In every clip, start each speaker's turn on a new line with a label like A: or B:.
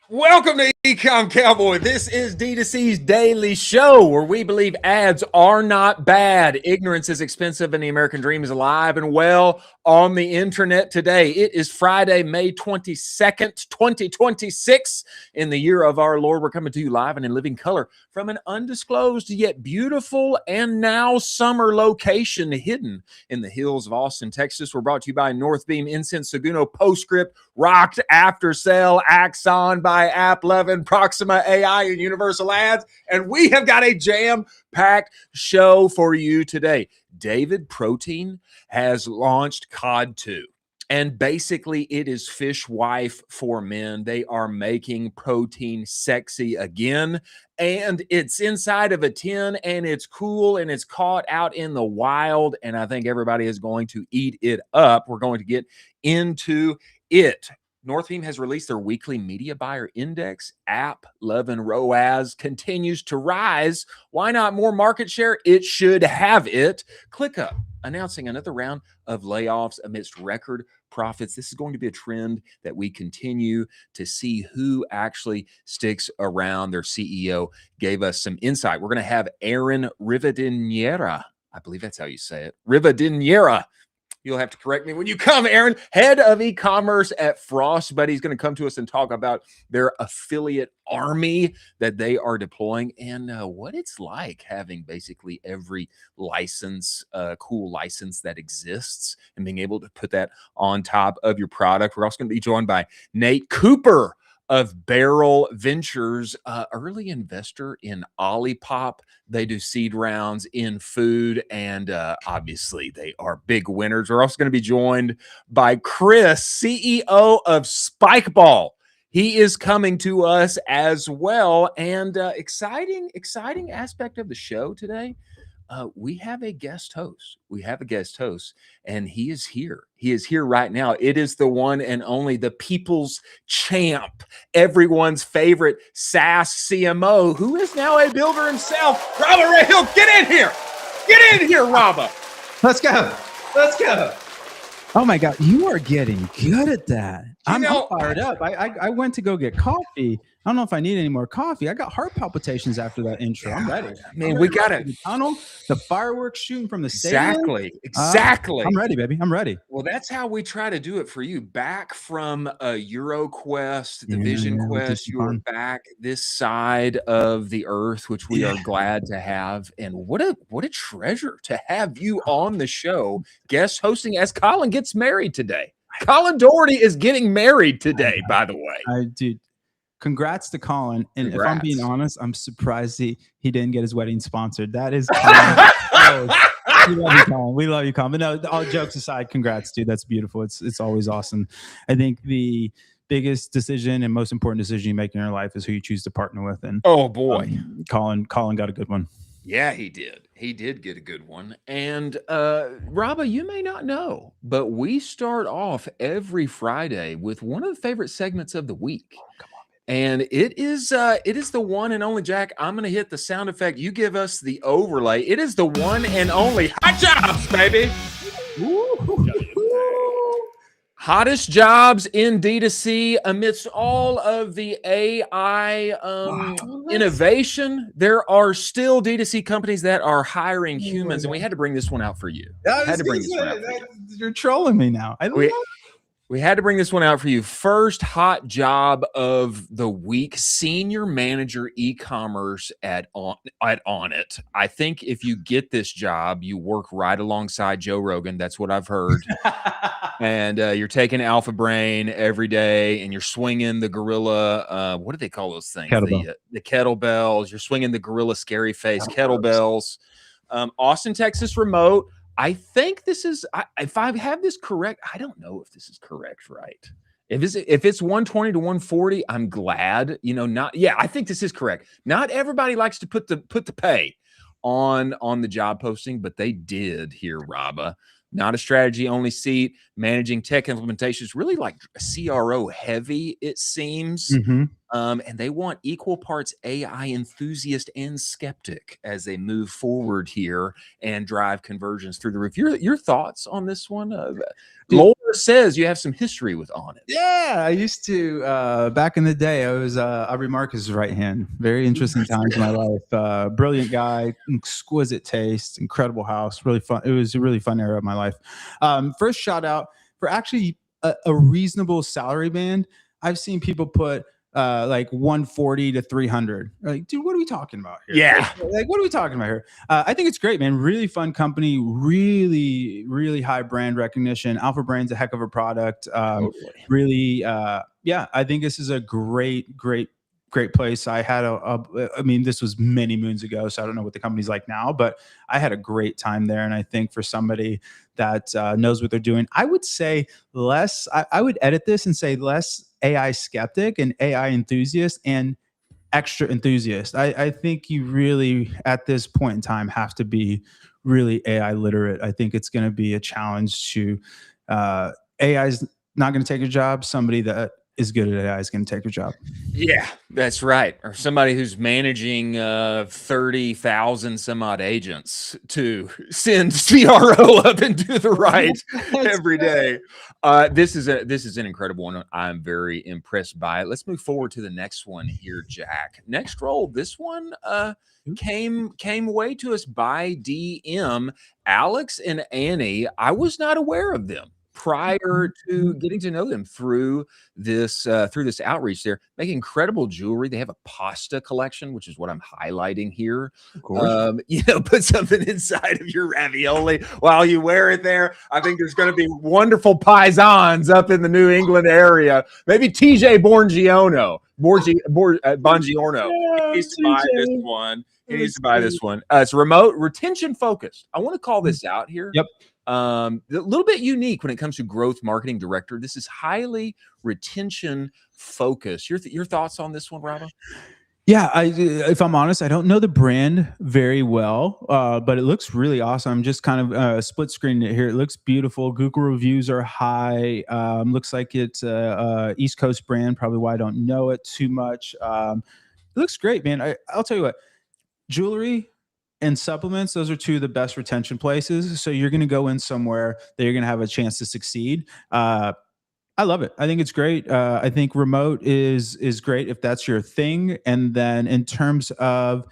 A: Welcome to Ecomm Cowboy. This is D2C's daily show where we believe ads are not bad. Ignorance is expensive and the American dream is alive and well on the internet today. It is Friday, May 22nd, 2026. In the year of our Lord, we're coming to you live and in living color from an undisclosed yet beautiful and now summer location hidden in the hills of Austin, Texas. We're brought to you by Northbeam, Incense, Seguno, Postscript, Rocked, After Sale, Axon by AppLovin, Proxima AI, and Universal Ads. And we have got a jam-packed show for you today. David Protein has launched Cod 2. And basically, it is fish wife for men. They are making protein sexy again. And it's inside of a tin, and it's cool, and it's caught out in the wild. And I think everybody is going to eat it up. We're going to get into it. Northbeam has released their weekly media buyer index. AppLovin ROAS continues to rise. Why not more market share? It should have it. ClickUp announcing another round of layoffs amidst record profits. This is going to be a trend that we continue to see who actually sticks around. Their CEO gave us some insight. We're going to have Aaron Rivadeneyra. I believe that's how you say it. Rivadeneyra. You'll have to correct me when you come, Aaron, head of e-commerce at Frost, but he's going to come to us and talk about their affiliate army that they are deploying and what it's like having basically every license, cool license that exists and being able to put that on top of your product. We're also going to be joined by Nate Cooper of Barrel Ventures, early investor in OLIPOP. They do seed rounds in food, and obviously they are big winners. We're also going to be joined by Chris, CEO of Spikeball. He is coming to us as well, and exciting aspect of the show today. We have a guest host. And he is here. He is here right now. It is the one and only, the people's champ, everyone's favorite SaaS CMO, who is now a builder himself. Robert Ray Hill, get in here. Get in here, Robert.
B: Let's go. Oh my God, you are getting good at that. I'm fired up. I went to go get coffee. I don't know if I need any more coffee. I got heart palpitations after that intro. I'm ready.
A: Man, we got it.
B: The tunnel, the fireworks shooting from the stadium.
A: Exactly.
B: I'm ready, baby. I'm ready.
A: Well, that's how we try to do it for you. Back from EuroQuest, the Vision Quest, you are back this side of the earth, which we are glad to have. And what a treasure to have you on the show, guest hosting as Colin gets married today. Colin Doherty is getting married today, by the way.
B: Dude, congrats to Colin. And if I'm being honest, I'm surprised he didn't get his wedding sponsored. That is we love you, Colin. We love you, Colin. But no, all jokes aside, congrats, dude. That's beautiful. It's always awesome. I think the biggest decision and most important decision you make in your life is who you choose to partner with. And
A: oh boy,
B: Colin got a good one.
A: Yeah, he did. He did get a good one. And Rabba, you may not know, but we start off every Friday with one of the favorite segments of the week. Oh, come on, and it is the one and only, Jack. I'm going to hit the sound effect. You give us the overlay. It is the one and only Hot Jobs, baby. Hottest jobs in D2C amidst all of the AI innovation. There are still D2C companies that are hiring humans, and we had to bring this one out for you.
B: You're trolling me now.
A: We had to bring this one out for you. First hot job of the week, senior manager e-commerce at Onnit. I think if you get this job, you work right alongside Joe Rogan. That's what I've heard. And you're taking Alpha Brain every day, and you're swinging the gorilla. What do they call those things? The kettlebells. You're swinging the gorilla scary face kettlebells. Austin, Texas remote. I think this is, if I have this correct, I don't know if this is correct, right? If it's 120 to 140, I'm glad. I think this is correct. Not everybody likes to put the pay on the job posting, but they did here, Rabba. Not a strategy only seat, managing tech implementations, really like CRO heavy, it seems. And they want equal parts AI enthusiast and skeptic as they move forward here and drive conversions through the roof. Your thoughts on this one? Lord says you have some history with On It.
B: Yeah, I used to back in the day. I was Aubrey Marcus's right hand. Very interesting times in my life. Brilliant guy, exquisite taste, incredible house. Really fun. It was a really fun era of my life. First shout out for actually a reasonable salary band. I've seen people put like 140 to 300. Like, dude, what are we talking about here?
A: Yeah.
B: Like, what are we talking about here? I think it's great, man. Really fun company. Really, really high brand recognition. Alpha Brain's a heck of a product.
A: Totally.
B: Really, yeah. I think this is a great place. I had I mean, this was many moons ago, so I don't know what the company's like now, but I had a great time there. And I think for somebody that knows what they're doing, I would say less. I would edit this and say less AI skeptic and AI enthusiast and extra enthusiast. I think you really, at this point in time, have to be really AI literate. I think it's going to be a challenge to AI is not going to take a job. Somebody that is good at AI is going to take your job.
A: Yeah, that's right. Or somebody who's managing 30,000 some odd agents to send CRO up and do the right every day. This is an incredible one. I'm very impressed by it. Let's move forward to the next one here, Jack. Next roll. This one came away to us by DM. Alex and Annie. I was not aware of them prior to getting to know them through this outreach. They're making incredible jewelry. They have a pasta collection, which is what I'm highlighting here.
B: Of course.
A: Put something inside of your ravioli while you wear it there. I think there's going to be wonderful paisans up in the New England area. Maybe TJ Bongiorno. He needs to buy this one. He needs to buy this one. It's remote retention focused. I want to call this out here.
B: Yep.
A: A little bit unique when it comes to growth marketing director. This is highly retention focused. Your thoughts on this one, Robo?
B: Yeah, if I'm honest, I don't know the brand very well, but it looks really awesome. I'm just kind of split screening it here. It looks beautiful. Google reviews are high. Looks like it's a East Coast brand, probably why I don't know it too much. It looks great, man. I'll tell you what, jewelry and supplements, those are two of the best retention places. So you're going to go in somewhere that you're going to have a chance to succeed. I love it. I think it's great. I think remote is great if that's your thing. And then in terms of,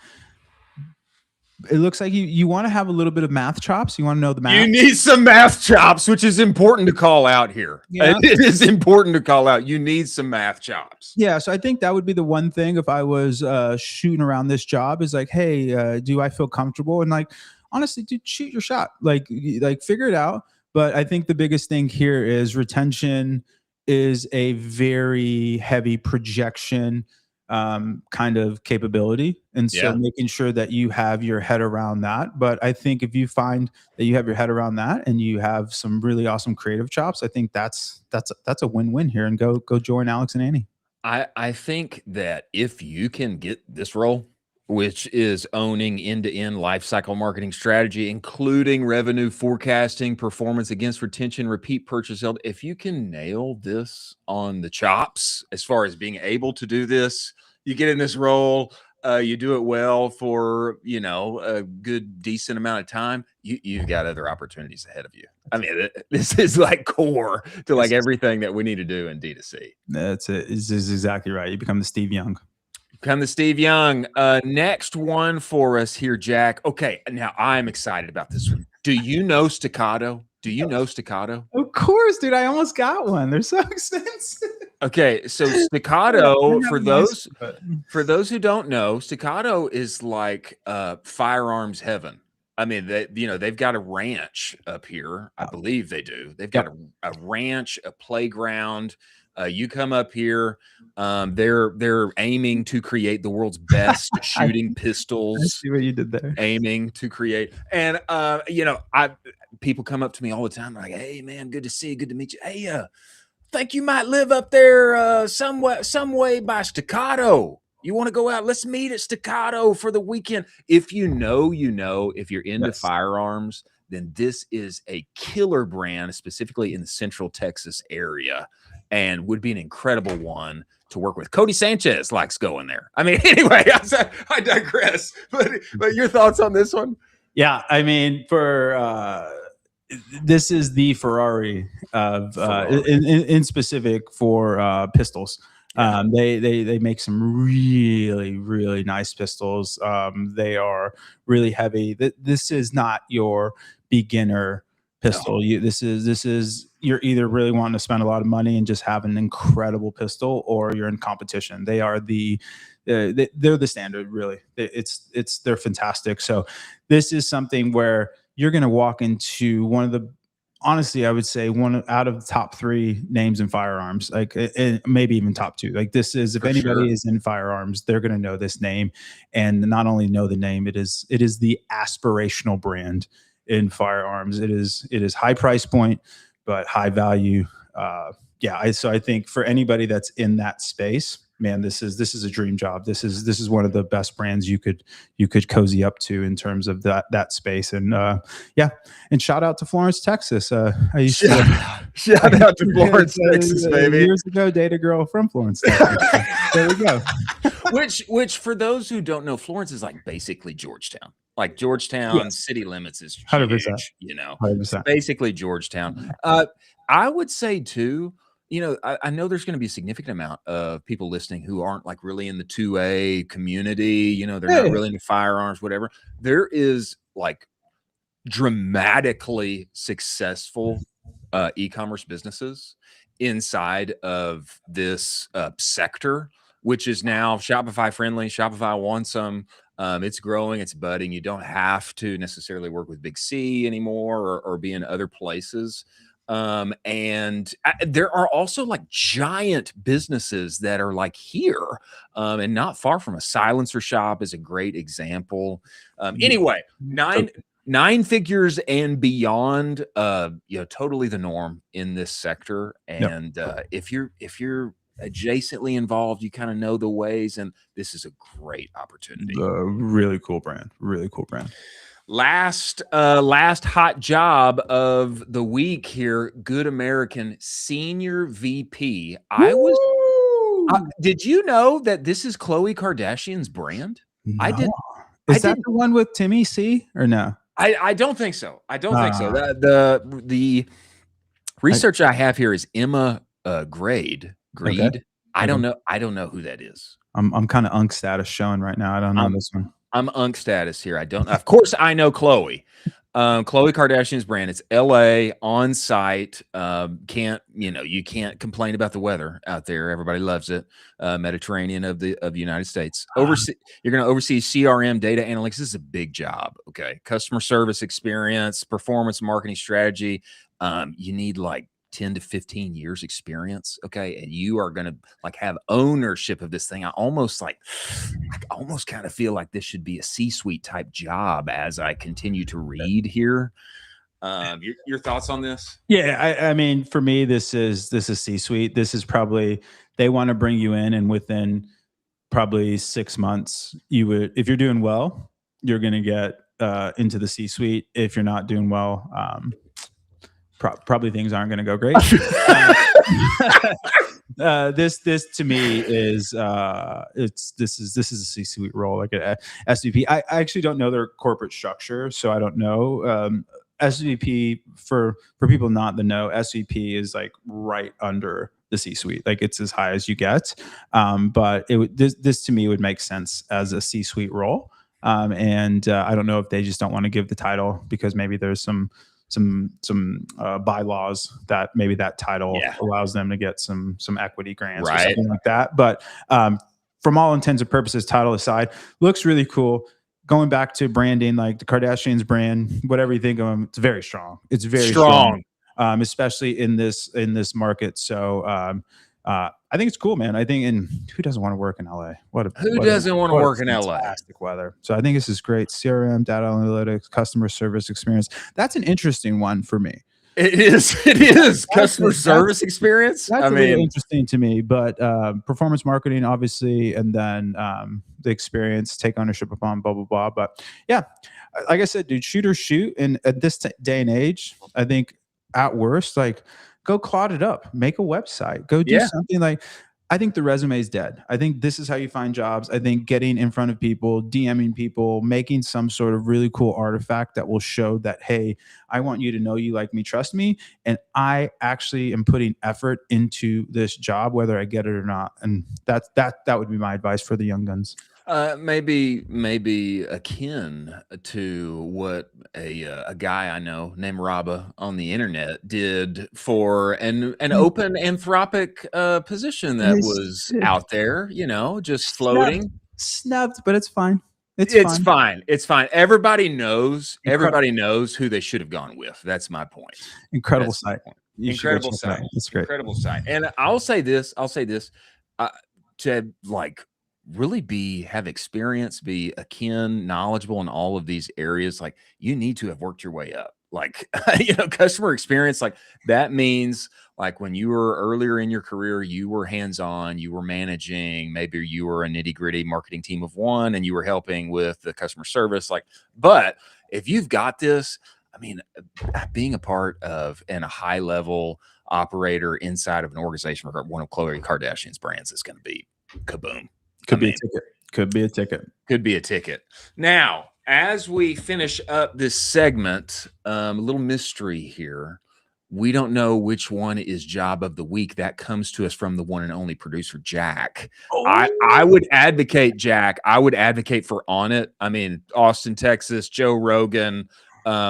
B: it looks like you want to have a little bit of math chops. You want to know the math.
A: You need some math chops, which is important to call out here. Yeah. It is important to call out. You need some math chops.
B: Yeah. So I think that would be the one thing if I was shooting around this job is like, hey, do I feel comfortable? And like, honestly, dude, shoot your shot. Like figure it out. But I think the biggest thing here is retention is a very heavy projection kind of capability. And so making sure that you have your head around that. But I think if you find that you have your head around that and you have some really awesome creative chops, I think that's a win-win here. And go join Alex and Annie.
A: I think that if you can get this role, which is owning end-to-end lifecycle marketing strategy, including revenue forecasting, performance against retention, repeat purchase. If you can nail this on the chops, as far as being able to do this, you get in this role, you do it well for, a good, decent amount of time, you've got other opportunities ahead of you. I mean, this is like core to like everything that we need to do in D2C.
B: That's it. This is exactly right. You become the Steve Young.
A: Come to Steve Young. Next one for us here, Jack. Okay, now I'm excited about this one. Do you know Staccato? Do you know Staccato?
B: Of course, dude. I almost got one. They're so expensive.
A: Okay, so Staccato, for those who don't know, Staccato is like firearms heaven. I mean, they've got a ranch up here. I believe they do. They've got a ranch, a playground. You come up here, they're aiming to create the world's best shooting pistols.
B: I see what you did there.
A: Aiming to create, and people come up to me all the time like, "Hey, man, good to see you, good to meet you. Hey, think you might live up there some way by Staccato. You want to go out? Let's meet at Staccato for the weekend." If you know, if you're into firearms, then this is a killer brand, specifically in the Central Texas area, and would be an incredible one to work with. Cody Sanchez likes going there. I mean, anyway, I digress. But your thoughts on this one?
B: Yeah, I mean, this is the Ferrari of in specific for pistols. Yeah. They make some really nice pistols. They are really heavy. This is not your beginner pistol. No. This is you're either really wanting to spend a lot of money and just have an incredible pistol, or you're in competition. They are they're the standard, really. They're fantastic. So this is something where you're going to walk into one of the, honestly, I would say one out of the top 3 names in firearms, like maybe even top 2. Like this is, if anybody is in firearms, they're going to know this name, and not only know the name, it is the aspirational brand in firearms. It is high price point, but high value. So I think for anybody that's in that space, man, this is a dream job. This is one of the best brands you could cozy up to in terms of that space. And and shout out to Florence, Texas. I used
A: shout out to Florence, Texas, baby.
B: Years ago, date a girl from Florence, Texas. There we go.
A: Which for those who don't know, Florence is like basically Georgetown. Like Georgetown city limits is huge,
B: 100%.
A: You know,
B: 100%.
A: Basically Georgetown. I would say too, you know, I know there's going to be a significant amount of people listening who aren't like really in the 2A community. You know, they're not really into firearms, whatever. There is like dramatically successful e-commerce businesses inside of this sector, which is now Shopify friendly. Shopify wants them. It's growing, it's budding. You don't have to necessarily work with Big C anymore or be in other places. And there are also like giant businesses that are like here and not far from a Silencer Shop is a great example. Anyway, nine figures and beyond, you know, totally the norm in this sector. And if you're adjacently involved, you kind of know the ways, and this is a great opportunity.
B: Really cool brand.
A: Last hot job of the week here, Good American Senior VP. Did you know that this is Khloe Kardashian's brand?
B: No. Is that the one with Timmy C or no?
A: I don't think so. I don't think so. The research I have here is Emma Greed. Okay. I don't know who that is.
B: I'm kind of Unk status showing right now. I don't know this one.
A: I'm Unk status here. I don't know. Of course, I know Khloe. Khloe Kardashian's brand. It's LA on site. You can't complain about the weather out there. Everybody loves it. Mediterranean of the United States. You're going to oversee CRM data analytics. This is a big job. Okay. Customer service experience, performance marketing strategy. You need like 10 to 15 years experience. Okay. And you are going to like have ownership of this thing. I almost kind of feel like this should be a C-suite type job as I continue to read here. Your thoughts on this?
B: Yeah. I mean, for me, this is C-suite. This is probably, they want to bring you in, and within probably 6 months, if you're doing well, you're going to get into the C-suite. If you're not doing well, probably things aren't going to go great. This to me is this is a C-suite role, like a SVP. I actually don't know their corporate structure, so I don't know. SVP for people not to know, SVP is like right under the C-suite, like it's as high as you get. But this to me would make sense as a C-suite role. And I don't know if they just don't want to give the title because maybe there's some bylaws that maybe that title allows them to get some equity grants or something like that. But from all intents and purposes, title aside, looks really cool. Going back to branding, like the Kardashians brand, whatever you think of them, it's very strong. It's very strong, especially in this market. So I think it's cool, man. I think, and who doesn't want to work in LA?
A: Who doesn't want to work in LA?
B: Fantastic weather. So I think this is great. CRM, data analytics, customer service experience. That's an interesting one for me.
A: It is. Customer service experience.
B: That's really interesting to me. But performance marketing, obviously, and then the experience, take ownership upon blah blah blah. But yeah, like I said, dude, shoot or shoot. And at this day and age, I think at worst, like, go clod it up, make a website, go do something. Like, I think the resume is dead. I think this is how you find jobs. I think getting in front of people, DMing people, making some sort of really cool artifact that will show that, hey, I want you to know you like me, trust me, and I actually am putting effort into this job, whether I get it or not. And that would be my advice for the young guns.
A: Maybe akin to what a guy I know named Rabba on the internet did for an open anthropic position that was out there, just floating.
B: Snubbed, but it's fine.
A: It's fine. It's fine. Everybody knows who they should have gone with. That's my point.
B: Incredible site.
A: Incredible site. It's great. Incredible site. And I'll say this, to like really have experience, be akin, knowledgeable in all of these areas, like you need to have worked your way up. Like, customer experience, like that means like when you were earlier in your career, you were hands-on, you were managing, maybe you were a nitty-gritty marketing team of one and you were helping with the customer service. Like, but if you've got this, I mean, being a part of and a high-level operator inside of an organization or one of Khloe Kardashian's brands is going to be kaboom.
B: Could be a ticket.
A: Could be a ticket. Now, as we finish up this segment, a little mystery here. We don't know which one is job of the week. That comes to us from the one and only producer, Jack. Oh. I would advocate, Jack. I would advocate for On It. I mean, Austin, Texas, Joe Rogan,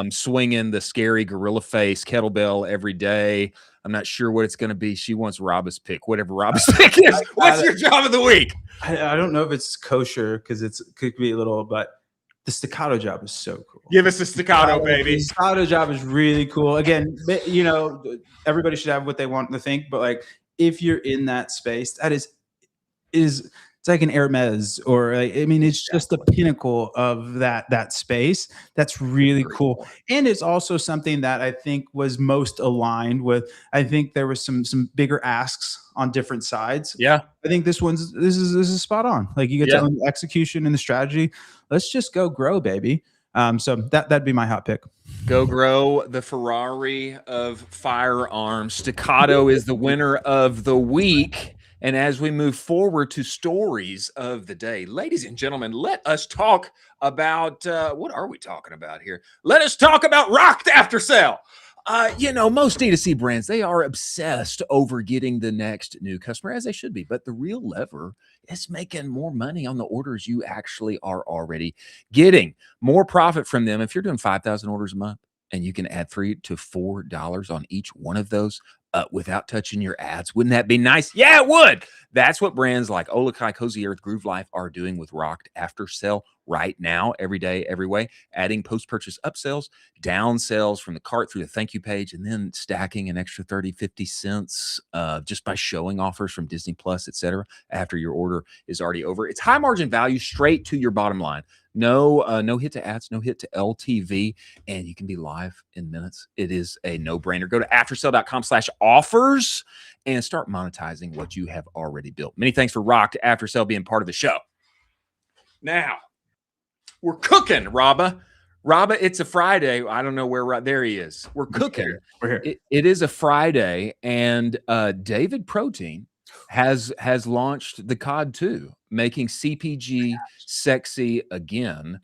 A: swinging the scary gorilla face kettlebell every day. I'm not sure what it's going to be. She wants Rob's pick, whatever Rob's pick is. What's your job of the week?
B: I don't know if it's kosher because it could be a little, but the staccato job is so cool.
A: Give us a staccato, baby.
B: The staccato job is really cool. Again, everybody should have what they want to think, but like if you're in that space, that is it's like an Hermes or it's just the pinnacle of that space. That's really cool. And it's also something that I think was most aligned with, I think there was some bigger asks on different sides.
A: Yeah.
B: I think this is spot on. Like you get to own the execution and the strategy. Let's just go grow, baby. So that'd be my hot pick.
A: Go grow, the Ferrari of firearms. Staccato is the winner of the week. And as we move forward to stories of the day, ladies and gentlemen, let us talk about what are we talking about here? Let us talk about Rocked After Sale. Most D2C brands, they are obsessed over getting the next new customer, as they should be. But the real lever is making more money on the orders you actually are already getting. More profit from them. If you're doing 5,000 orders a month and you can add $3 to $4 on each one of those, without touching your ads. Wouldn't that be nice? Yeah, it would. That's what brands like OLIPOP, Cozy Earth, Groove Life are doing with Rocked After Sale right now, every day, every way, adding post-purchase upsells, down sales from the cart through the thank you page, and then stacking an extra 30, 50 cents just by showing offers from Disney Plus, etc. after your order is already over. It's high margin value straight to your bottom line. No hit to ads, no hit to LTV, and you can be live in minutes. It is a no-brainer. Go to aftersale.com/offers and start monetizing what you have already built. Many thanks for Rocked After Sale being part of the show. Now, we're cooking, Rabba. Rabba, it's a Friday. I don't know where there he is. We're cooking.
B: We're here.
A: It is a Friday, and David Protein has launched the COD 2, making CPG sexy again.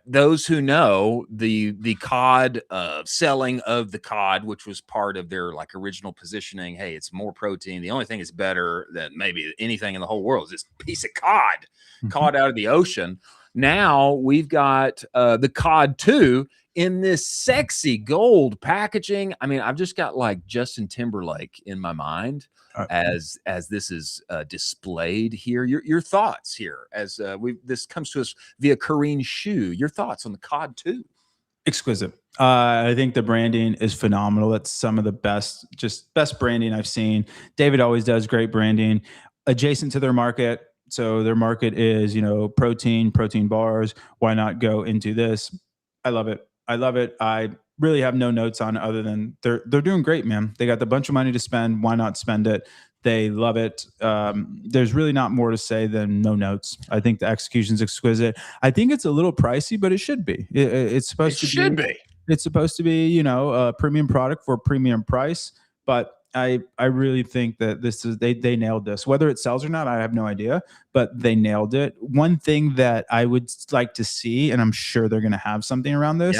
A: Those who know the COD selling of the COD, which was part of their like original positioning. Hey, it's more protein. The only thing is better than maybe anything in the whole world is this piece of cod, caught out of the ocean. Now we've got the COD 2 in this sexy gold packaging. I mean, I've just got like Justin Timberlake in my mind as this is displayed here. Your thoughts here as this comes to us via Kareen Shu. Your thoughts on the COD 2?
B: Exquisite. I think the branding is phenomenal. It's some of the best branding I've seen. David always does great branding adjacent to their market. So their market is, protein bars. Why not go into this? I love it. I really have no notes on it other than they're doing great, man. They got a bunch of money to spend. Why not spend it? They love it. There's really not more to say than no notes. I think the execution's exquisite. I think it's a little pricey, but it should be. It's supposed to be. It's supposed to be, a premium product for a premium price. But I really think that this is they nailed this. Whether it sells or not, I have no idea, but they nailed it. One thing that I would like to see, and I'm sure they're going to have something around this,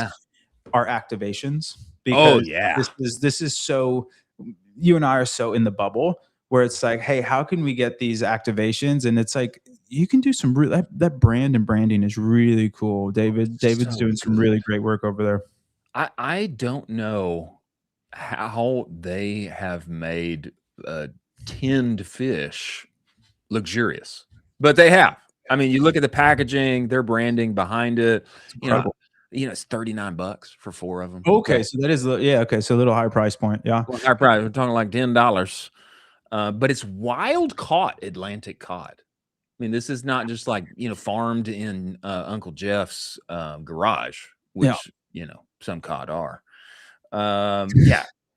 B: are activations, because this is so, you and I are so in the bubble where it's like, hey, how can we get these activations? And it's like, you can do some that brand and branding is really cool. David's doing some really great work over there.
A: I don't know how they have made tinned fish luxurious, but they have. I mean, you look at the packaging, their branding behind it. It's $39 for 4 of them.
B: Okay, so that is okay, so a little high price point,
A: high price. We're talking like $10, but it's wild caught Atlantic cod. I mean, this is not just like farmed in Uncle Jeff's garage, which some cod are.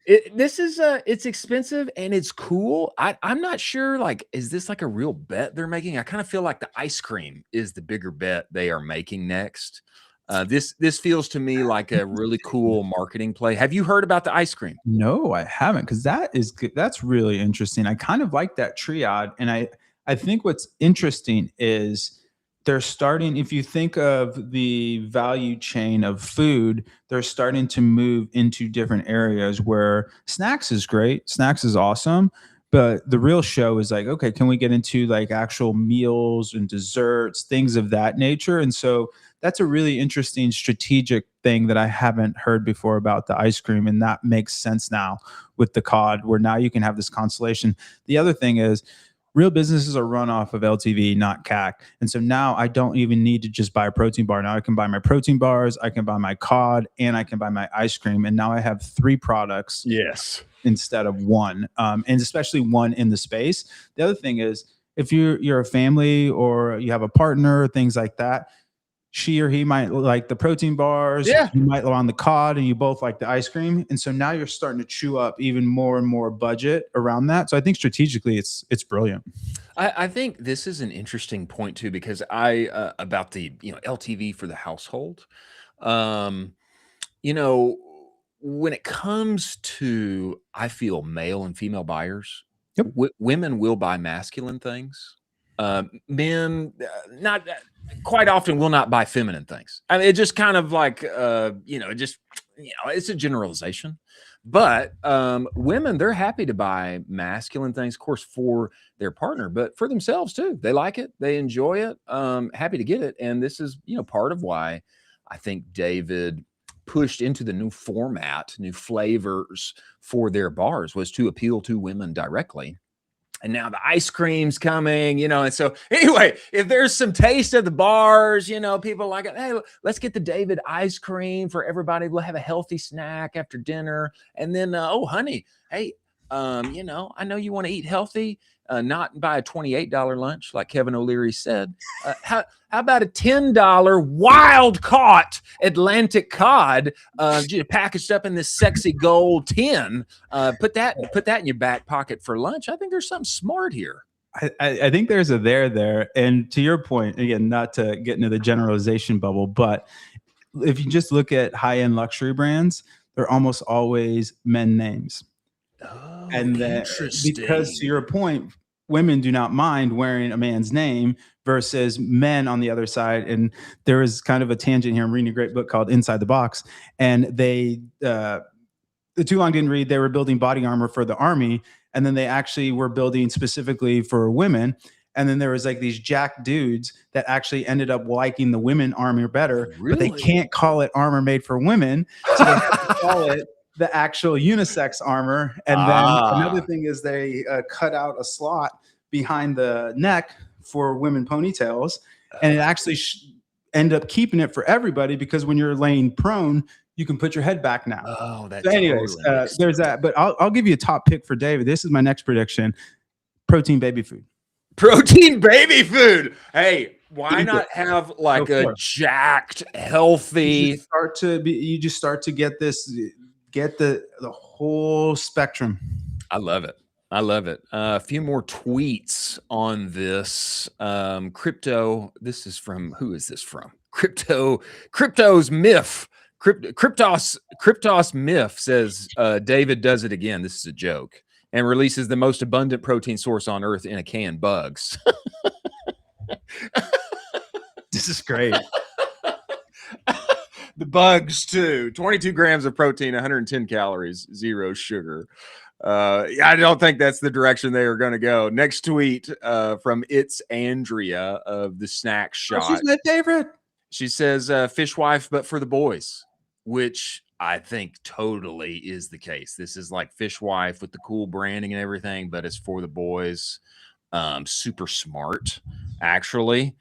A: It's expensive and it's cool. I'm not sure, like, is this like a real bet they're making? I kind of feel like the ice cream is the bigger bet they are making next. This feels to me like a really cool marketing play. Have you heard about the ice cream?
B: No, I haven't, because that's really interesting. I kind of like that triad, and I think what's interesting is they're starting, if you think of the value chain of food, they're starting to move into different areas where snacks is great. Snacks is awesome. But the real show is like, okay, can we get into like actual meals and desserts, things of that nature? And so that's a really interesting strategic thing that I haven't heard before about the ice cream. And that makes sense now with the cod, where now you can have this constellation. The other thing is, real businesses are run off of LTV, not CAC. And so now I don't even need to just buy a protein bar. Now I can buy my protein bars, I can buy my cod, and I can buy my ice cream. And now I have 3 products instead of 1, and especially 1 in the space. The other thing is, if you're a family or you have a partner, things like that, she or he might like the protein bars, you might on the cod, and you both like the ice cream. And so now you're starting to chew up even more and more budget around that. So I think strategically it's brilliant.
A: I think this is an interesting point too, because about the LTV for the household. When it comes to, I feel, male and female buyers, women will buy masculine things. Men not quite often will not buy feminine things. I mean, it just kind of like it's a generalization. But women, they're happy to buy masculine things, of course, for their partner, but for themselves too. They like it, they enjoy it, happy to get it. And this is part of why I think David pushed into the new format, new flavors for their bars, was to appeal to women directly. And now the ice cream's coming, and so anyway, if there's some taste at the bars, people like it, hey, let's get the David ice cream for everybody. We'll have a healthy snack after dinner. And then, oh, honey, hey, I know you want to eat healthy, not buy a $28 lunch like Kevin O'Leary said. How about a $10 wild caught Atlantic cod, packaged up in this sexy gold tin? Put that in your back pocket for lunch. I think there's something smart here.
B: I think there's a there. And to your point, again, not to get into the generalization bubble, but if you just look at high-end luxury brands, they're almost always men names.
A: Oh,
B: and then, because to your point, women do not mind wearing a man's name versus men on the other side. And there is kind of a tangent here. I'm reading a great book called Inside the Box, and the too long didn't read. They were building body armor for the army, and then they actually were building specifically for women. And then there was like these jack dudes that actually ended up liking the women armor better, but they can't call it armor made for women, so they have to call it the actual unisex armor. And then another thing is they cut out a slot behind the neck for women ponytails, and it actually end up keeping it for everybody, because when you're laying prone, you can put your head back now.
A: Oh, that's
B: so anyways, there's that. But I'll give you a top pick for David. This is my next prediction: protein baby food.
A: Protein baby food. Hey, why not have like a jacked, healthy?
B: You just start to get this. Get the whole spectrum.
A: I love it. A few more tweets on this. Crypto. This is from, who is this from? Crypto's Myth. Cryptos Myth says, David does it again. This is a joke. and releases the most abundant protein source on Earth in a can, bugs.
B: This is great.
A: The bugs too. 22 grams of protein, 110 calories, 0 sugar. I don't think that's the direction they are going to go. Next tweet from It's Andrea of the Snack Shot.
B: She's my favorite.
A: She says, fishwife, but for the boys, which I think totally is the case. This is like fishwife with the cool branding and everything, but it's for the boys. Super smart, actually.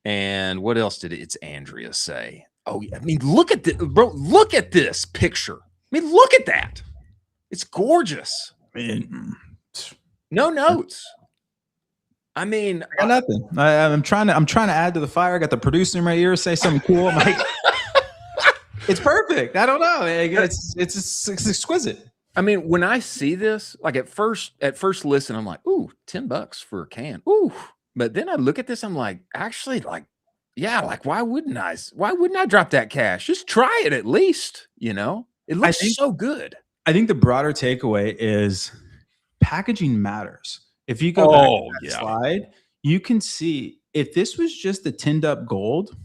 A: And what else did It's Andrea say? Oh, I mean, look at this, bro. Look at this picture. I mean, look at that. It's gorgeous.
B: Man.
A: No notes. I mean,
B: I got nothing. I'm trying to add to the fire. I got the producer in my ear say something cool. I'm like, it's perfect. I don't know. It's exquisite.
A: I mean, when I see this, like at first listen, I'm like, ooh, $10 for a can. Ooh. But then I look at this, I'm like, actually, like, yeah, like why wouldn't I drop that cash? Just try it at least, you know? It looks so good.
B: I think the broader takeaway is packaging matters. If you go back to that slide, you can see if this was just the tinned up gold,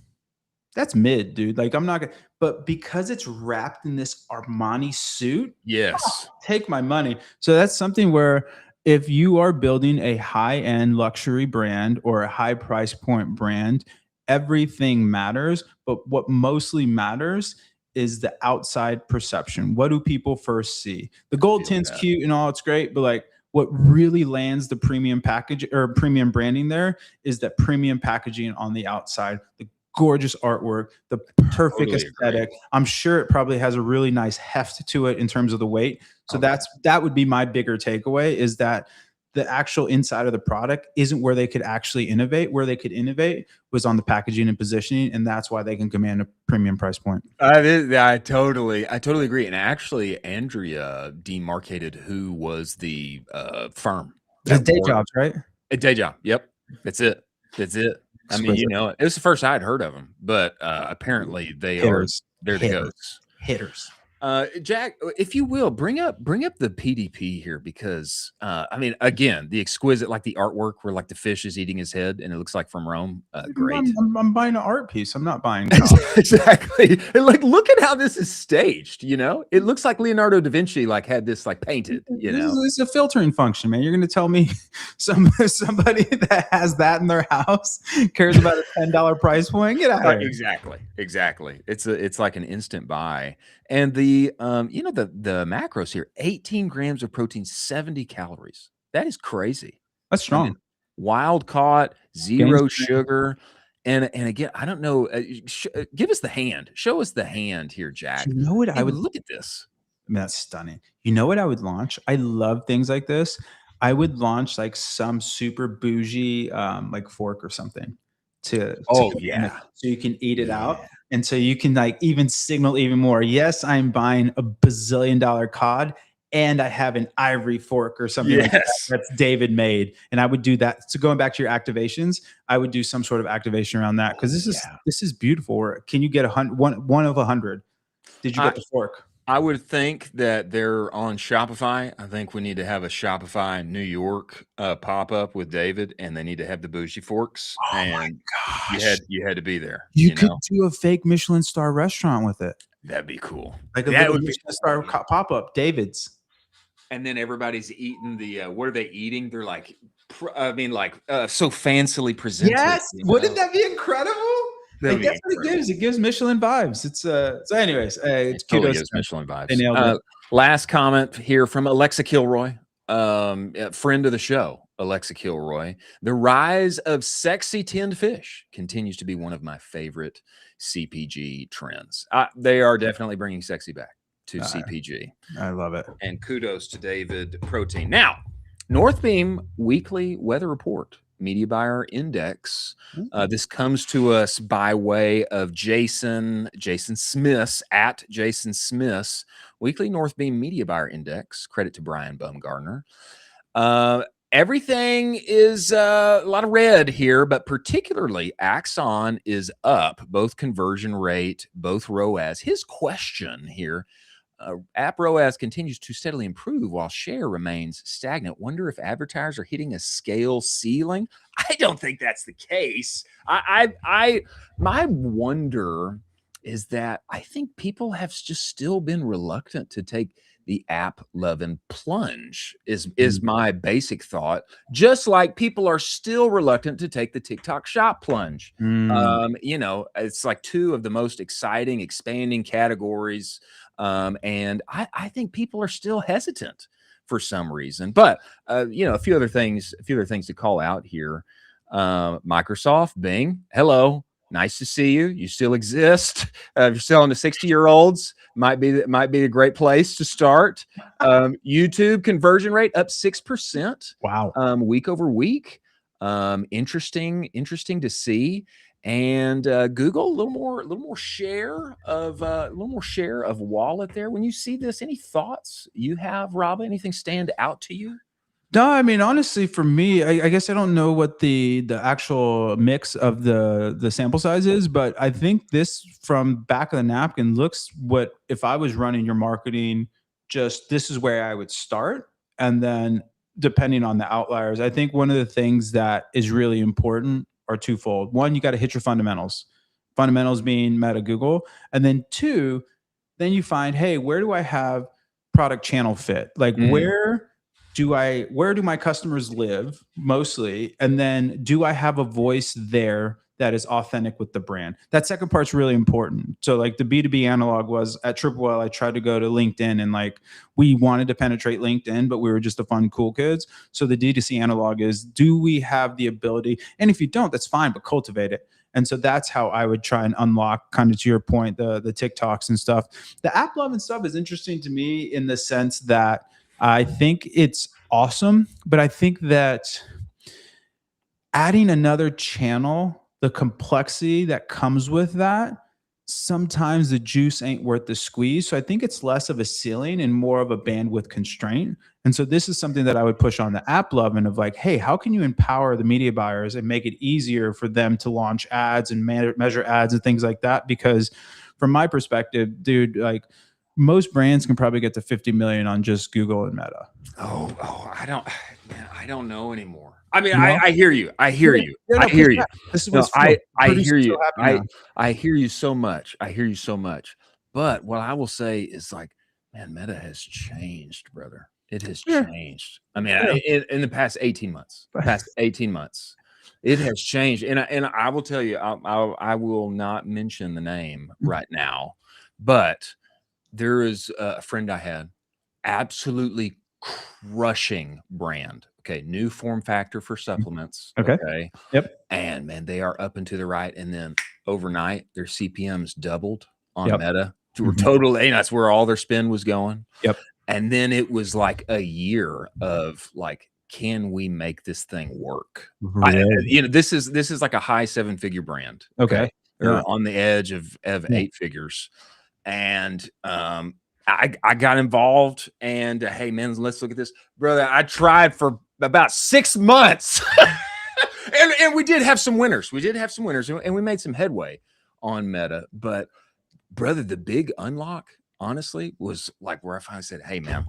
B: that's mid, dude. Like I'm not gonna, but because it's wrapped in this Armani suit,
A: yes,
B: take my money. So that's something where if you are building a high-end luxury brand or a high price point brand, everything matters. But what mostly matters is the outside perception. What do people first see? The gold tint's cute and all, it's great, but like what really lands the premium package or premium branding there is that premium packaging on the outside, the gorgeous artwork, the perfect aesthetic. I'm sure it probably has a really nice heft to it in terms of the weight. So that would be my bigger takeaway, is that the actual inside of the product isn't where they could actually innovate. Where they could innovate was on the packaging and positioning, and that's why they can command a premium price point.
A: I totally agree. And actually, Andrea demarcated who was the firm.
B: It's day jobs, right?
A: A day job. Yep, that's it. I mean, you know, it was the first I had heard of them, but apparently they're the goats.
B: Hitters.
A: Jack, if you will, bring up the PDP here, because I mean, again, the exquisite, like the artwork where like the fish is eating his head and it looks like from Rome. Great.
B: I'm buying an art piece. I'm not buying
A: exactly. And like, look at how this is staged. You know, it looks like Leonardo da Vinci like had this like painted. You know,
B: this is a filtering function, man. You're going to tell me somebody that has that in their house cares about a $10 price point? Get out of here.
A: Exactly. It's like an instant buy. And the you know, the macros here, 18 grams of protein, 70 calories. That is crazy.
B: That's strong. I mean,
A: wild caught, 0 sugar. And again, I don't know. Give us the hand. Show us the hand here, Jack.
B: You know what I would
A: look at this.
B: I mean, that's stunning. You know what I would launch? I love things like this. I would launch like some super bougie like fork or something so you can eat it out. And so you can like even signal even more. Yes, I'm buying a bazillion-dollar cod and I have an ivory fork or something like that that's David made. And I would do that. So going back to your activations, I would do some sort of activation around that, because this is beautiful. Can you get one of 100? Did you get the fork?
A: I would think that they're on Shopify. I think we need to have a Shopify New York pop-up with David, and they need to have the bougie forks.
B: Oh
A: and
B: my gosh.
A: You had to be there.
B: You could do a fake Michelin star restaurant with it.
A: That'd be cool.
B: Like a Michelin star pop-up, David's.
A: And then everybody's eating the what are they eating? They're like so fancily presented.
B: Yes. Wouldn't that be incredible? Like, that's what it gives. It gives Michelin vibes. It's so anyways, it's
A: totally gives Michelin vibes. Last comment here from Alexa Kilroy, friend of the show, Alexa Kilroy. The rise of sexy tinned fish continues to be one of my favorite CPG trends. They are definitely bringing sexy back to CPG.
B: I love it.
A: And kudos to David Protein. Now, Northbeam weekly weather report. Media buyer index. This comes to us by way of Jason Smith's at Jason Smith's weekly Northbeam media buyer index. Credit to Brian Baumgartner. Everything is a lot of red here, but particularly Axon is up, both conversion rate, both ROAS. His question here, App ROAS continues to steadily improve while share remains stagnant. Wonder if advertisers are hitting a scale ceiling. I don't think that's the case. My wonder is that I think people have just still been reluctant to take the app loving plunge is my basic thought. Just like people are still reluctant to take the TikTok shop plunge. You know, it's like two of the most exciting, expanding categories. And I think people are still hesitant for some reason. But you know, a few other things to call out here. Microsoft, Bing, hello. Nice to see you. You still exist. If you're selling to 60-year-olds, might be a great place to start. YouTube conversion rate up 6%.
B: Wow.
A: Week over week. Interesting to see. And Google, a little more share of wallet there. When you see this, any thoughts you have, Rob? Anything stand out to you?
B: No, I mean, honestly, for me, I guess I don't know what the actual mix of the sample size is, but I think this from back of the napkin looks what if I was running your marketing, just this is where I would start. And then depending on the outliers, I think one of the things that is really important are twofold. One, you got to hit your fundamentals. Fundamentals being Meta, Google. And then two, then you find, hey, where do I have product channel fit? Like where do my customers live mostly? And then do I have a voice there that is authentic with the brand? That second part's really important. So like the B2B analog was at Triple L, I tried to go to LinkedIn and like we wanted to penetrate LinkedIn, but we were just the fun, cool kids. So the D2C analog is, do we have the ability? And if you don't, that's fine, but cultivate it. And so that's how I would try and unlock, kind of to your point, the TikToks and stuff. The app love and stuff is interesting to me in the sense that I think it's awesome, but I think that adding another channel, the complexity that comes with that, sometimes the juice ain't worth the squeeze. So I think it's less of a ceiling and more of a bandwidth constraint. And so this is something that I would push on the app loving of like, hey, how can you empower the media buyers and make it easier for them to launch ads and measure ads and things like that? Because from my perspective, dude, like most brands can probably get to 50 million on just Google and Meta.
A: I don't know anymore. I mean, I hear you. I hear you. I hear you.
B: This is
A: I hear you. I hear you so much. But what I will say is like, man, Meta has changed, brother. It has changed. I mean, in the past 18 months. It has changed. And I will tell you, I will not mention the name right now, but there is a friend I had, absolutely crushing brand. Okay. New form factor for supplements.
B: Okay. Yep.
A: And man, they are up and to the right. And then overnight, their CPMs doubled on Meta. Totally. That's where all their spend was going.
B: Yep.
A: And then it was like a year of like, can we make this thing work?
B: Really?
A: This is like a high 7-figure brand.
B: Okay.
A: They're on the edge of 8 figures. And I got involved and hey man, let's look at this, brother. I tried for about 6 months, and we did have some winners. And we made some headway on Meta. But brother, the big unlock, honestly, was like where I finally said, "Hey man,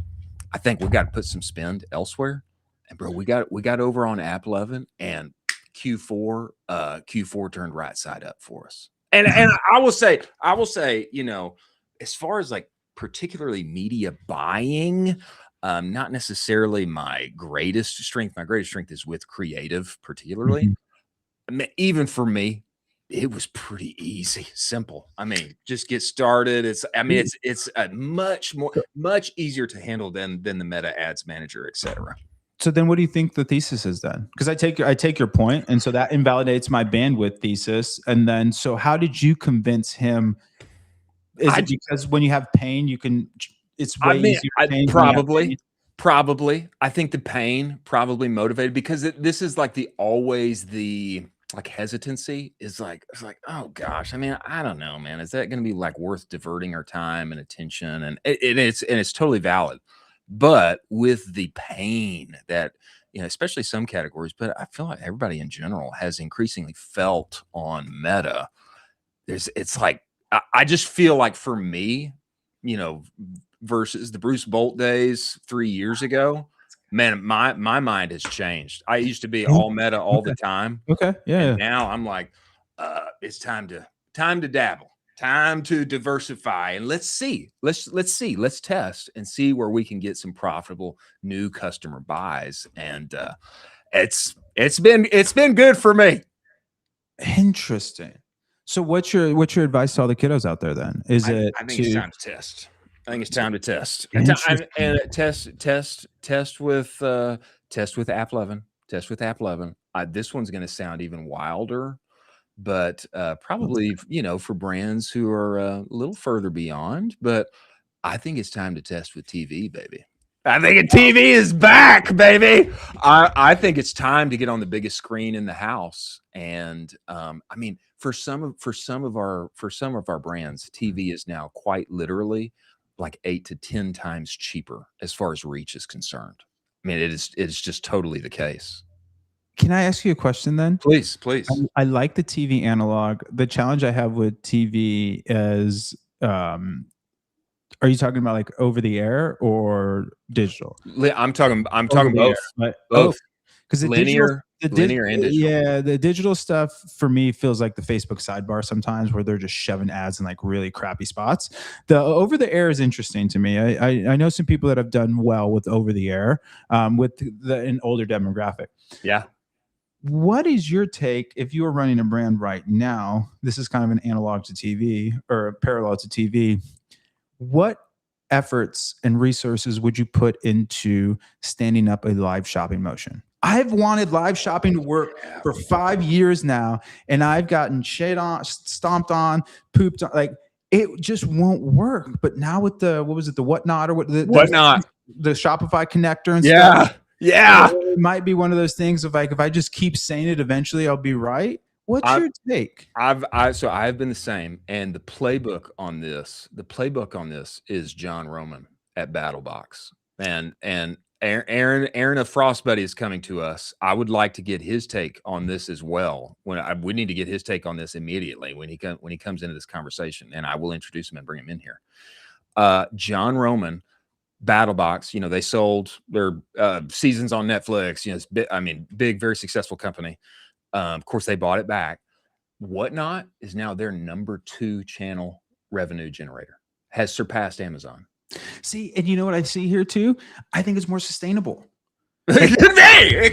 A: I think we got to put some spend elsewhere." And bro, we got over on App 11, and Q4 turned right side up for us. And I will say, you know, as far as like particularly media buying, not necessarily my greatest strength. My greatest strength is with creative, particularly. I mean, even for me, it was pretty easy, simple. I mean, just get started. It's a much easier to handle than the Meta Ads Manager, etc.
B: So then what do you think the thesis is then? Because I take your point, and so that invalidates my bandwidth thesis. And then so how did you convince him? Is it because when you have pain, it's way easier pain?
A: Probably. I think the pain probably motivated, because this is like the hesitancy is like, it's like, oh gosh, I mean, I don't know, man. Is that going to be like worth diverting our time and attention? And it's totally valid. But with the pain that, you know, especially some categories, but I feel like everybody in general has increasingly felt on Meta, it's like, I just feel like for me, you know, versus the Bruce Bolt days 3 years ago, man, my mind has changed. I used to be all meta all the time.
B: Okay. Yeah.
A: And now I'm like, it's time to dabble, time to diversify, and let's see, let's test and see where we can get some profitable new customer buys. And it's been good for me.
B: Interesting. So what's your advice to all the kiddos out there then? I think
A: it's time to test. I think it's time to test. And test with app 11. Test with app 11. This one's going to sound even wilder, but probably, for brands who are a little further beyond. But I think it's time to test with TV, baby. I think TV is back, baby. I think it's time to get on the biggest screen in the house. And for some of our brands, TV is now quite literally like 8 to 10 times cheaper as far as reach is concerned. I mean, it's just totally the case.
B: Can I ask you a question then?
A: Please.
B: I like the TV analog. The challenge I have with TV is, are you talking about like over the air or digital?
A: I'm talking both. Both.
B: Because the
A: linear and digital.
B: Yeah, the digital stuff for me feels like the Facebook sidebar sometimes, where they're just shoving ads in like really crappy spots. The over the air is interesting to me. I know some people that have done well with over the air, with an older demographic.
A: Yeah.
B: What is your take if you are running a brand right now? This is kind of an analog to TV or a parallel to TV. What efforts and resources would you put into standing up a live shopping motion? I've wanted live shopping to work for 5 years now, and I've gotten stomped on, pooped on. Like, it just won't work. But now with the Whatnot or the Shopify connector and stuff.
A: Yeah.
B: It might be one of those things of like, if I just keep saying it, eventually I'll be right. What's your take?
A: I've been the same. And the playbook on this is John Roman at BattleBox. And Aaron of Frostbuddy is coming to us. I would like to get his take on this as well. We need to get his take on this immediately when he comes into this conversation, and I will introduce him and bring him in here. John Roman, BattleBox, they sold their seasons on Netflix. It's big, very successful company. Of course, they bought it back. Whatnot is now their number 2 channel revenue generator, has surpassed Amazon.
B: See, and you know what I see here too? I think it's more sustainable.
A: It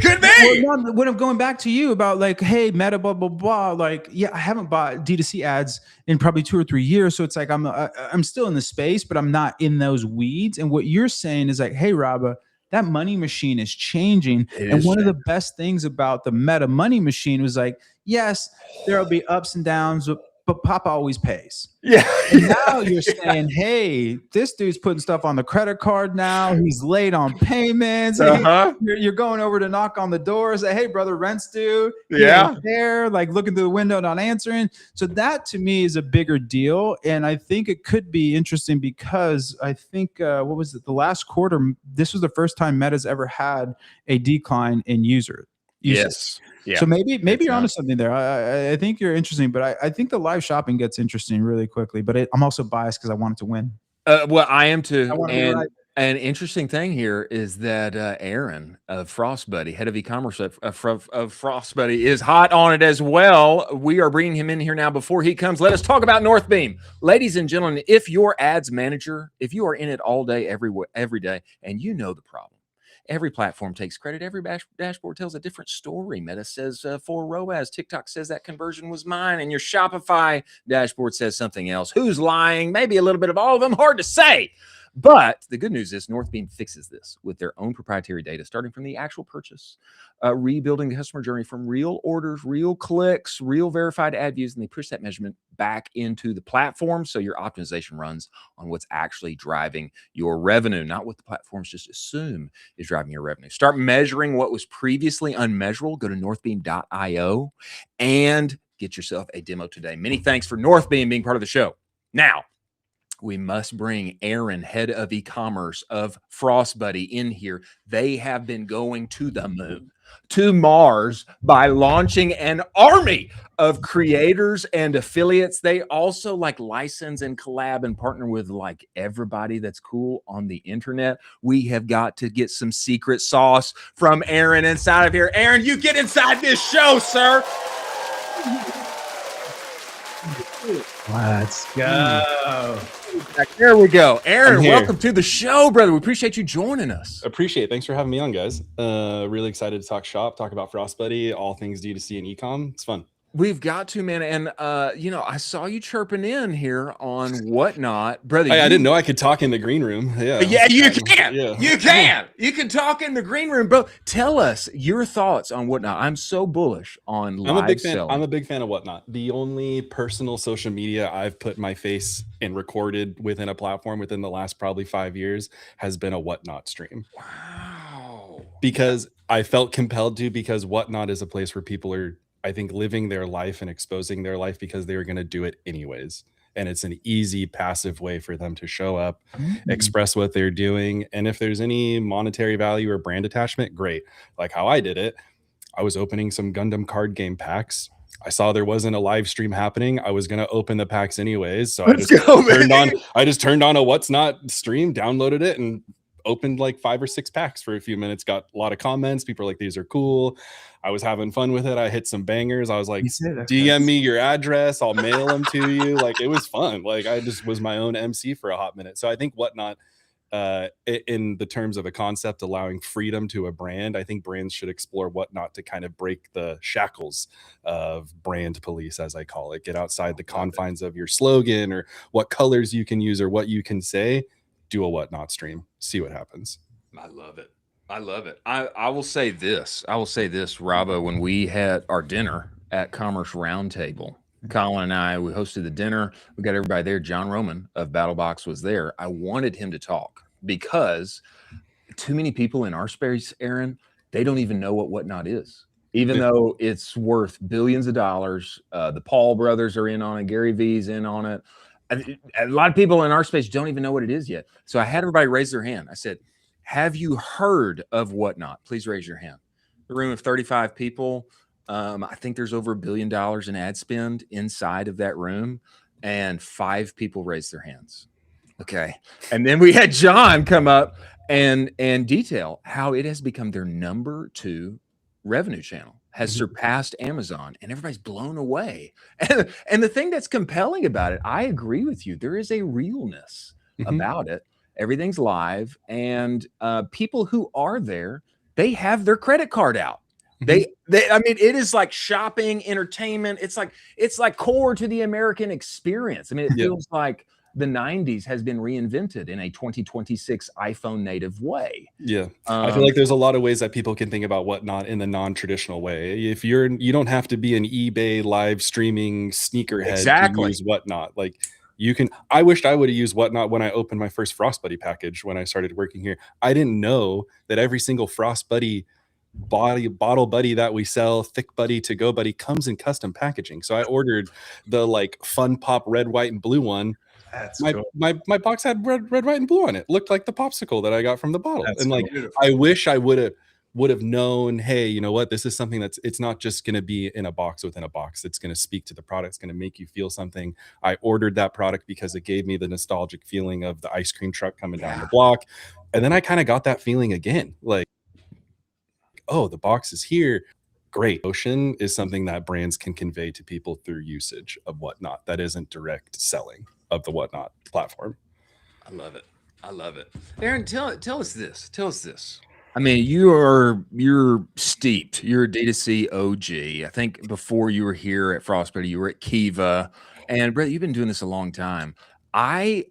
A: could be.
B: Well, when I'm going back to you about like, hey, Meta, blah, blah, blah. Like, yeah, I haven't bought D2C ads in probably 2 or 3 years. So it's like, I'm still in the space, but I'm not in those weeds. And what you're saying is like, hey, Rabba, that money machine is changing. And one of the best things about the Meta money machine was like, yes, there'll be ups and downs, but Papa always pays.
A: Yeah.
B: And now you're saying, hey, this dude's putting stuff on the credit card now. He's late on payments.
A: Uh-huh.
B: You're going over to knock on the door, say, hey, brother, rent's due.
A: Yeah.
B: There, like looking through the window, not answering. So that to me is a bigger deal. And I think it could be interesting because I think, what was it? The last quarter, this was the first time Meta's ever had a decline in users.
A: Yes. Yeah.
B: So maybe you're onto something there. I think you're interesting, but I think the live shopping gets interesting really quickly. But I'm also biased because I want it to win.
A: Well, I am too.
B: And
A: an interesting thing here is that Aaron of Frostbuddy, head of e-commerce of Frostbuddy, is hot on it as well. We are bringing him in here now. Before he comes, let us talk about Northbeam. Ladies and gentlemen, if you're ads manager, if you are in it all day, every day, and you know the problem. Every platform takes credit. Every dashboard tells a different story. Meta says 4 ROAS. TikTok says that conversion was mine. And your Shopify dashboard says something else. Who's lying? Maybe a little bit of all of them. Hard to say. But the good news is Northbeam fixes this with their own proprietary data, starting from the actual purchase, rebuilding the customer journey from real orders, real clicks, real verified ad views, and they push that measurement back into the platform. So your optimization runs on what's actually driving your revenue, not what the platforms just assume is driving your revenue. Start measuring what was previously unmeasurable. Go to northbeam.io and get yourself a demo today. Many thanks for Northbeam being part of the show. Now, we must bring Aaron, head of e-commerce of Frostbuddy, in here. They have been going to the moon. to Mars by launching an army of creators and affiliates. They also like license and collab and partner with like everybody that's cool on the internet. We have got to get some secret sauce from Aaron inside of here. Aaron, you get inside this show, sir.
B: Let's go.
A: There we go. Aaron, welcome to the show, brother. We appreciate you joining us.
C: Appreciate it. Thanks for having me on, guys. Really excited to talk shop, talk about Frost Buddy, all things D2C and Ecomm. It's fun.
A: We've got to, man. And, you know, I saw you chirping in here on Whatnot, brother.
C: Hey, I didn't know I could talk in the green room. Yeah,
A: you can. Yeah. You can. You can talk in the green room, bro. Tell us your thoughts on Whatnot. I'm so bullish on live selling.
C: I'm a big fan of Whatnot. The only personal social media I've put my face and recorded within a platform within the last probably 5 years has been a Whatnot stream.
A: Wow.
C: Because I felt compelled to, because Whatnot is a place where people are, I think, living their life and exposing their life because they were going to do it anyways. And it's an easy, passive way for them to show up, express what they're doing. And if there's any monetary value or brand attachment, great. Like how I did it, I was opening some Gundam card game packs. I saw there wasn't a live stream happening. I was going to open the packs anyways. So I just turned on a What's Not stream, downloaded it, and opened like 5 or 6 packs for a few minutes. Got a lot of comments. People are like, these are cool. I was having fun with it. I hit some bangers. I was like, DM me your address, I'll mail them to you. Like, it was fun. Like, I just was my own MC for a hot minute. So I think Whatnot, in the terms of a concept allowing freedom to a brand, I think brands should explore Whatnot to kind of break the shackles of brand police, as I call it. Get outside the confines of your slogan or what colors you can use or what you can say. Do a Whatnot stream, see what happens.
A: I love it. I love it. I will say this. Robbo, when we had our dinner at Commerce Roundtable, Colin and I, we hosted the dinner. We got everybody there. John Roman of BattleBox was there. I wanted him to talk because too many people in our space, Aaron, they don't even know what Whatnot is, even though it's worth billions of dollars. The Paul brothers are in on it. Gary V's in on it. A lot of people in our space don't even know what it is yet. So I had everybody raise their hand. I said, have you heard of Whatnot? Please raise your hand. The room of 35 people. I think there's over $1 billion in ad spend inside of that room, and 5 people raised their hands. Okay. And then we had John come up and detail how it has become their number 2 revenue channel, has surpassed Amazon, and everybody's blown away. And the thing that's compelling about it, I agree with you. There is a realness about it. Everything's live, and people who are there, they have their credit card out. I mean, it is like shopping, entertainment. It's like core to the American experience. I mean, it feels like the 90s has been reinvented in a 2026 iPhone native way. Yeah.
C: I feel like there's a lot of ways that people can think about Whatnot in the non-traditional way. If you don't have to be an eBay live streaming sneakerhead to use Whatnot. Like, you can. I wished I would have used Whatnot when I opened my first Frost Buddy package when I started working here. I didn't know that every single Frost Buddy bottle buddy that we sell, thick buddy, to go buddy, comes in custom packaging. So I ordered the like Fun Pop red, white, and blue one. That's cool. My box had red, white, and blue on it. Looked like the popsicle that I got from the bottle. That's like, beautiful. I wish I would have known, hey, you know what? This is something it's not just going to be in a box within a box. It's going to speak to the product. It's going to make you feel something. I ordered that product because it gave me the nostalgic feeling of the ice cream truck coming down the block. And then I kind of got that feeling again. Like, oh, the box is here. Great. Emotion is something that brands can convey to people through usage of Whatnot. That isn't direct selling of the Whatnot platform.
A: I love it. I love it. Aaron, tell us this. I mean, you're steeped. You're a D2C OG. I think before you were here at Frostbite, you were at Kiva, and brother, you've been doing this a long time. I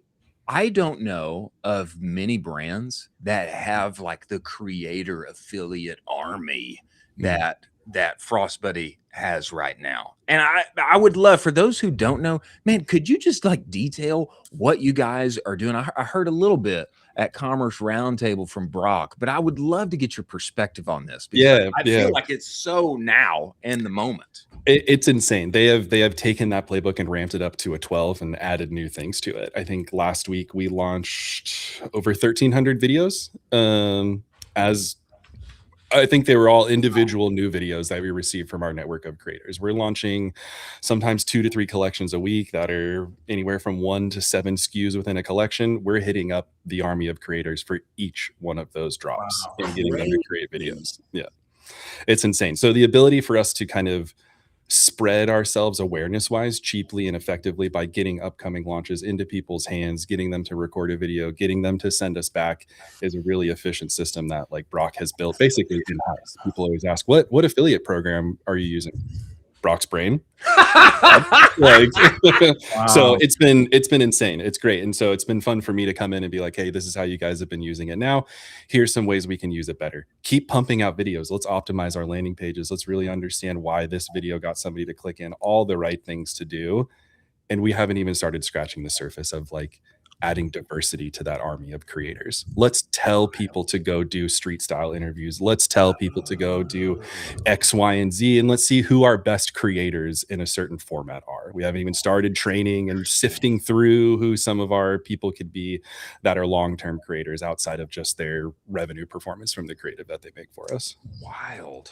A: don't know of many brands that have like the creator affiliate army that Frostbuddy has right now. And I would love, for those who don't know, man, could you just like detail what you guys are doing? I heard a little bit at Commerce Roundtable from Brock, but I would love to get your perspective on this. I feel like it's so now in the moment.
C: It's insane. They have taken that playbook and ramped it up to a 12 and added new things to it. I think last week we launched over 1,300 videos as I think they were all individual new videos that we received from our network of creators. We're launching sometimes 2 to 3 collections a week that are anywhere from 1 to 7 SKUs within a collection. We're hitting up the army of creators for each one of those drops and getting them to create videos. Yeah, it's insane. So the ability for us to kind of spread ourselves awareness wise cheaply and effectively by getting upcoming launches into people's hands, getting them to record a video, getting them to send us back is a really efficient system that like Brock has built basically in-house. People always ask, what affiliate program are you using? Brock's brain. Like, wow. So it's been insane. It's great. And so it's been fun for me to come in and be like, hey, this is how you guys have been using it. Now here's some ways we can use it better. Keep pumping out videos. Let's optimize our landing pages. Let's really understand why this video got somebody to click in, all the right things to do. And we haven't even started scratching the surface of like adding diversity to that army of creators. Let's tell people to go do street style interviews. Let's tell people to go do X, Y, and Z, and let's see who our best creators in a certain format are. We haven't even started training and sifting through who some of our people could be that are long-term creators outside of just their revenue performance from the creative that they make for us.
A: Wild.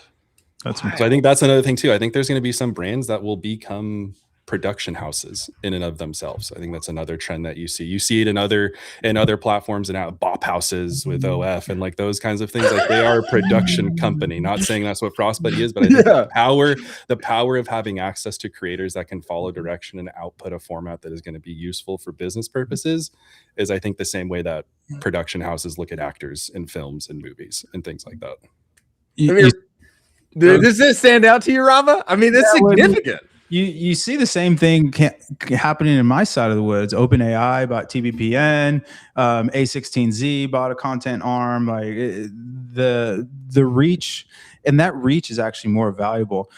C: So I think that's another thing too. I think there's going to be some brands that will become production houses in and of themselves. I think that's another trend that you see it in other platforms and out bop houses with OF and like those kinds of things. Like they are a production company. Not saying that's what Frostbuddy is, but I think the power of having access to creators that can follow direction and output a format that is going to be useful for business purposes is, I think, the same way that production houses look at actors in films and movies and things like that.
A: Does this stand out to you, Rava? I mean, it's significant.
B: You see the same thing happening in my side of the woods. OpenAI bought TBPN, A16Z bought a content arm. Like the reach, and that reach is actually more valuable.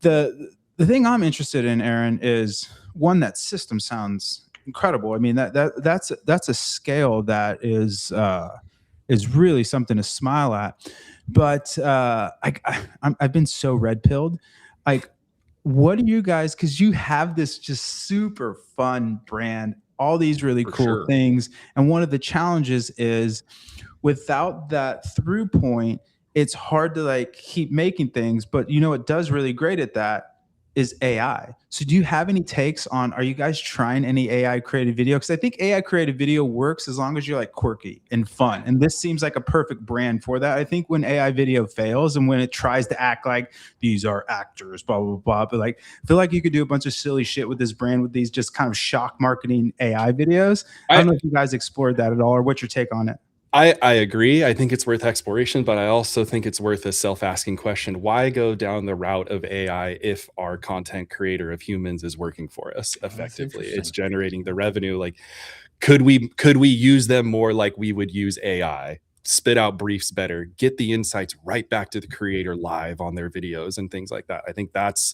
B: The thing I'm interested in, Aaron, is one, that system sounds incredible. I mean that's a scale that is really something to smile at. But I've been so red pilled, like. What do you guys, because you have this just super fun brand, all these really cool things. And one of the challenges is without that through point, it's hard to like keep making things. But you know what does really great at that is AI. So do you have any takes on, are you guys trying any AI created video? Because I think AI created video works as long as you're like quirky and fun. And this seems like a perfect brand for that. I think when AI video fails and when it tries to act like these are actors, blah, blah, blah, but like, I feel like you could do a bunch of silly shit with this brand with these just kind of shock marketing AI videos. I don't know if you guys explored that at all or what's your take on it?
C: I agree. I think it's worth exploration, but I also think it's worth a self-asking question. Why go down the route of AI if our content creator of humans is working for us effectively? It's generating the revenue. Like, could we use them more like we would use AI? Spit out briefs better, get the insights right back to the creator live on their videos and things like that. I think that's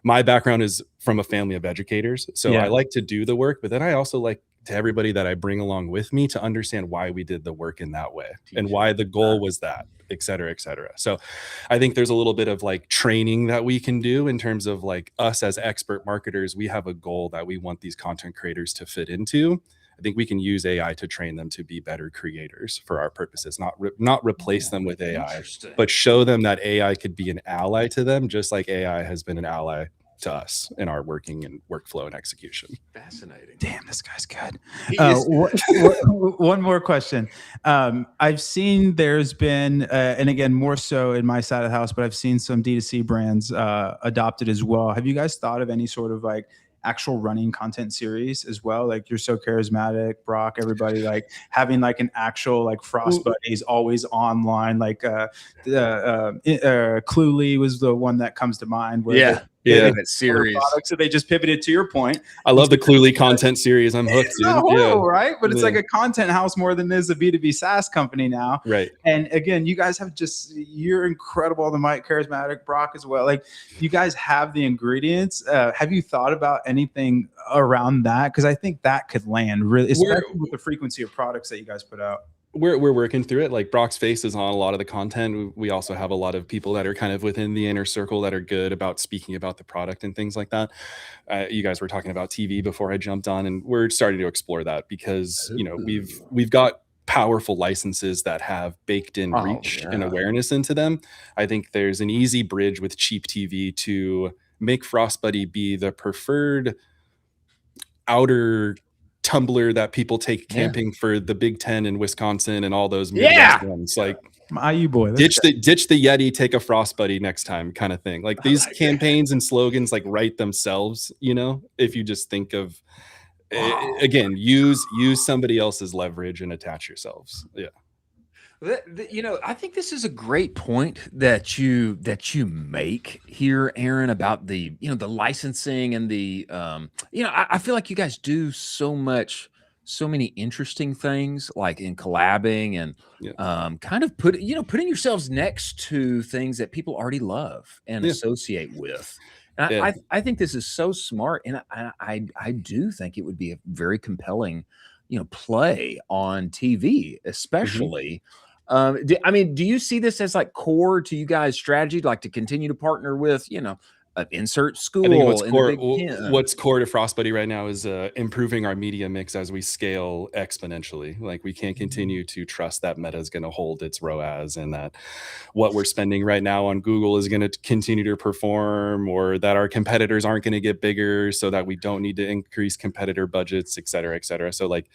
C: my background is from a family of educators. So I like to do the work, but then I also like to everybody that I bring along with me to understand why we did the work in that way and why the goal was that, et cetera, et cetera. So I think there's a little bit of like training that we can do in terms of like us as expert marketers. We have a goal that we want these content creators to fit into. I think we can use AI to train them to be better creators for our purposes, not replace them with AI, but show them that AI could be an ally to them, just like AI has been an ally to us in our working and workflow and execution.
A: Fascinating.
B: Damn, this guy's good. One more question. I've seen there's been, and again, more so in my side of the house, but I've seen some D2C brands adopted as well. Have you guys thought of any sort of like actual running content series as well? Like You're So Charismatic, Brock, everybody like having like an actual like Frostbuddies always online, like Cluely was the one that comes to mind. Where
A: that series.
B: So they just pivoted to your point.
C: I love the Cluely content series. I'm hooked, dude.
B: Not horrible, right? But it's like a content house more than it is a B2B SaaS company now.
C: Right.
B: And again, you guys have you're incredible. The Mike Charismatic, Brock as well. Like you guys have the ingredients. Have you thought about anything around that? Because I think that could land really, especially with the frequency of products that you guys put out.
C: We're working through it. Like Brock's face is on a lot of the content. We also have a lot of people that are kind of within the inner circle that are good about speaking about the product and things like that. You guys were talking about TV before I jumped on, and we're starting to explore that because, you know, we've got powerful licenses that have baked in reach and awareness into them. I think there's an easy bridge with cheap TV to make Frostbuddy be the preferred outer tumbler that people take camping for the Big Ten in Wisconsin and all those Midwest ones. Like,
B: IU boy,
C: ditch the Yeti, take a Frostbuddy next time, kind of thing. Like, these campaigns and slogans like write themselves, you know, if you just think of again, use somebody else's leverage and attach yourselves. Yeah.
A: You know, I think this is a great point that you make here, Aaron, about the, you know, the licensing and the you know, I feel like you guys do so many interesting things, like in collabing and kind of putting yourselves next to things that people already love and associate with. And I think this is so smart, and I do think it would be a very compelling, you know, play on TV, especially. I mean, do you see this as like core to you guys' strategy, like to continue to partner with, you know, insert school?
C: I think what's core to Frostbuddy right now is improving our media mix as we scale exponentially. Like, we can't continue to trust that Meta is going to hold its ROAS, and that what we're spending right now on Google is going to continue to perform, or that our competitors aren't going to get bigger, so that we don't need to increase competitor budgets, et cetera, et cetera. So, like,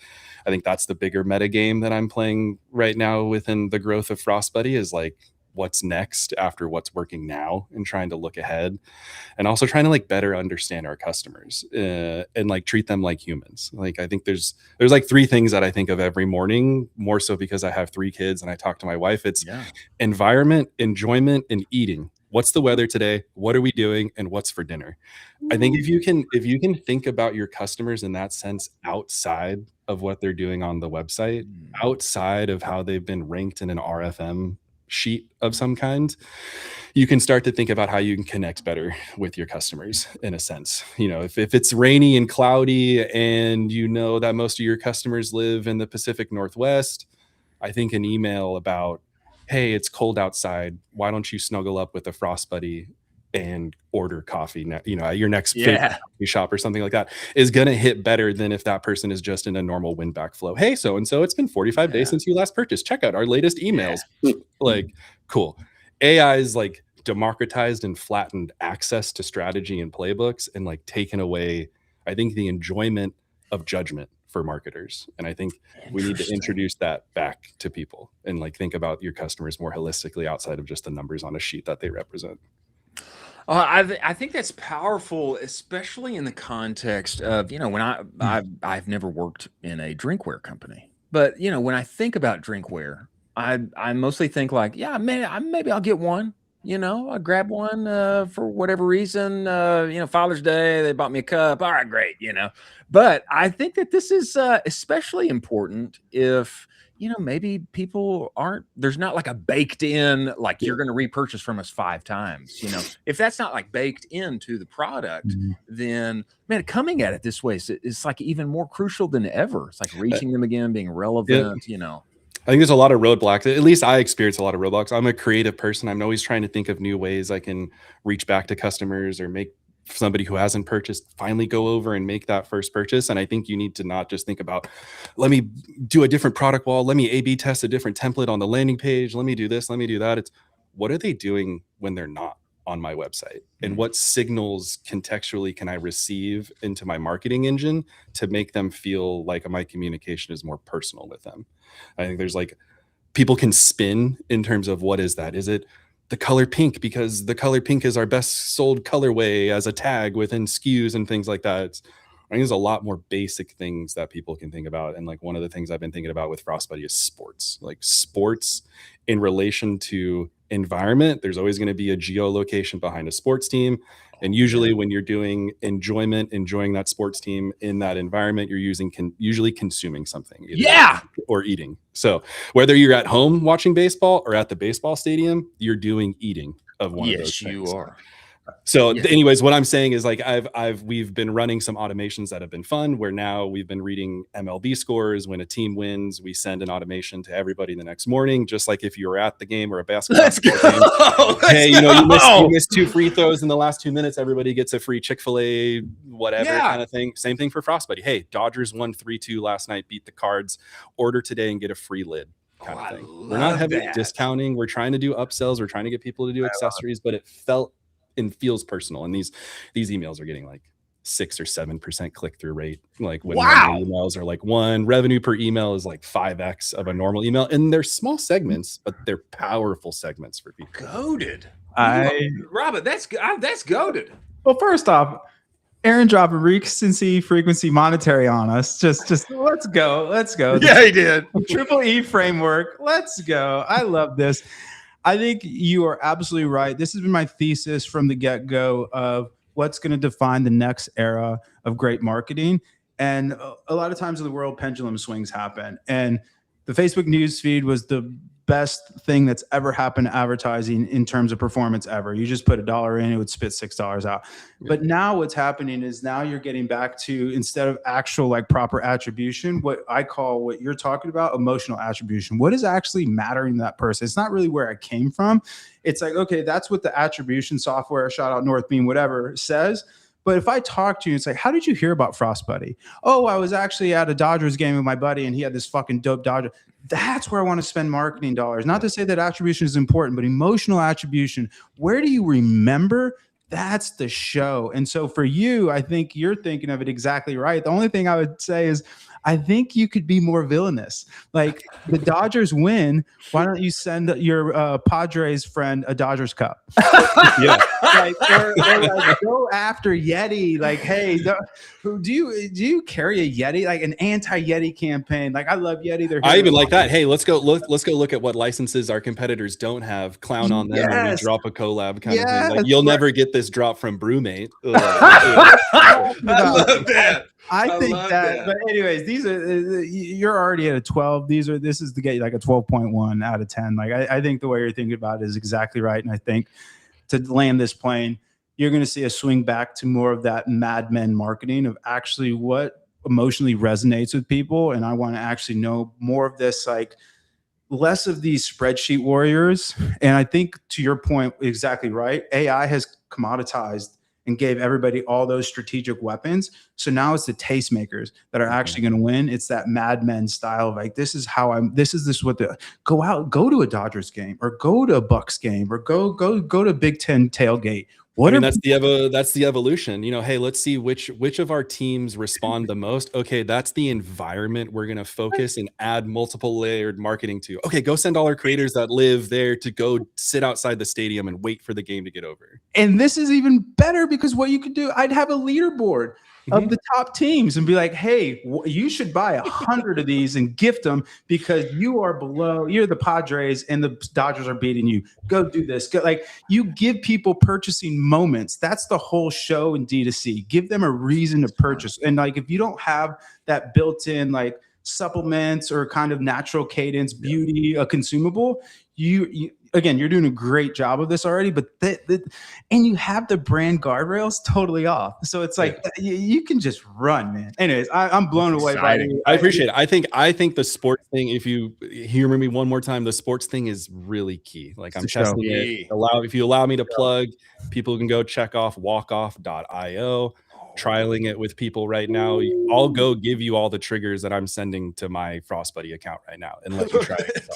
C: I think that's the bigger meta game that I'm playing right now within the growth of Frostbuddy, is like, what's next after what's working now, and trying to look ahead, and also trying to like better understand our customers and like treat them like humans. Like, I think there's like 3 things that I think of every morning, more so because I have 3 kids and I talk to my wife. It's environment, enjoyment, and eating. What's the weather today? What are we doing? And what's for dinner? I think if you can think about your customers in that sense, outside of what they're doing on the website, outside of how they've been ranked in an RFM sheet of some kind, you can start to think about how you can connect better with your customers in a sense. You know, if it's rainy and cloudy and you know that most of your customers live in the Pacific Northwest, I think an email about, hey, it's cold outside, why don't you snuggle up with a Frostbuddy and order coffee, you know, at your next favorite coffee shop or something like that, is going to hit better than if that person is just in a normal win-back flow. Hey, so-and-so, it's been 45 days since you last purchased. Check out our latest emails. Like, cool. AI is like democratized and flattened access to strategy and playbooks, and like taken away, I think, the enjoyment of judgment for marketers. And I think we need to introduce that back to people, and like think about your customers more holistically outside of just the numbers on a sheet that they represent.
A: I think that's powerful, especially in the context of, you know, when I've never worked in a drinkware company, but, you know, when I think about drinkware, I mostly think like, yeah, maybe I'll get one, you know, I'll grab one for whatever reason, you know, Father's Day, they bought me a cup. All right, great, you know. But I think that this is especially important if, you know, maybe people there's not like a baked in, like you're going to repurchase from us 5 times, you know. If that's not like baked into the product, then, man, coming at it this way is like even more crucial than ever. It's like reaching them again, being relevant, you know.
C: I think there's a lot of roadblocks. At least I experience a lot of roadblocks. I'm a creative person. I'm always trying to think of new ways I can reach back to customers or make somebody who hasn't purchased finally go over and make that first purchase. And I think you need to not just think about, let me do a different product wall, let me A/B test a different template on the landing page, let me do this, let me do that. It's, what are they doing when they're not on my website? And what signals contextually can I receive into my marketing engine to make them feel like my communication is more personal with them? I think there's like, people can spin in terms of, what is that? Is it the color pink because the color pink is our best sold colorway as a tag within SKUs and things like that? I think there's a lot more basic things that people can think about. And like, one of the things I've been thinking about with Frostbuddy is sports. Like, sports in relation to environment, there's always going to be a geolocation behind a sports team. And usually when you're doing enjoying that sports team in that environment, you're usually consuming something, or eating. So whether you're at home watching baseball or at the baseball stadium, you're doing eating of one of those things.
A: You are.
C: So anyways, what I'm saying is like we've been running some automations that have been fun, where now we've been reading MLB scores. When a team wins, we send an automation to everybody the next morning, just like if you were at the game or a basketball game. Hey, you missed 2 free throws in the last 2 minutes, everybody gets a free Chick-fil-A whatever kind of thing. Same thing for Frostbuddy. Hey, Dodgers won 3-2 last night, beat the Cards, order today and get a free lid. Kind of thing. We're not heavily discounting. We're trying to do upsells. We're trying to get people to do accessories, but it felt and feels personal. And these emails are getting like 6 or 7% click-through rate. Like when emails are like 1, revenue per email is like 5x of a normal email. And they're small segments, but they're powerful segments for people.
A: Goated. Robert, that's goated.
B: Well, first off, Aaron dropping recency, frequency, monetary on us. Just let's go.
A: Yeah, he did.
B: Triple E framework. Let's go. I love this. I think you are absolutely right. This has been my thesis from the get-go of what's going to define the next era of great marketing. And a lot of times in the world, pendulum swings happen. And the Facebook newsfeed was the best thing that's ever happened to advertising in terms of performance ever. You just put $1 in, it would spit $6 out. But now what's happening is now you're getting back to, instead of actual like proper attribution, what I call, what you're talking about, emotional attribution. What is actually mattering to that person? It's not really where I came from. It's like, okay, that's what the attribution software, shout out Northbeam, whatever, says. But if I talk to you, it's like, how did you hear about Frostbuddy? Oh, I was actually at a Dodgers game with my buddy and he had this fucking dope Dodger. That's where I want to spend marketing dollars. Not to say that attribution is important, but emotional attribution. Where do you remember? That's the show. And so for you, I think you're thinking of it exactly right. The only thing I would say is, I think you could be more villainous. Like the Dodgers win. Why don't you send your Padres friend a Dodgers cup?
C: Yeah.
B: Or like go after Yeti. Like, hey, do you carry a Yeti? Like an anti-Yeti campaign. Like I love Yeti.
C: I even like that. Hey, let's go look at what licenses our competers don't have. Clown on them and we drop a collab kind of thing. Like you'll never get this drop from Brewmate.
A: I love that.
B: I think that, but anyways, these are, you're already at a 12. This is to get like a 12.1 out of 10. Like I think the way you're thinking about it is exactly right. And I think to land this plane, you're going to see a swing back to more of that Mad Men marketing of actually what emotionally resonates with people. And I want to actually know more of this, like less of these spreadsheet warriors. And I think to your point, exactly right. AI has commoditized and gave everybody all those strategic weapons. So now it's the tastemakers that are actually going to win. It's that Mad Men style of like, go to a Dodgers game or go to a Bucks game or go to Big Ten tailgate.
C: That's the evolution. Hey, let's see which of our teams respond the most. Okay, that's the environment we're going to focus and add multiple layered marketing to. Okay, go send all our creators that live there to go sit outside the stadium and wait for the game to get over.
B: And this is even better because what you could do, I'd have a leaderboard of the top teams and be like, hey, you should buy 100 of these and gift them because you're the Padres and the Dodgers are beating you. Go do this. You give people purchasing moments. That's the whole show in D2C. Give them a reason to purchase. And like, if you don't have that built-in like supplements or kind of natural cadence, beauty, a consumable, again, you're doing a great job of this already, but and you have the brand guardrails totally off. So it's like you can just run, man. Anyways, I'm blown away by it.
C: I appreciate it. I think the sports thing, if you hear me one more time, the sports thing is really key. Like I'm testing it. If you allow me to plug, people can go check off walkoff.io. Trialing it with people right now. I'll go give you all the triggers that I'm sending to my Frostbuddy account right now and let you try it.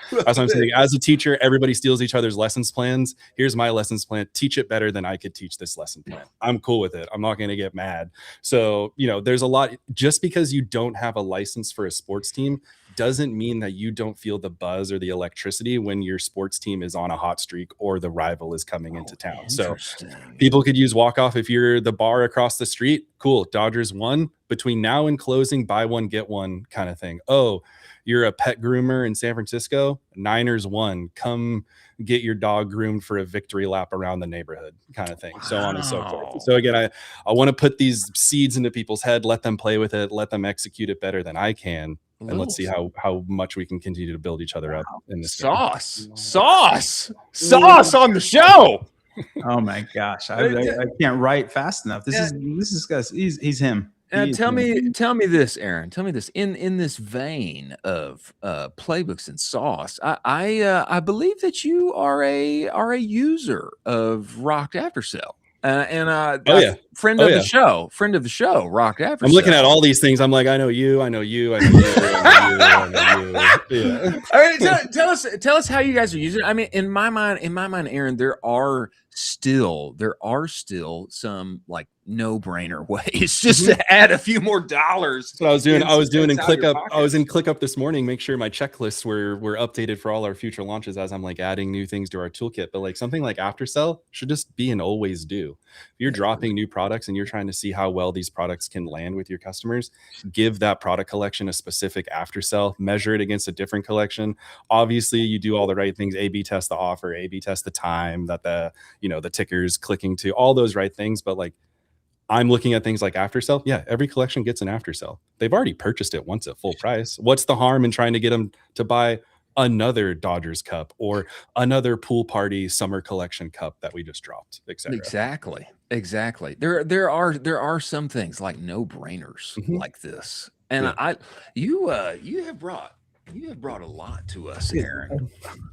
C: That's what I'm saying. As a teacher, everybody steals each other's lessons plans. Here's my lessons plan. Teach it better than I could teach this lesson plan. I'm cool with it. I'm not going to get mad. So, there's a lot. Just because you don't have a license for a sports team doesn't mean that you don't feel the buzz or the electricity when your sports team is on a hot streak or the rival is coming into town. So people could use walk off. If you're the bar across the street, cool. Dodgers won. Between now and closing, buy one, get one kind of thing. Oh, you're a pet groomer in San Francisco, Niners won. Come get your dog groomed for a victory lap around the neighborhood kind of thing. Wow. So on and so forth. So again, I want to put these seeds into people's head, let them play with it, let them execute it better than I can. And let's see how much we can continue to build each other up in this
A: sauce on the show.
B: Oh my gosh, I can't write fast enough. This is guys. He's him.
A: Tell me this, Aaron. Tell me this. In this vein of playbooks and sauce, I believe that you are a user of Rocked Aftercell. Friend of the show, Rocked Aftercell.
C: I'm looking at all these things. I'm like, I know you, I know you, I know you, I know you. Yeah.
A: All right, tell us how you guys are using it. I mean, in my mind, Aaron, there are still some like no-brainer ways just to add a few more dollars.
C: That's what I was doing. I was doing in ClickUp. I was in ClickUp this morning, make sure my checklists were updated for all our future launches as I'm like adding new things to our toolkit. But like something like Aftercell should just be an always do. If you're dropping new products and you're trying to see how well these products can land with your customers, give that product collection a specific Aftersell, measure it against a different collection. Obviously, you do all the right things, A/B test the offer, A/B test the time that the ticker's clicking to, all those right things. But like, I'm looking at things like Aftersell. Yeah, every collection gets an Aftersell. They've already purchased it once at full price. What's the harm in trying to get them to buy another Dodgers cup or another pool party summer collection cup that we just dropped, etc.
A: Exactly. There are some things like no-brainers like this. And you have brought a lot to us, Aaron.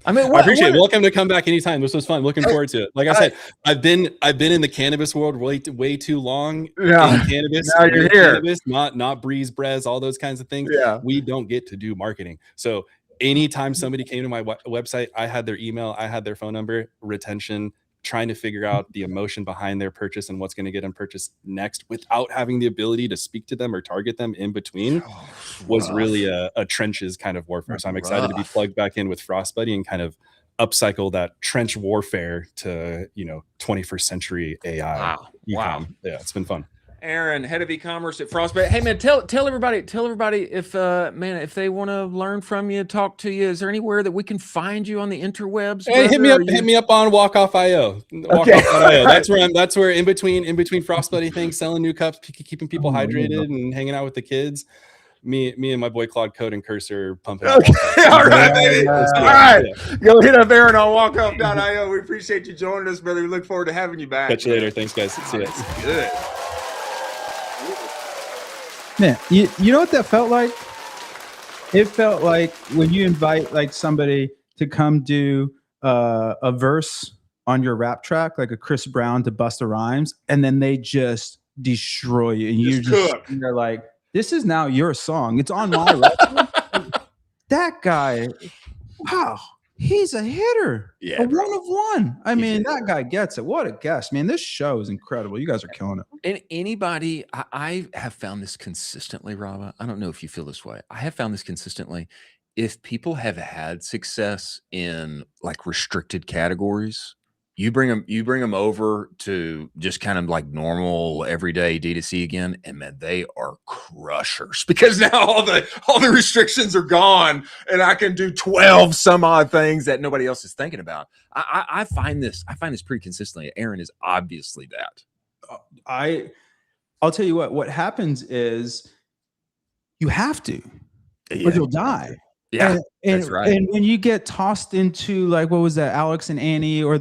A: I mean,
C: I appreciate it. Welcome to come back anytime. This was fun. Looking forward to it. Like I said, I've been in the cannabis world way too long.
A: Yeah.
C: In cannabis,
A: now you're here.
C: Cannabis, not breeze, brez, all those kinds of things.
A: Yeah.
C: We don't get to do marketing. So anytime somebody came to my website, I had their email, I had their phone number, retention, trying to figure out the emotion behind their purchase and what's going to get them purchased next without having the ability to speak to them or target them in between was really a trenches kind of warfare. So I'm excited to be plugged back in with Frostbuddy and kind of upcycle that trench warfare to 21st century AI.
A: Wow.
C: Yeah, it's been fun.
A: Aaron, head of e-commerce at Frostbite. Hey man, tell everybody if if they want to learn from you, talk to you, is there anywhere that we can find you on the interwebs?
C: Hey, hit me up on walkoff.io. Walkoff.io. That's where in between Frostbuddy things, selling new cups, keeping people hydrated and hanging out with the kids. Me and my boy Claude Code and Cursor pumping.
A: Okay. All right. Go hit up Aaron on walkoff.io. We appreciate you joining us, brother. We look forward to having you back.
C: Catch you later. Thanks, guys. See you.
A: Good.
B: Man, you know what that felt like? It felt like when you invite like somebody to come do a verse on your rap track, like a Chris Brown to Busta Rhymes, and then they just destroy you, and you're like, this is now your song. It's on my record. That guy, wow. He's a hitter.
A: Yeah,
B: a one of one. I mean, that guy gets it. What a guest, man. This show is incredible. You guys are killing it.
A: And anybody, I have found this consistently, Rava. I don't know if you feel this way. I have found this consistently. If people have had success in like restricted categories, you bring them over to just kind of like normal everyday D2C again, and man, they are crushers because now all the restrictions are gone, and I can do 12 some odd things that nobody else is thinking about. I find this pretty consistently. Aaron is obviously that.
B: I'll tell you what happens is you have to, or you'll die.
A: Yeah, that's right.
B: And when you get tossed into like, what was that, Alex and Annie or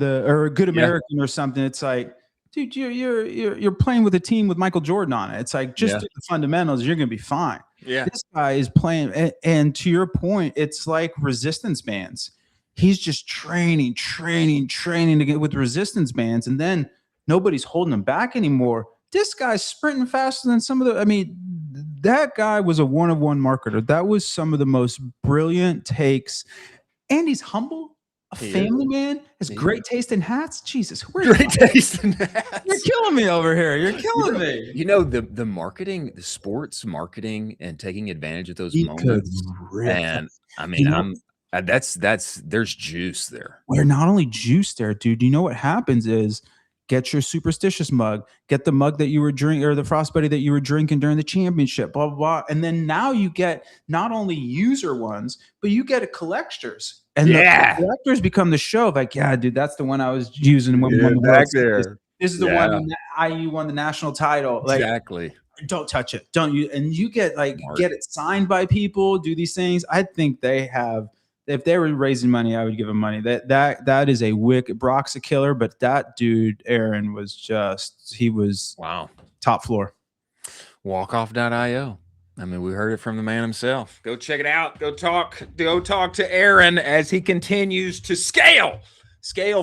B: Good American or something, it's like, dude, you're playing with a team with Michael Jordan on it. It's like, just do the fundamentals, you're gonna be fine.
A: Yeah,
B: this guy is playing, and to your point, it's like resistance bands. He's just training to get with resistance bands, and then nobody's holding him back anymore. This guy's sprinting faster than some of the. I mean, that guy was a one-of-one marketer. That was some of the most brilliant takes. And he's humble, a family man, has great taste in hats. Jesus,
A: great taste in hats.
B: You're killing me over here. You're killing me.
A: You know, the marketing, the sports marketing, and taking advantage of those moments. And I mean, there's juice there.
B: We're not only juice there, dude. You know what happens is, get your superstitious mug, get the mug that you were drinking, or the Frostbuddy that you were drinking during the championship, blah, blah, blah. And then now you get not only user ones, but you get a collectors. And the collectors become the show of like, yeah, dude, that's the one I was using when we won the World Series. This is the one that IU won the national title. Like,
A: exactly.
B: Don't touch it. Don't you? And you get like, get it signed by people, do these things. I think they have if they were raising money, I would give them money. That is a wicked. Brock's a killer, but that dude, Aaron, he was
A: wow,
B: top floor.
A: Walkoff.io. I mean, we heard it from the man himself. Go check it out. Go talk to Aaron as he continues to scale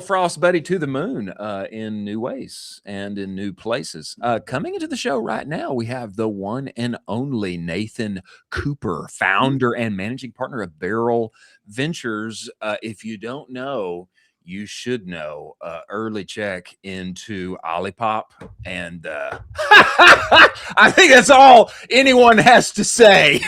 A: Frost Buddy to the moon in new ways and in new places. Coming into the show right now, we have the one and only Nathan Cooper, founder and managing partner of Barrel Ventures. If you don't know, you should know. Early check into OLIPOP, and I think that's all anyone has to say.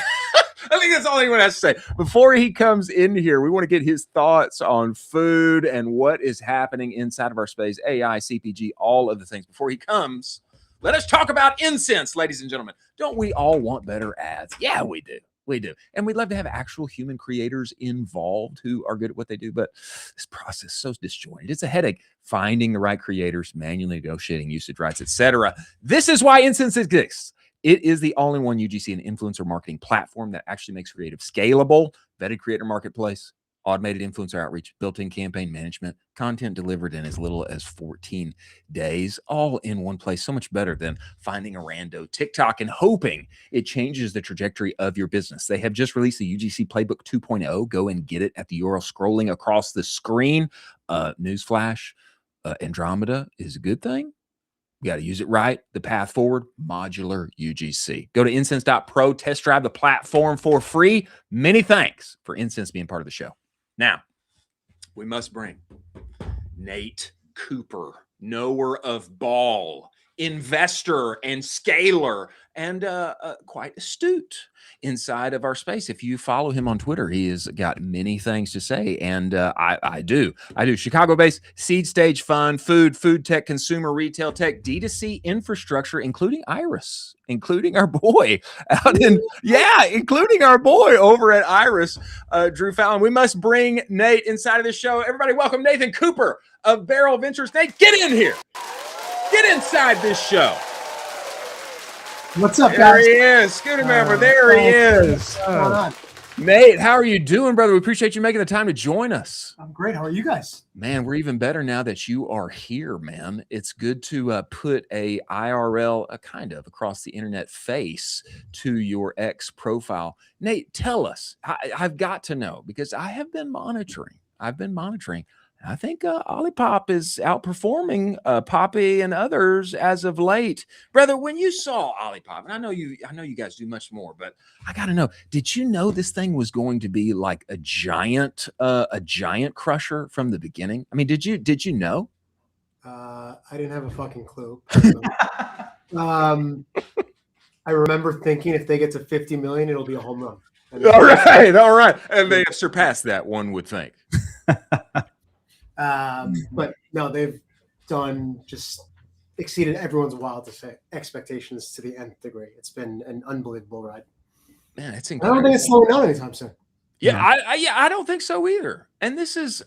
A: I think that's all anyone has to say. Before he comes in here, we want to get his thoughts on food and what is happening inside of our space, AI, CPG, all of the things. Before he comes, let us talk about incense, ladies and gentlemen. Don't we all want better ads? Yeah, we do. We do. And we'd love to have actual human creators involved who are good at what they do. But this process is so disjointed. It's a headache finding the right creators, manually negotiating usage rights, etc. This is why Incense exists. It is the all-in-one UGC and influencer marketing platform that actually makes creative scalable, vetted creator marketplace, automated influencer outreach, built-in campaign management, content delivered in as little as 14 days, all in one place. So much better than finding a rando TikTok and hoping it changes the trajectory of your business. They have just released the UGC Playbook 2.0. Go and get it at the URL scrolling across the screen. Newsflash, Andromeda is a good thing. You got to use it right. The path forward, modular UGC. Go to incense.pro, test drive the platform for free. Many thanks for Incense being part of the show. Now, we must bring Nate Cooper, knower of ball, investor and scaler, and quite astute inside of our space. If you follow him on Twitter, he has got many things to say, and I do. Chicago-based seed stage fund, food tech, consumer retail tech, D2C infrastructure, including Iris, including our boy including our boy over at Iris, Drew Fallon. We must bring Nate inside of the show. Everybody welcome Nathan Cooper of Barrel Ventures. Nate, get in here. Get inside this show.
D: What's up,
A: there
D: guys?
A: There he is. Scooter member. There he is.
D: What's going on?
A: Nate, how are you doing, brother? We appreciate you making the time to join us.
D: I'm great. How are you guys?
A: Man, we're even better now that you are here, man. It's good to put a IRL kind of across the internet face to your X profile. Nate, tell us. I've got to know because I have been monitoring. I think OLIPOP is outperforming Poppy and others as of late. Brother, when you saw OLIPOP, and I know you guys do much more, but I got to know, did you know this thing was going to be like a giant crusher from the beginning? I mean, did you know?
D: I didn't have a fucking clue. I remember thinking if they get to 50 million, it'll be a home run.
A: All right. And they have surpassed that, one would think.
D: But no, they've just exceeded everyone's wildest expectations to the nth degree. It's been an unbelievable ride.
A: Man, it's
D: incredible. I don't think it's slowing down anytime soon.
A: Yeah, I don't think so either. And this is,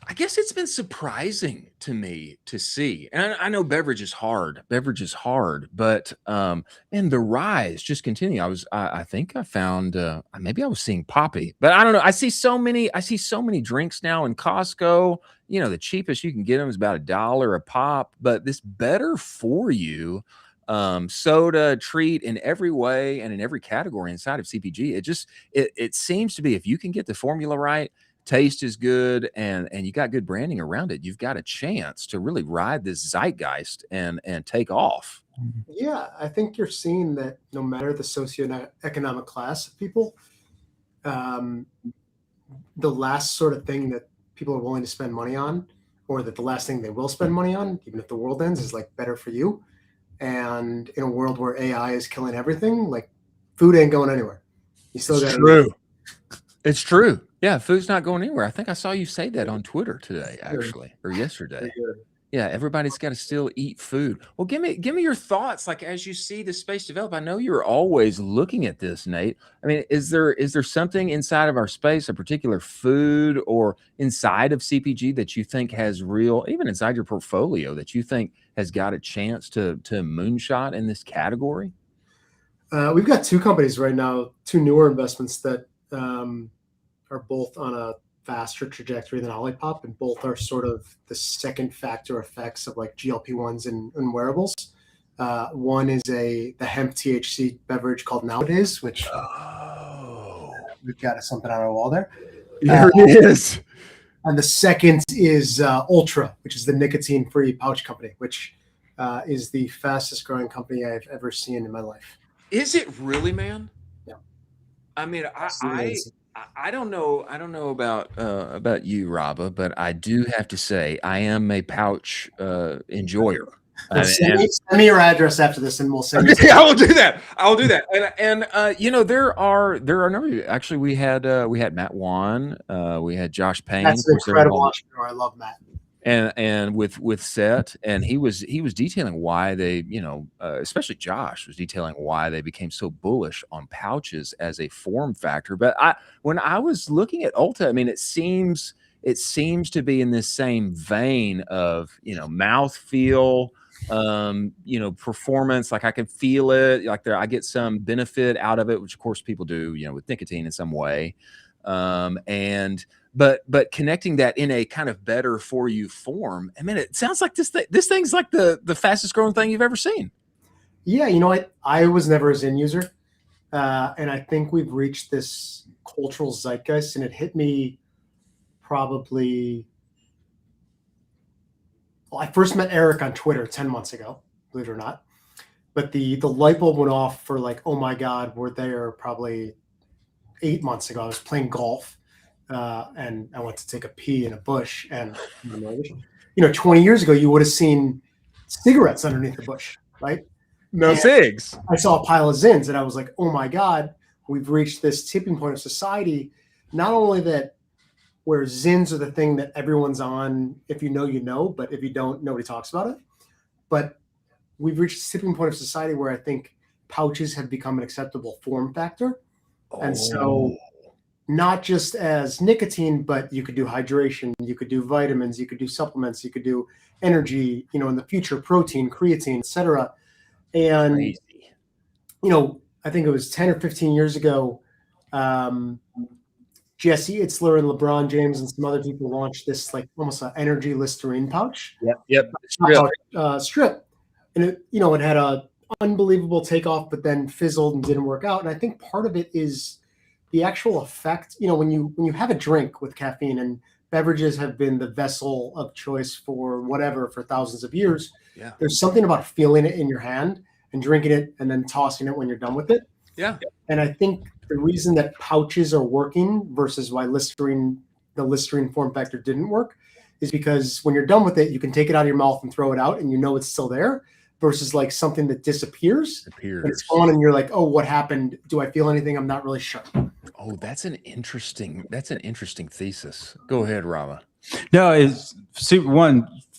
A: I guess it's been surprising to me to see. And I know beverage is hard, but and the rise just continue. I think I found maybe I was seeing Poppy, but I don't know. I see so many drinks now in Costco. You know, the cheapest you can get them is about $1 a pop, but this better for you soda treat in every way and in every category inside of CPG. It seems to be, if you can get the formula right, taste is good, and you got good branding around it, you've got a chance to really ride this zeitgeist and take off.
D: Yeah, I think you're seeing that no matter the socioeconomic class of people, the last sort of thing that people are willing to spend money on, or that the last thing they will spend money on, even if the world ends, is like better for you. And in a world where AI is killing everything, like food ain't going anywhere. You still got
A: true. It's true. Yeah, food's not going anywhere. I think I saw you say that on Twitter today, actually, or yesterday. Yeah, everybody's got to still eat food. Well, give me your thoughts, like as you see the space develop. I know you're always looking at this, Nate. I mean, is there something inside of our space, a particular food or inside of CPG that you think has real, even inside your portfolio, that you think has got a chance to moonshot in this category?
D: We've got two companies right now, two newer investments that are both on a faster trajectory than OLIPOP, and both are sort of the second factor effects of like GLP-1s and wearables. One is the hemp THC beverage called Nowadays, which we've got something on our wall there.
A: There it is.
D: And the second is Ultra, which is the nicotine-free pouch company, which is the fastest growing company I've ever seen in my life.
A: Is it really, man?
D: Yeah.
A: I mean, I don't know. I don't know about you, Rabba, but I do have to say I am a pouch enjoyer.
D: Send me your address after this, and we'll send you.
A: Okay, I will do that. I'll do that. And you know, there are a number. Actually, we had Matt Wan, we had Josh Payne.
D: That's an incredible entrepreneur. I love Matt.
A: And with Set, and he was detailing why they, you know, especially Josh was detailing why they became so bullish on pouches as a form factor. But when I was looking at Ulta, I mean, it seems to be in this same vein of, you know, mouthfeel, you know, performance. Like I can feel it, like I get some benefit out of it, which of course people do, you know, with nicotine in some way. But connecting that in a kind of better for you form, I mean, it sounds like this thing's like the fastest growing thing you've ever seen.
D: Yeah, you know what? I was never a Zyn user, and I think we've reached this cultural zeitgeist, and it hit me probably. Well, I first met Eric on Twitter 10 months ago, believe it or not. But the light bulb went off for like, oh my God, we're there probably 8 months ago. I was playing golf, and I went to take a pee in a bush. And, you know, 20 years ago, you would have seen cigarettes underneath the bush, right?
A: No cigs.
D: I saw a pile of Zyns, and I was like, oh my God, we've reached this tipping point of society. Not only that, where Zyns are the thing that everyone's on, if you know, you know, but if you don't, nobody talks about it. But we've reached a tipping point of society where I think pouches have become an acceptable form factor. And so not just as nicotine, but you could do hydration, you could do vitamins, you could do supplements, you could do energy, you know, in the future, protein, creatine, etc. And,
A: Crazy.
D: you know, I think it was 10 or 15 years ago, Jesse Itzler and LeBron James and some other people launched this like almost an energy Listerine pouch.
A: Yep.
D: Strip. And it, you know, it had a unbelievable takeoff, but then fizzled and didn't work out. And I think part of it is the actual effect. You know, when you have a drink with caffeine, and beverages have been the vessel of choice for whatever for thousands of years.
A: Yeah.
D: There's something about feeling it in your hand and drinking it and then tossing it when you're done with it.
A: Yeah.
D: And I think the reason that pouches are working versus why the Listerine form factor didn't work is because when you're done with it, you can take it out of your mouth and throw it out and you know it's still there, versus like something that disappears. And it's gone and you're like, oh, what happened? Do I feel anything? I'm not really sure.
A: Oh, that's an interesting thesis. Go ahead, Rama.
B: No, it's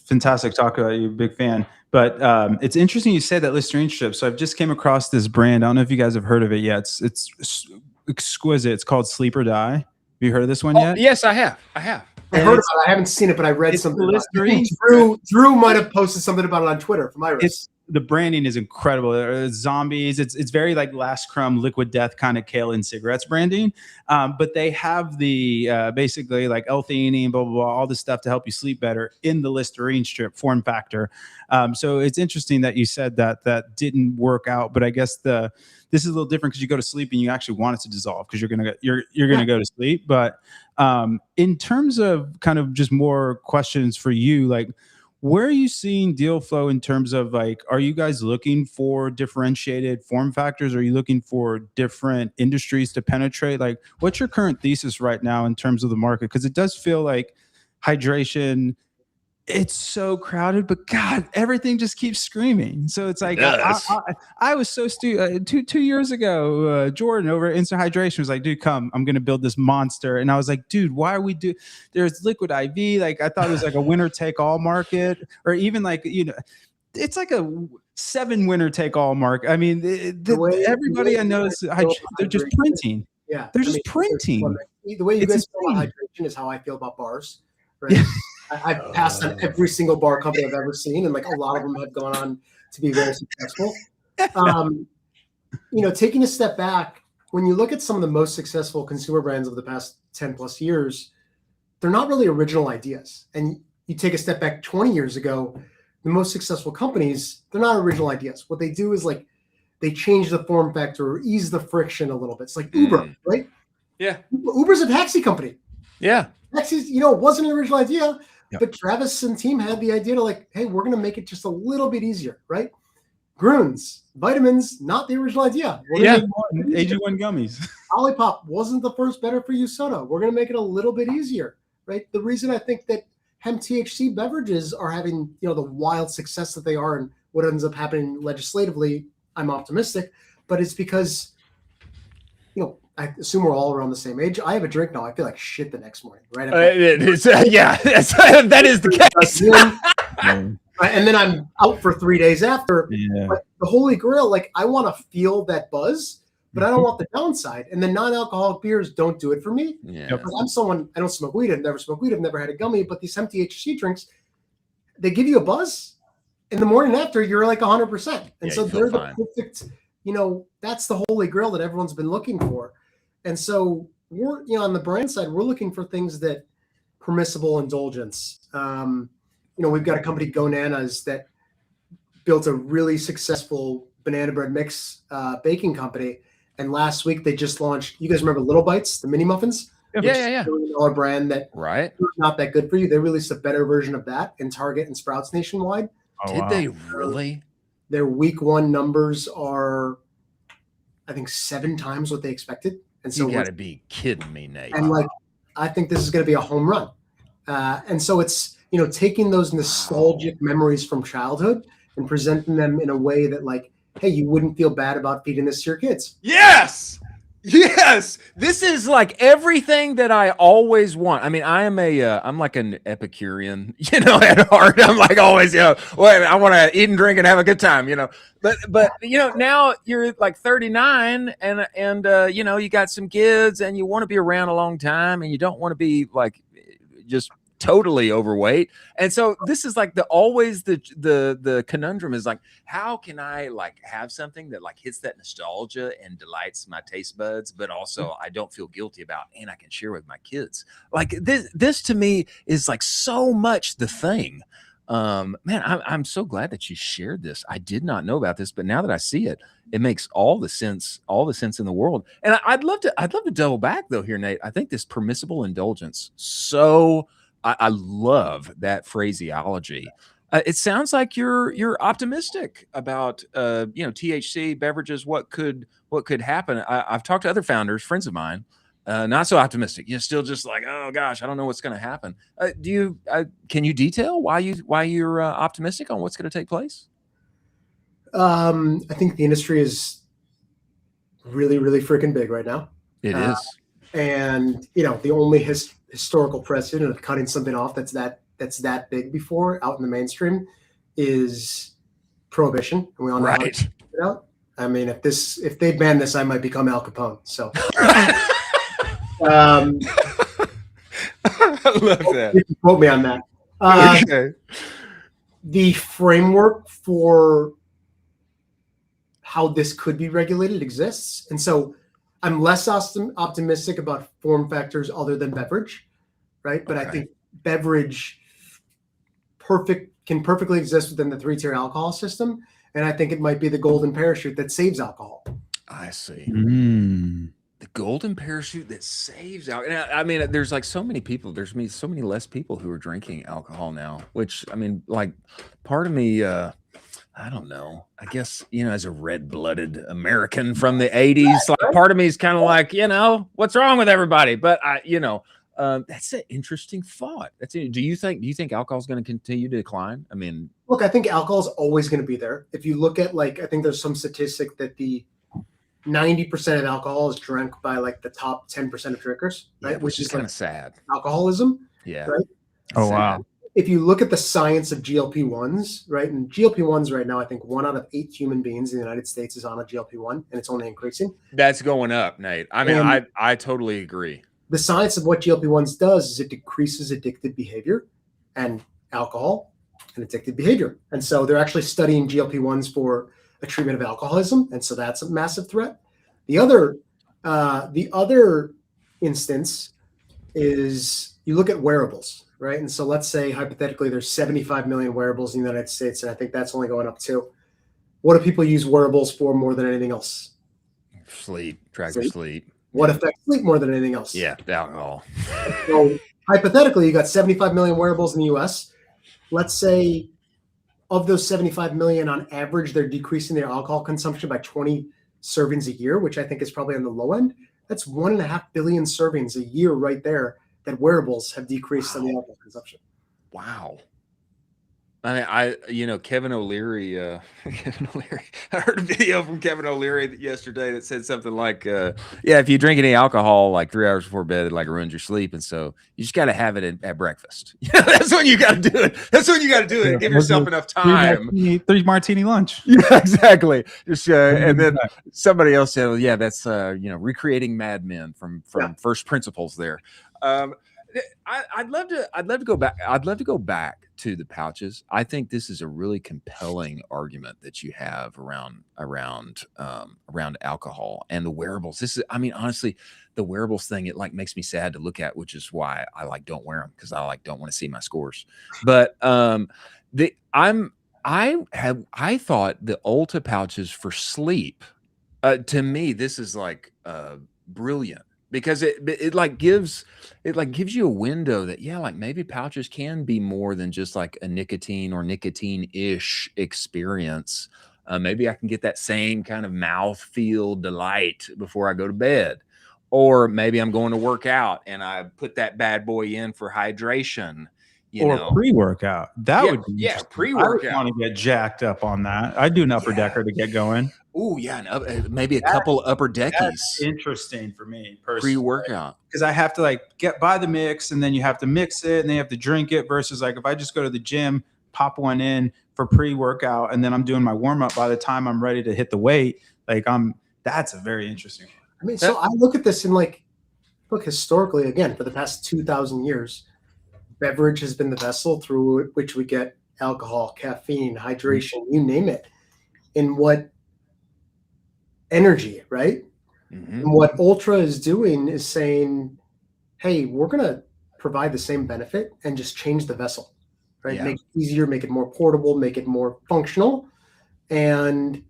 B: fantastic talk about you, big fan. But it's interesting you say that Listerine strip. So I've just came across this brand. I don't know if you guys have heard of it yet. It's exquisite. It's called Sleep or Die. Have you heard of this one yet?
A: Yes, I have.
D: I heard about it. I haven't seen it, but I read something about
B: Listerine.
D: Drew might have posted something about it on Twitter from Iris.
B: The branding is incredible. Zombies. It's very like Last Crumb, Liquid Death kind of kale and cigarettes branding. But they have the basically like L-theanine, blah, blah, blah, all this stuff to help you sleep better in the Listerine strip form factor. So it's interesting that you said that didn't work out. But I guess this is a little different because you go to sleep and you actually want it to dissolve because you're gonna go to sleep. But in terms of kind of just more questions for you, like, where are you seeing deal flow in terms of like, are you guys looking for differentiated form factors? Are you looking for different industries to penetrate? Like, what's your current thesis right now in terms of the market? Because it does feel like hydration, it's so crowded, but God, everything just keeps screaming. So it's like, I was so stupid. 2 years ago, Jordan over at Instant Hydration was like, dude, come, I'm going to build this monster. And I was like, dude, why are we there's Liquid IV. Like, I thought it was like a winner take all market, or even like, you know, it's like a 7 winner take all market. I mean, everybody I know is, they're just printing.
D: Yeah.
B: They're just printing.
D: The way you guys feel about hydration is how I feel about bars. Right? I've passed on every single bar company I've ever seen, and like a lot of them have gone on to be very successful. You know, taking a step back, when you look at some of the most successful consumer brands of the past 10 plus years, they're not really original ideas. And you take a step back 20 years ago, the most successful companies, they're not original ideas. What they do is like they change the form factor or ease the friction a little bit. It's like Uber, right?
A: Yeah.
D: Uber's a taxi company.
A: Yeah.
D: Taxis, it wasn't an original idea, but Travis and team had the idea to like, hey, we're going to make it just a little bit easier, right? Grunes, vitamins, not the original idea.
B: AG1 gummies.
D: OLIPOP wasn't the first better for you soda. We're going to make it a little bit easier, right? The reason I think that hemp THC beverages are having, the wild success that they are and what ends up happening legislatively, I'm optimistic, but it's because, I assume we're all around the same age. I have a drink now. I feel like shit the next morning, right?
A: That is the case.
D: And then I'm out for 3 days after. Yeah. But the Holy Grail, like I want to feel that buzz, but I don't want the downside. And the non-alcoholic beers don't do it for me.
A: Yeah.
D: Because I'm someone, I don't smoke weed. I've never smoked weed. I've never had a gummy. But these hemp THC drinks, they give you a buzz. In the morning after, you're like 100%. And so they're the perfect, that's the Holy Grail that everyone's been looking for. And so we're, on the brand side, we're looking for things that permissible indulgence. We've got a company, GoNanas, that built a really successful banana bread mix baking company. And last week they just launched, you guys remember Little Bites, the mini muffins?
A: Yeah.
D: $1 billion brand that not that good for you. They released a better version of that in Target and Sprouts nationwide.
A: Oh, did they really?
D: Their week 1 numbers are, I think, 7 times what they expected. And so
A: you got to be kidding me, Nate.
D: And I think this is going to be a home run. And so it's, taking those nostalgic memories from childhood and presenting them in a way that like, hey, you wouldn't feel bad about feeding this to your kids.
A: Yes. This is like everything that I always want. I mean, I'm like an Epicurean, at heart. I'm like always, I want to eat and drink and have a good time, but now you're like 39 and you got some kids and you want to be around a long time and you don't want to be like just totally overweight. And so this is like the conundrum is like, how can I like have something that like hits that nostalgia and delights my taste buds, but also I don't feel guilty about and I can share with my kids. Like this to me is like so much the thing. Man, I'm so glad that you shared this. I did not know about this, but now that I see it, it makes all the sense in the world. And I'd love to double back though here, Nate. I think this permissible indulgence. So I love that phraseology. It sounds like you're optimistic about THC beverages. What could happen? I've talked to other founders, friends of mine, not so optimistic. You're still just like, oh gosh, I don't know what's going to happen. Can you detail why you're optimistic on what's going to take place?
D: I think the industry is really, really freaking big right now.
A: It is, and
D: the only historical precedent of cutting something off that's that big before out in the mainstream is prohibition. And we all know how to figure it out. I mean, if they ban this, I might become Al Capone. So
A: I love that.
D: You can quote me on that.
A: Okay.
D: The framework for how this could be regulated exists. And so I'm less optimistic about form factors other than beverage, right? But I think beverage can perfectly exist within the 3-tier alcohol system. And I think it might be the golden parachute that saves alcohol.
A: I see. The golden parachute that saves alcohol. I mean, there's like so many people, there's so many less people who are drinking alcohol now, which I mean, like part of me, I don't know. I guess, as a red-blooded American from the 80s, like part of me is kind of like, what's wrong with everybody? But that's an interesting thought. Do you think alcohol is going to continue to decline? I mean,
D: look, I think alcohol is always going to be there. If you look at I think there's some statistic that the 90% of alcohol is drank by like the top 10% of drinkers, right?
A: Which is kind of sad.
D: Alcoholism.
A: Yeah.
D: Right?
B: Oh, wow.
D: If you look at the science of GLP-1s, right? And GLP-1s right now, I think 1 out of 8 human beings in the United States is on a GLP-1, and it's only increasing.
A: That's going up, Nate. I mean, I totally agree.
D: The science of what GLP-1s does is it decreases addictive behavior and alcohol and addictive behavior. And so they're actually studying GLP-1s for a treatment of alcoholism. And so that's a massive threat. The other The other instance is you look at wearables, right? And so let's say hypothetically there's 75 million wearables in the United States, and I think that's only going up too. What do people use wearables for more than anything else?
A: Sleep, track your sleep.
D: What affects sleep more than anything else?
A: Yeah, alcohol.
D: So hypothetically, you got 75 million wearables in the US. Let's say of those 75 million, on average, they're decreasing their alcohol consumption by 20 servings a year, which I think is probably on the low end. That's 1.5 billion servings a year right there that wearables have decreased on the alcohol consumption.
A: Wow. I mean, Kevin O'Leary, I heard a video from Kevin O'Leary yesterday that said something like, yeah, if you drink any alcohol like 3 hours before bed, it like ruins your sleep. And so you just got to have it at breakfast. That's when you got to do it. That's when you got to do it. And give yourself enough time.
B: Three martini lunch.
A: Yeah, exactly. Just, and then somebody else said, well, yeah, that's, recreating Mad Men from first principles there. I'd love to go back. I'd love to go back to the pouches. I think this is a really compelling argument that you have around alcohol and the wearables. This is, I mean, honestly, the wearables thing, it like makes me sad to look at, which is why I like don't wear them, because I don't want to see my scores. But I thought the Ulta pouches for sleep, to me, this is like brilliant. Because it gives you a window that, yeah, like maybe pouches can be more than just like a nicotine or nicotine-ish experience. Maybe I can get that same kind of mouthfeel delight before I go to bed. Or maybe I'm going to work out and I put that bad boy in for hydration.
B: Pre-workout. That would be
A: pre-workout.
B: I would want to get jacked up on that. I'd do an upper decker to get going.
A: Oh yeah, maybe a couple upper deckies.
B: That's interesting for me personally.
A: Pre-workout,
B: because I have to like get by the mix, and then you have to mix it, and then you have to drink it. Versus like if I just go to the gym, pop one in for pre-workout, and then I'm doing my warm up. By the time I'm ready to hit the weight, that's a very interesting one.
D: I mean, so I look at this and look historically again for the past 2,000 years, beverage has been the vessel through which we get alcohol, caffeine, hydration, you name it. In what energy, right? Mm-hmm. And what Ultra is doing is saying, hey, we're going to provide the same benefit and just change the vessel, right? Yeah. Make it easier, make it more portable, make it more functional. And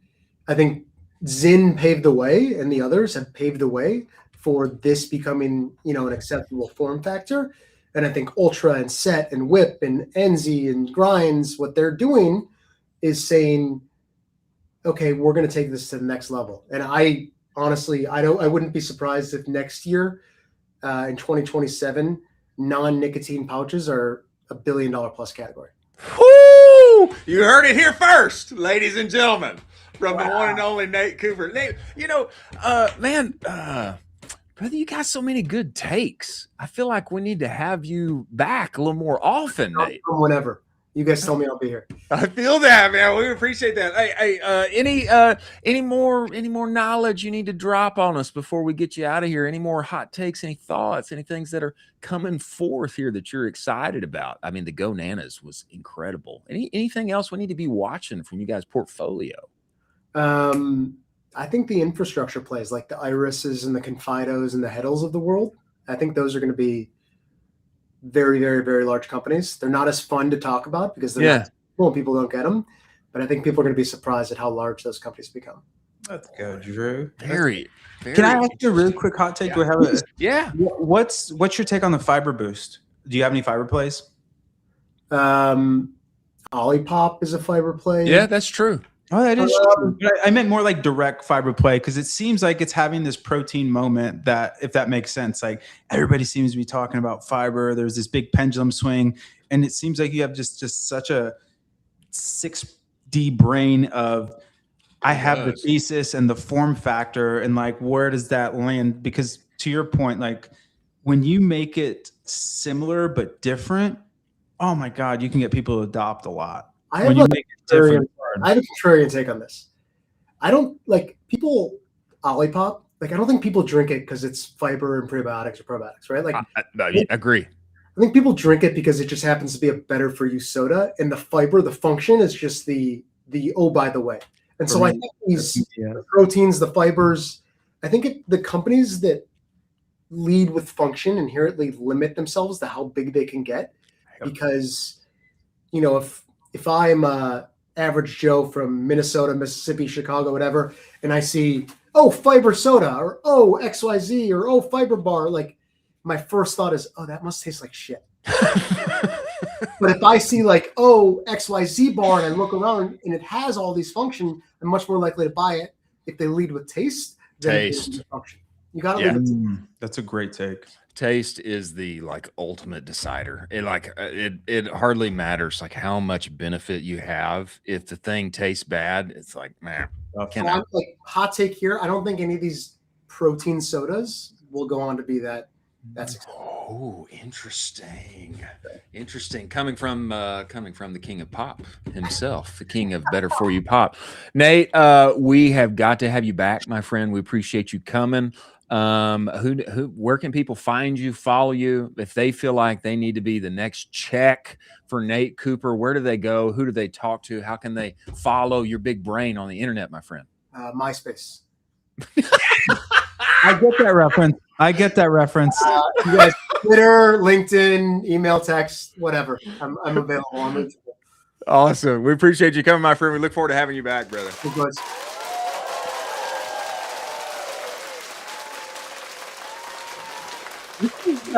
D: I think Zyn paved the way, and the others have paved the way for this becoming, an acceptable form factor. And I think Ultra and Set and Whip and Enzy and Grinds, what they're doing is saying, okay, we're going to take this to the next level. And I honestly, I wouldn't be surprised if next year, in 2027, non-nicotine pouches are $1 billion plus category.
A: Woo! You heard it here first, ladies and gentlemen, from the one and only Nate Cooper. Nate, brother, you got so many good takes. I feel like we need to have you back a little more often, Nate.
D: Whenever. You guys tell me I'll be here.
A: I feel that, man. We appreciate that. Hey, any more knowledge you need to drop on us before we get you out of here? Any more hot takes, any thoughts, any things that are coming forth here that you're excited about? I mean, the GoNanas was incredible. Anything else we need to be watching from you guys' portfolio?
D: I think the infrastructure plays, like the Irises and the Confidos and the Hedels of the world. I think those are going to be very, very, very large companies. They're not as fun to talk about because they're not cool and people don't get them. But I think people are going to be surprised at how large those companies become.
B: That's good, Drew.
A: Very.
B: Can I ask you a really quick hot take?
A: Yeah.
B: Do I have a?
A: Yeah.
B: What's your take on the fiber boost? Do you have any fiber plays?
D: Olipop is a fiber play.
A: Yeah, that's true.
B: Oh, that is true. But I meant more like direct fiber play, because it seems like it's having this protein moment that, if that makes sense, like everybody seems to be talking about fiber. There's this big pendulum swing, and it seems like you have just such a 6D brain of, I have the thesis and the form factor, and like, where does that land? Because to your point, like when you make it similar but different, oh my God, you can get people to adopt a lot.
D: I have a contrarian take on this. I don't like people Olipop. Like, I don't think people drink it because it's fiber and prebiotics or probiotics, right? Like,
A: I agree.
D: I think people drink it because it just happens to be a better for you soda, and the fiber, the function is just the oh, by the way. And so I think these the proteins, the fibers, I think the companies that lead with function inherently limit themselves to how big they can get, because if I'm a average Joe from Minnesota, Mississippi, Chicago, whatever, and I see fiber soda or XYZ or fiber bar, like my first thought is that must taste like shit. But if I see like XYZ bar and I look around and it has all these functions, I'm much more likely to buy it if they lead with taste than if they lead with function. You got to lead with
B: That's a great take.
A: Taste is the ultimate decider. It hardly matters how much benefit you have. If the thing tastes bad, it's like, man.
D: Hot take here. I don't think any of these protein sodas will go on to be that successful.
A: Oh, interesting. Coming from the king of pop himself, the king of better for you pop. Nate, we have got to have you back, my friend. We appreciate you coming. Where can people find you, follow you if they feel like they need to be the next check for Nate Cooper? Where do they go? Who do they talk to? How can they follow your big brain on the internet, my friend?
D: MySpace.
B: I get that reference.
D: You guys, Twitter, LinkedIn, email, text, whatever. I'm available. I'm reachable.
A: Awesome. We appreciate you coming, my friend. We look forward to having you back, brother.
D: Good boys.
A: This is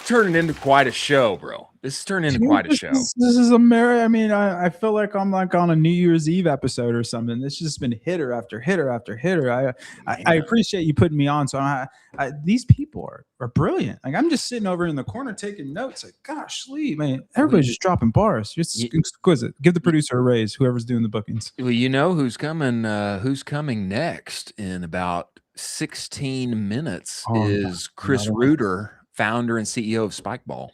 A: turning into quite a show, bro. This is turning into quite a show.
B: This is a merry. I mean, I feel like I'm like on a New Year's Eve episode or something. It's just been hitter after hitter after hitter. I appreciate you putting me on. So these people are brilliant. Like I'm just sitting over in the corner taking notes. Like, gosh, Lee, man, everybody's just dropping bars. It's exquisite. Give the producer a raise, whoever's doing the bookings.
A: Well, you know who's coming. Who's coming next in about 16 minutes is Chris Reuter, founder and CEO of Spikeball.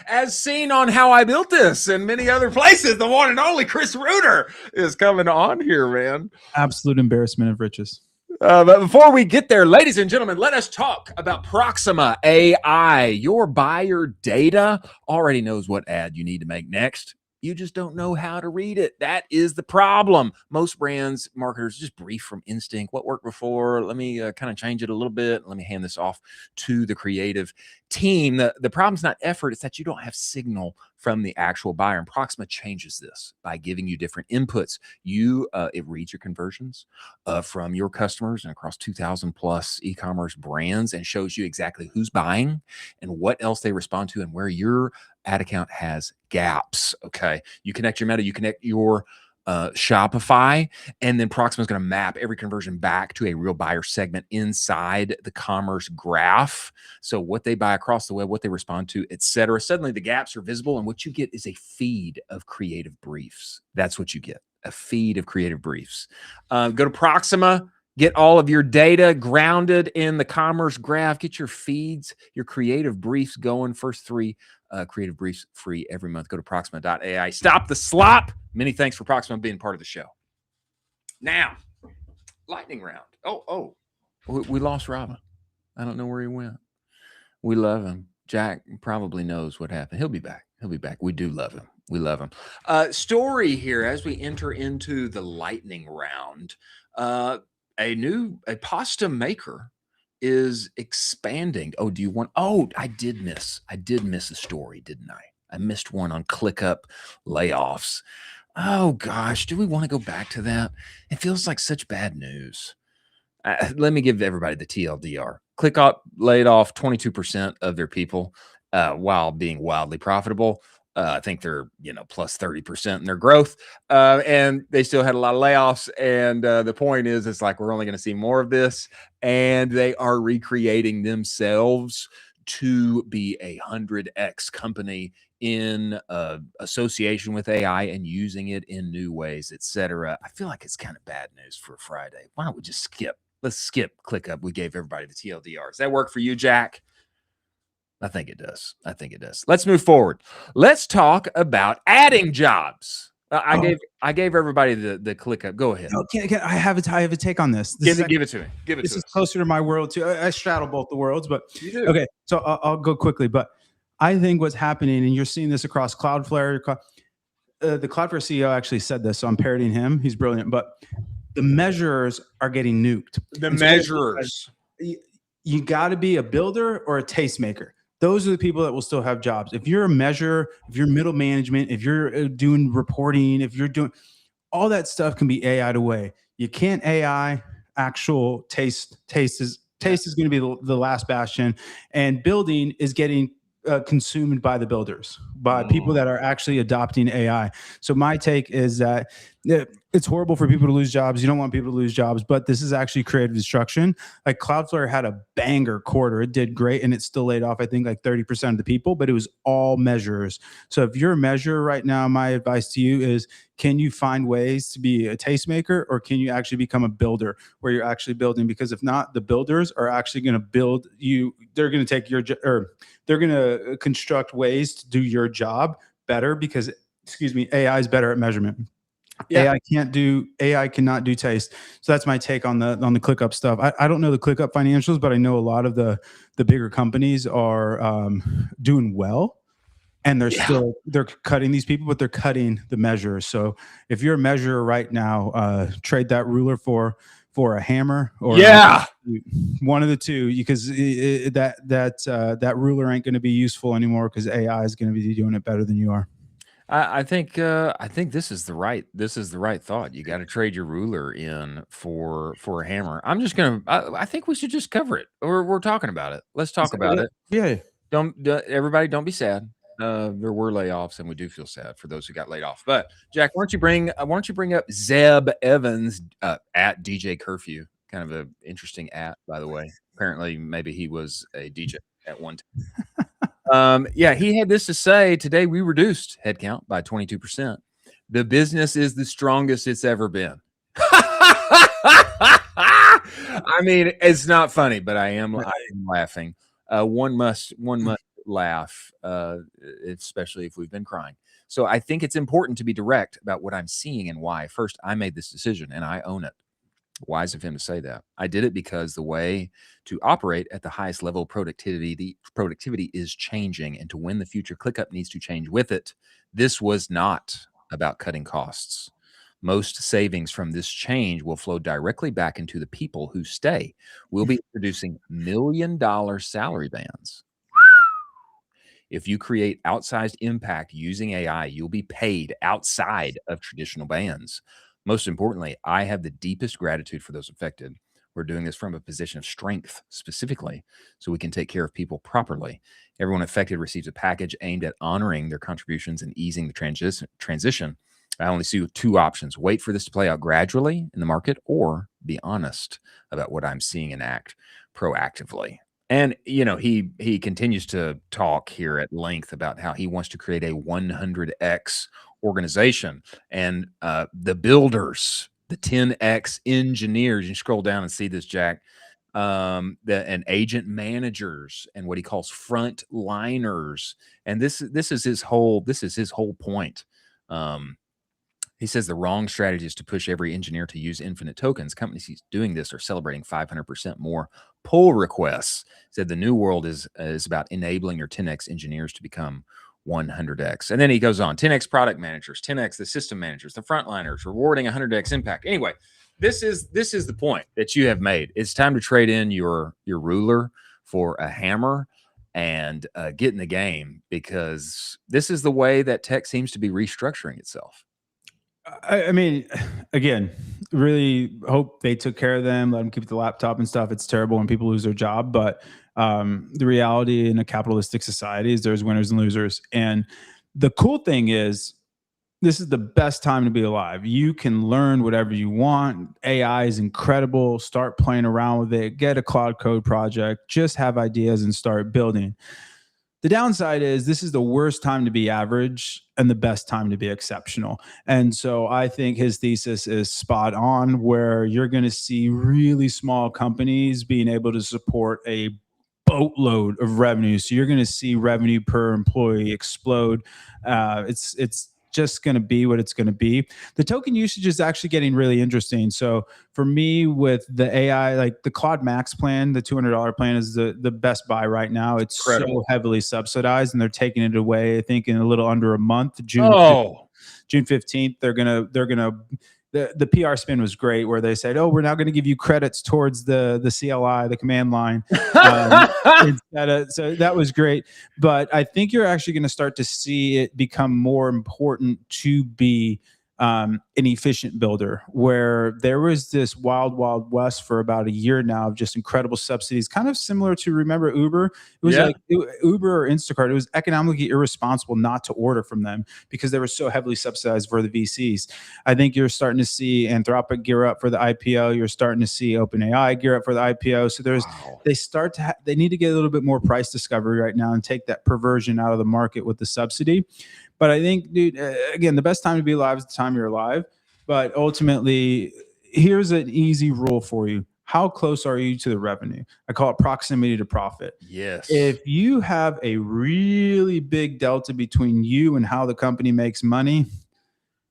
A: as seen on How I Built This and many other places, the one and only Chris Reuter is coming on here, man.
B: Absolute embarrassment of riches.
A: But before we get there, ladies and gentlemen, let us talk about Proxima AI. Your buyer data already knows what ad you need to make next. You just don't know how to read it. That is the problem. Most brands, marketers just brief from instinct. What worked before? Let me kind of change it a little bit. Let me hand this off to the creative team. The problem's not effort. It's that you don't have signal from the actual buyer. And Proxima changes this by giving you different inputs. It reads your conversions from your customers and across 2,000 plus e-commerce brands and shows you exactly who's buying and what else they respond to and where your ad account has gaps. Okay. You connect your Meta, you connect your Shopify, and then Proxima is going to map every conversion back to a real buyer segment inside the commerce graph. So what they buy across the web, what they respond to, etc. Suddenly the gaps are visible, and what you get is a feed of creative briefs. That's what you get, a feed of creative briefs. Go to Proxima. Get all of your data grounded in the commerce graph. Get your feeds, your creative briefs going. First 3 creative briefs free every month. Go to Proxima.ai. Stop the slop. Many thanks for Proxima being part of the show. Now, lightning round. We lost Robin. I don't know where he went. We love him. Jack probably knows what happened. He'll be back. We do love him. We love him. Story here as we enter into the lightning round. A pasta maker is expanding. I did miss a story, didn't I? I missed one on ClickUp layoffs. Oh gosh, do we want to go back to that? It feels like such bad news. Let me give everybody the TLDR. ClickUp laid off 22% of their people while being wildly profitable. I think they're, plus 30% in their growth. And they still had a lot of layoffs. And the point is, it's like, we're only going to see more of this. And they are recreating themselves to be a 100x company in association with AI and using it in new ways, etc. I feel like it's kind of bad news for Friday. Why don't we just skip? Let's skip ClickUp. We gave everybody the TLDR. Does that work for you, Jack? I think it does. Let's move forward. Let's talk about adding jobs. I gave everybody the ClickUp. Go ahead.
B: Okay, I have a take on this.
A: Give it to me.
B: This is closer to my world too. I straddle both the worlds, but
A: you do.
B: Okay. So I'll go quickly. But I think what's happening, and you're seeing this across Cloudflare. the Cloudflare CEO actually said this, so I'm parodying him. He's brilliant, but the measures are getting nuked.
A: The measures.
B: You got to be a builder or a tastemaker. Those are the people that will still have jobs. If you're a measurer, if you're middle management, if you're doing reporting, if you're doing all that stuff can be AI'd away. You can't AI actual taste. Taste is going to be the last bastion, and building is getting consumed by the builders, by people that are actually adopting AI. So my take is that it's horrible for people to lose jobs. You don't want people to lose jobs, but this is actually creative destruction. Like Cloudflare had a banger quarter. It did great, and it still laid off, I think, like 30% of the people, but it was all measures. So if you're a measurer right now, my advice to you is, can you find ways to be a tastemaker, or can you actually become a builder where you're actually building? Because if not, the builders are actually going to build you. They're going to take your, or they're going to construct ways to do your job better because, AI is better at measurement. Yeah. AI cannot do taste. So that's my take on the ClickUp stuff. I don't know the ClickUp financials, but I know a lot of the bigger companies are doing well, and they're cutting these people, but they're cutting the measures. So if you're a measurer right now, trade that ruler for a hammer or one of the two, because that ruler ain't going to be useful anymore because AI is going to be doing it better than you are.
A: I think this is the right thought. You got to trade your ruler in for a hammer. I'm just gonna. I think we should just cover it. We're talking about it. Let's talk about it.
B: Yeah.
A: Everybody don't be sad. There were layoffs, and we do feel sad for those who got laid off. But Jack, why don't you bring up Zeb Evans at DJ Curfew? Kind of an interesting at, by the way. Apparently, maybe he was a DJ at one time. He had this to say: today we reduced headcount by 22%. The business is the strongest it's ever been. I mean, it's not funny, but I am laughing. One must laugh, especially if we've been crying. So I think it's important to be direct about what I'm seeing and why. First, I made this decision and I own it. Wise of him to say that. I did it because the way to operate at the highest level of productivity is changing, and to win the future, ClickUp needs to change with it. This was not about cutting costs. Most savings from this change will flow directly back into the people who stay. We'll be introducing $1 million salary bands. If you create outsized impact using AI, you'll be paid outside of traditional bands. Most importantly, I have the deepest gratitude for those affected. We're doing this from a position of strength specifically, so we can take care of people properly. Everyone affected receives a package aimed at honoring their contributions and easing the transition. I only see two options: wait for this to play out gradually in the market, or be honest about what I'm seeing and act proactively. And, he continues to talk here at length about how he wants to create a 100X organization, and the builders, the 10X engineers. You scroll down and see this, Jack, and agent managers and what he calls front liners. And this is his whole point. He says the wrong strategy is to push every engineer to use infinite tokens. Companies he's doing this are celebrating 500% more pull requests. He said the new world is about enabling your 10X engineers to become 100X. And then he goes on: 10X product managers, 10X the system managers, the frontliners, rewarding 100X impact. Anyway, this is the point that you have made. It's time to trade in your ruler for a hammer and get in the game, because this is the way that tech seems to be restructuring itself.
B: I mean, again, really hope they took care of them, let them keep the laptop and stuff. It's terrible when people lose their job, but the reality in a capitalistic society is there's winners and losers. And the cool thing is, this is the best time to be alive. You can learn whatever you want. AI is incredible. Start playing around with it. Get a cloud code project. Just have ideas and start building. The downside is this is the worst time to be average and the best time to be exceptional. And so I think his thesis is spot on, where you're going to see really small companies being able to support a boatload of revenue. So you're going to see revenue per employee explode. It's just going to be what it's going to be. The token usage is actually getting really interesting. So for me, with the AI, like the Claude Max plan, the $200 plan is the best buy right now. It's incredible. So heavily subsidized, and they're taking it away, I think, in a little under a month. June.
A: Oh,
B: June 15th, they're gonna the PR spin was great where they said, oh, we're now going to give you credits towards the CLI, the command line. So that was great. But I think you're actually going to start to see it become more important to be an efficient builder, where there was this wild west for about a year now of just incredible subsidies, kind of similar to, remember Uber? It was like Uber or Instacart. It was economically irresponsible not to order from them because they were so heavily subsidized for the VCs. I think you're starting to see Anthropic gear up for the IPO. You're starting to see OpenAI gear up for the IPO. So they need to get a little bit more price discovery right now and take that perversion out of the market with the subsidy. But I think, dude, again, the best time to be alive is the time you're alive. But ultimately, here's an easy rule for you. How close are you to the revenue? I call it proximity to profit.
A: Yes.
B: If you have a really big delta between you and how the company makes money,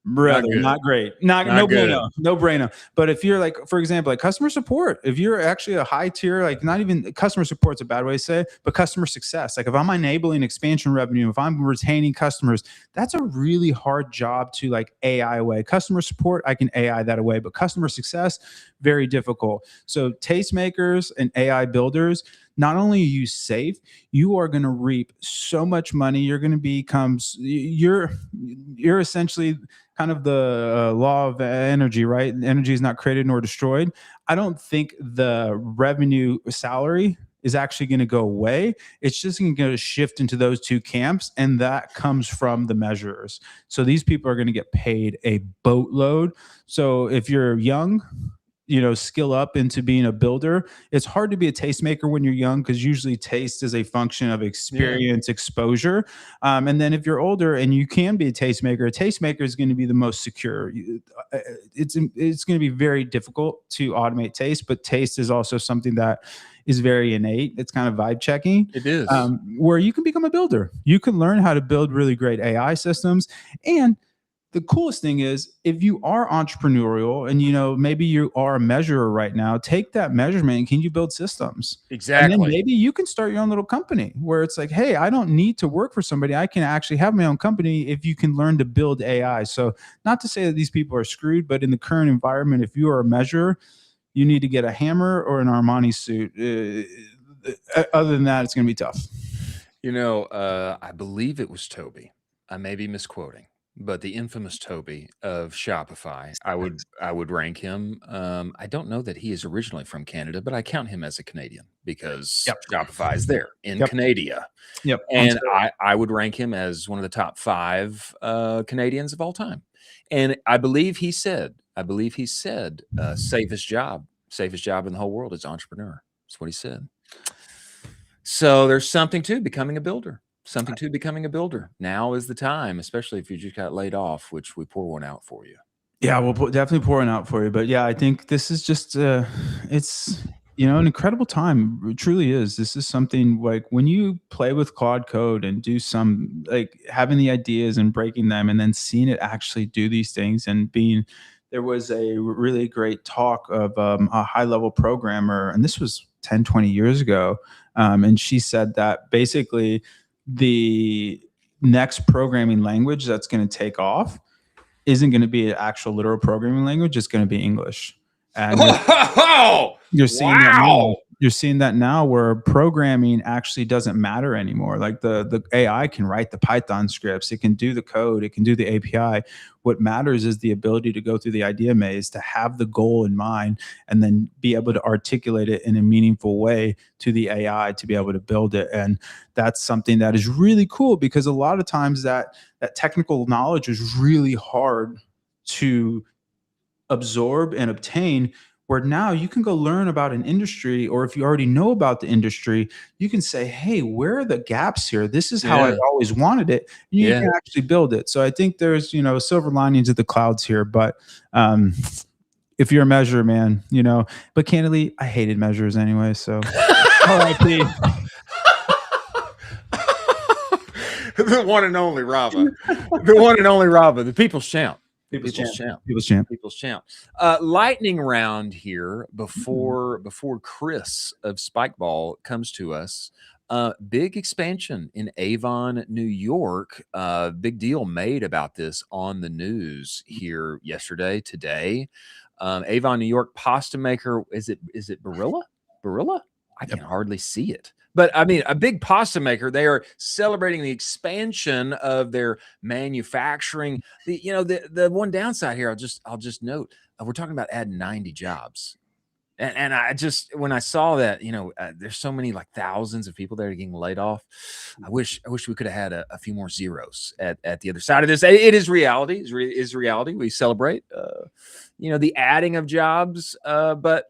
B: brother, not great. No bueno. But if you're like, for example, like customer support, if you're actually a high tier, like not even customer support's a bad way to say it, but customer success, like if I'm enabling expansion revenue, if I'm retaining customers, that's a really hard job to like AI away. Customer support, I can AI that away, but customer success, very difficult. So tastemakers and AI builders, not only are you safe, you are going to reap so much money. You're going to become, you're essentially kind of the law of energy, right? Energy is not created nor destroyed. I don't think the revenue salary is actually going to go away. It's just going to shift into those two camps. And that comes from the measurers. So these people are going to get paid a boatload. So if you're young, skill up into being a builder. It's hard to be a tastemaker when you're young because usually taste is a function of experience, exposure. And then if you're older and you can be a tastemaker is going to be the most secure. It's going to be very difficult to automate taste, but taste is also something that is very innate. It's kind of vibe checking.
A: It is.
B: Where you can become a builder. You can learn how to build really great AI systems. And the coolest thing is if you are entrepreneurial and, maybe you are a measurer right now, take that measurement and can you build systems?
A: Exactly.
B: And then maybe you can start your own little company where it's like, hey, I don't need to work for somebody. I can actually have my own company if you can learn to build AI. So not to say that these people are screwed, but in the current environment, if you are a measurer, you need to get a hammer or an Armani suit. Other than that, it's going to be tough.
A: I believe it was Toby. I may be misquoting, but the infamous Toby of Shopify, I would rank him. I don't know that he is originally from Canada, but I count him as a Canadian because Shopify is there in Canada.
B: Yep.
A: And I would rank him as one of the top 5 Canadians of all time. And I believe he said, safest job in the whole world is entrepreneur. That's what he said. So there's something to becoming a builder. Now is the time, especially if you just got laid off, which we pour one out for you.
B: Yeah, we'll definitely pour one out for you. But yeah, I think this is just, it's, an incredible time. It truly is. This is something like when you play with Claude Code and do some, like having the ideas and breaking them and then seeing it actually do these things and there was a really great talk of a high-level programmer, and this was 10, 20 years ago. And she said that basically the next programming language that's going to take off isn't going to be an actual literal programming language. It's going to be English. And you're seeing that now. You're seeing that now where programming actually doesn't matter anymore. Like the AI can write the Python scripts. It can do the code. It can do the API. What matters is the ability to go through the idea maze, to have the goal in mind, and then be able to articulate it in a meaningful way to the AI to be able to build it. And that's something that is really cool because a lot of times that technical knowledge is really hard to absorb and obtain, where now you can go learn about an industry, or if you already know about the industry, you can say, hey, where are the gaps here? This is how I've always wanted it. And you can actually build it. So I think there's, silver linings of the clouds here. But if you're a measurer, man, but candidly, I hated measures anyway. So RIP.
A: The one and only Rava. The people's champ. People's champ. Lightning round here before Chris of Spikeball comes to us. Big expansion in Avon, New York. Big deal made about this on the news here yesterday, today. Avon, New York pasta maker. Is it Barilla? Barilla? I can hardly see it. But I mean, a big pasta maker. They are celebrating the expansion of their manufacturing. The one downside here, I'll just note, we're talking about adding 90 jobs. And I just, when I saw that, there's so many, like thousands of people that are getting laid off. I wish we could have had a few more zeros at the other side of this. It is reality. Is reality. We celebrate, the adding of jobs, but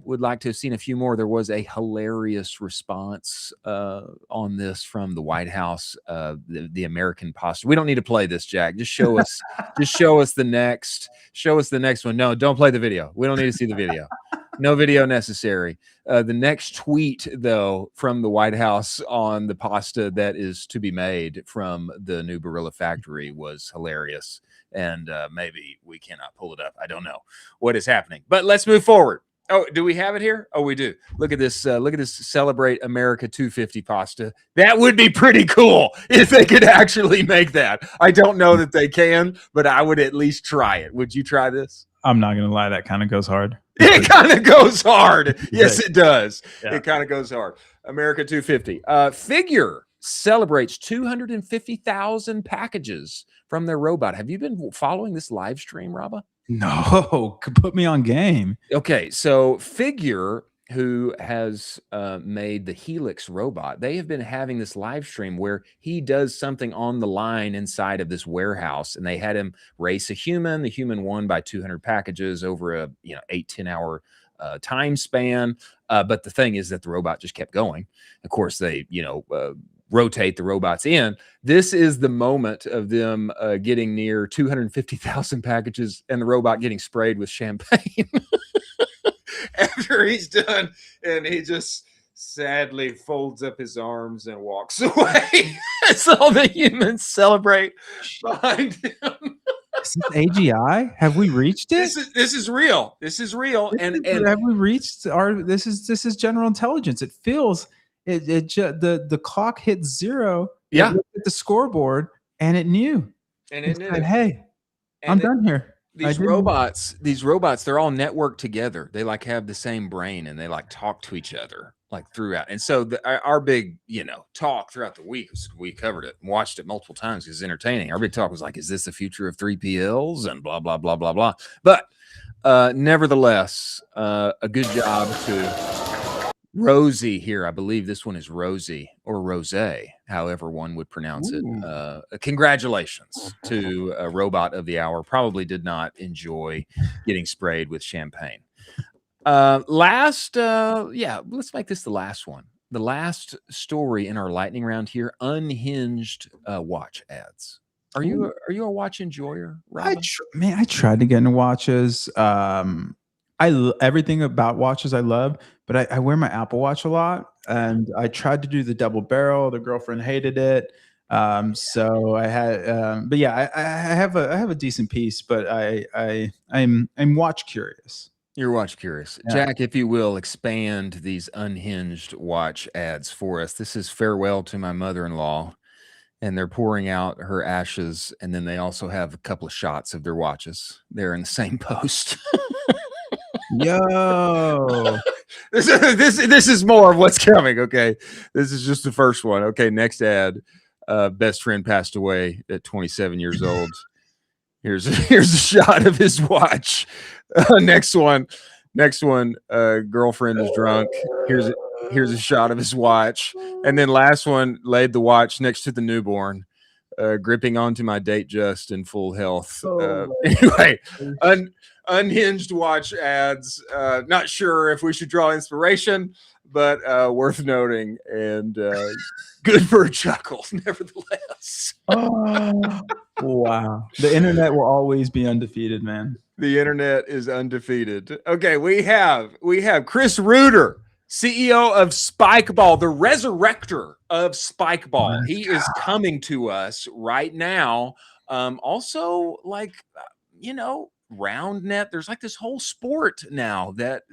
A: would like to have seen a few more. There was a hilarious response on this from the White House, the American pasta. We don't need to play this, Jack. Just show us, the next one. No, don't play the video. We don't need to see the video. No video necessary. The next tweet, though, from the White House on the pasta that is to be made from the new Barilla factory was hilarious. And maybe we cannot pull it up. I don't know what is happening. But let's move forward. Oh, do we have it here? Oh, we do. Look at this. Look at this Celebrate America 250 pasta. That would be pretty cool if they could actually make that. I don't know that they can, but I would at least try it. Would you try this?
B: I'm not going to lie. That kind of goes hard.
A: It kind of goes hard. Yes, it does. Yeah. It kind of goes hard. America 250. Figure celebrates 250,000 packages from their robot. Have you been following this live stream, Rabba?
B: No, put me on game.
A: Okay, so Figure, who has made the Helix robot, they have been having this live stream where he does something on the line inside of this warehouse, and they had him race a human. The human won by 200 packages over a 8-10 hour time span. But the thing is that the robot just kept going. Of course, they rotate the robots in. This is the moment of them getting near 250,000 packages and the robot getting sprayed with champagne after he's done, and he just sadly folds up his arms and walks away. That's all the humans celebrate behind him.
B: Is this AGI? Have we reached it?
A: This is real. This is real. And
B: have we reached our? This is general intelligence. It feels. The clock hit 0.
A: Yeah,
B: at the scoreboard, and it knew.
A: And it knew.
B: Said, hey, I'm done here.
A: These robots, they're all networked together. They like have the same brain, and they like talk to each other like throughout. And so our big, talk throughout the week, we covered it and watched it multiple times because it's entertaining. Our big talk was like, is this the future of 3PLs and blah, blah, blah, blah, blah. But nevertheless, a good job to Rosie here. I believe this one is Rosie or Rose, however one would pronounce it. Congratulations to Robot of the Hour. Probably did not enjoy getting sprayed with champagne. Let's make this the last one. The last story in our lightning round here, Unhinged watch ads. Are you a watch enjoyer, Rob?
B: I tried to get into watches. Everything about watches I love, but I wear my Apple Watch a lot, and I tried to do the double barrel. The girlfriend hated it, so I had. But yeah, I have a decent piece, but I'm watch curious.
A: You're watch curious, yeah. Jack. If you will, expand these Unhinged watch ads for us. This is farewell to my mother-in-law, and they're pouring out her ashes, and then they also have a couple of shots of their watches. They're in the same post.
B: Yo,
A: this is more of what's coming. Okay, this is just the first one. Okay, next ad. Best friend passed away at 27 years old. Here's a shot of his watch. Next one. Girlfriend is drunk. Here's a shot of his watch, and then last one, laid the watch next to the newborn. Gripping onto my date just in full health. Anyway, Unhinged watch ads. Not sure if we should draw inspiration, but worth noting and good for a chuckle, nevertheless.
B: Wow. The internet will always be undefeated, man.
A: The internet is undefeated. Okay, we have Chris Reuter, CEO of Spikeball, the resurrector of Spikeball. He is coming to us right now. Also, like, RoundNet. There's like this whole sport now that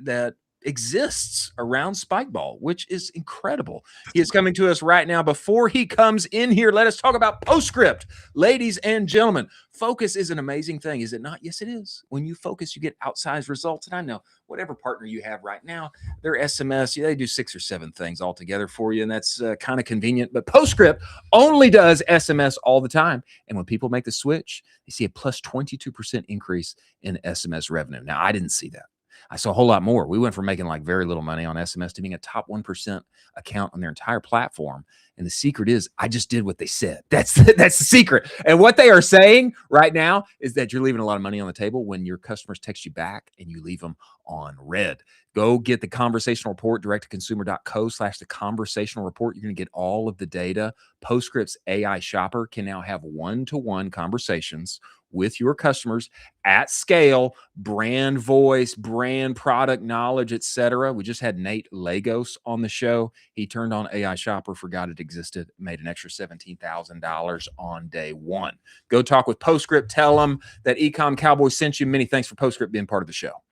A: exists around Spikeball, which is incredible. He is coming to us right now. Before he comes in here, let us talk about Postscript. Ladies and gentlemen, focus is an amazing thing, is it not? Yes, it is. When you focus, you get outsized results. And I know whatever partner you have right now, their SMS, they do 6 or 7 things all together for you, and that's kind of convenient. But Postscript only does SMS all the time. And when people make the switch, they see a plus 22% increase in SMS revenue. Now, I didn't see that. I saw a whole lot more. We went from making like very little money on SMS to being a top 1% account on their entire platform. And the secret is I just did what they said. That's the secret. And what they are saying right now is that you're leaving a lot of money on the table when your customers text you back and you leave them on red. Go get the conversational report, direct-to-consumer.co/the conversational report. You're going to get all of the data. Postscript's AI shopper can now have one-to-one conversations with your customers at scale, brand voice, brand product knowledge, etc. We just had Nate Lagos on the show. He turned on AI Shopper, forgot it existed, made an extra $17,000 on day one. Go talk with Postscript. Tell them that Ecomm Cowboy sent you. Many thanks for Postscript being part of the show.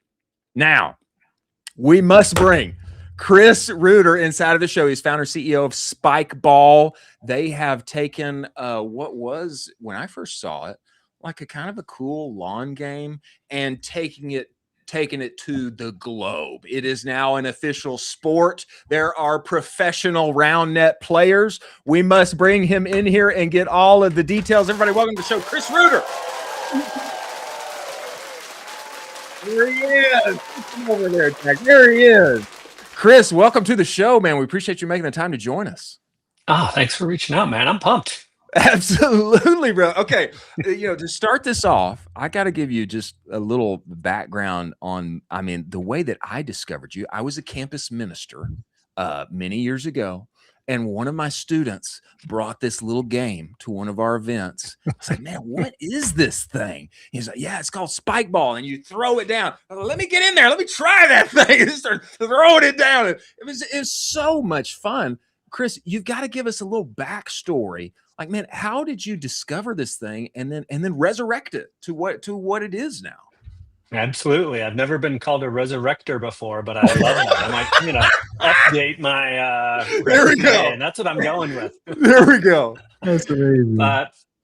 A: Now, we must bring Chris Reuter inside of the show. He's founder, CEO of Spikeball. They have taken what was, when I first saw it, like a kind of a cool lawn game and taking it to the globe. It is now an official sport. There are professional round net players. We must bring him in here and get all of the details. Everybody, welcome to the show, Chris Reuter. There he is. Come over there, Jack. There he is. Chris, welcome to the show, man. We appreciate you making the time to join us.
E: Oh, thanks for reaching out, man. I'm pumped.
A: Absolutely, bro. Okay. To start this off, I got to give you just a little background on, the way that I discovered you. I was a campus minister many years ago, and one of my students brought this little game to one of our events. I was like, man, what is this thing? He's like, yeah, it's called Spikeball, and you throw it down. I was like, let me get in there. Let me try that thing. And start throwing it down. It was so much fun. Chris, you've got to give us a little backstory. Like, man, how did you discover this thing and then resurrect it to what it is now?
E: Absolutely. I've never been called a resurrector before, but I love that. I might, update my
A: there we go.
E: And that's what I'm going with.
A: There we go.
B: That's amazing.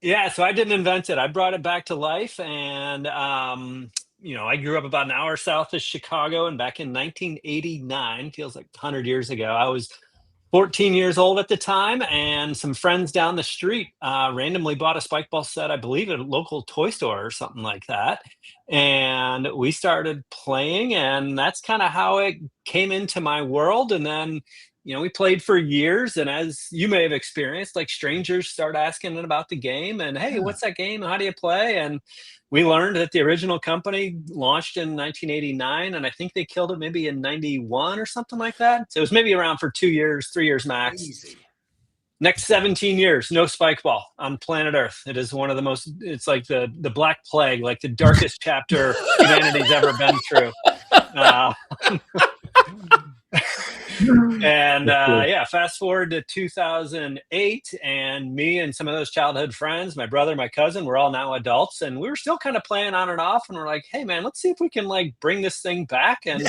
E: Yeah, so I didn't invent it. I brought it back to life, and I grew up about an hour south of Chicago, and back in 1989, feels like 100 years ago, I was 14 years old at the time, and some friends down the street randomly bought a Spikeball set, I believe at a local toy store or something like that. And we started playing, and that's kind of how it came into my world. And then, we played for years, and as you may have experienced, like strangers start asking about the game and, hey, what's that game? How do you play? And we learned that the original company launched in 1989, and I think they killed it maybe in 91 or something like that. So it was maybe around for 2 years, 3 years max.
A: Easy.
E: Next 17 years, no Spikeball on planet Earth. It is one of the most, it's like the Black Plague, like the darkest chapter humanity's ever been through. And fast forward to 2008, and me and some of those childhood friends, my brother, my cousin, we're all now adults, and we were still kind of playing on and off, and we're like, hey man, let's see if we can bring this thing back. And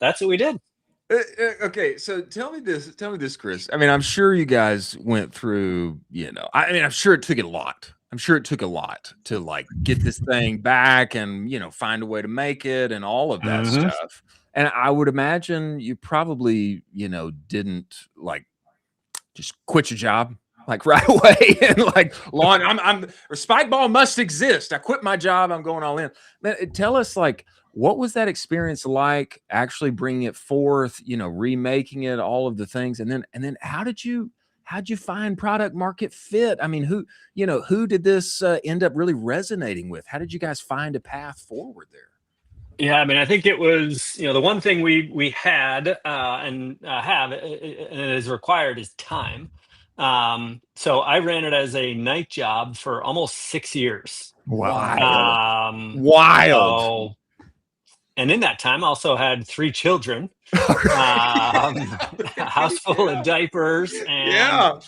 E: that's what we did.
A: Okay, so tell me this, Chris. I'm sure you guys went through, I'm sure it took a lot. I'm sure it took a lot to get this thing back and, find a way to make it and all of that stuff. And I would imagine you probably, didn't just quit your job right away and Spikeball must exist. I quit my job. I'm going all in. Man, tell us what was that experience like actually bringing it forth, remaking it, all of the things. And then how'd you find product market fit? Who did this end up really resonating with? How did you guys find a path forward there?
E: Yeah, I think it was, the one thing we had and have and it is required is time. So I ran it as a night job for almost 6 years.
A: Wow.
E: Wild. And in that time, I also had 3 children, a house full of diapers, and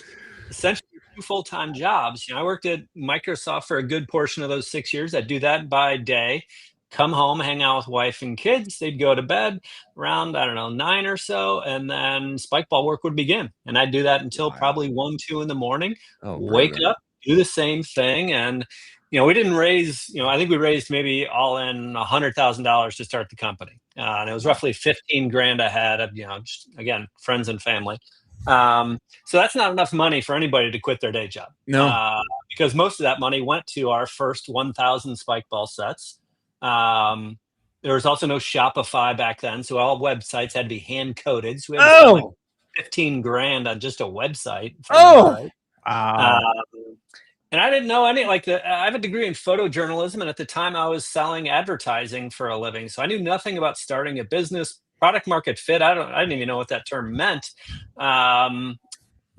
E: essentially 2 full-time jobs. I worked at Microsoft for a good portion of those 6 years. I'd do that by day. come home, hang out with wife and kids. They'd go to bed around, I don't know, 9 or so, and then spike ball work would begin. And I'd do that until probably 1, 2 in the morning. Wake up, do the same thing. And, we didn't raise, I think we raised maybe all in $100,000 to start the company. And it was roughly 15 grand ahead of, just, again, friends and family. So that's not enough money for anybody to quit their day job.
A: No.
E: Because most of that money went to our first 1,000 spike ball sets. There was also no Shopify back then, so all websites had to be hand coded. So we had to spend like 15 grand on just a website. And I didn't know any, I have a degree in photojournalism, and at the time I was selling advertising for a living. So I knew nothing about starting a business, product market fit. I didn't even know what that term meant. I'm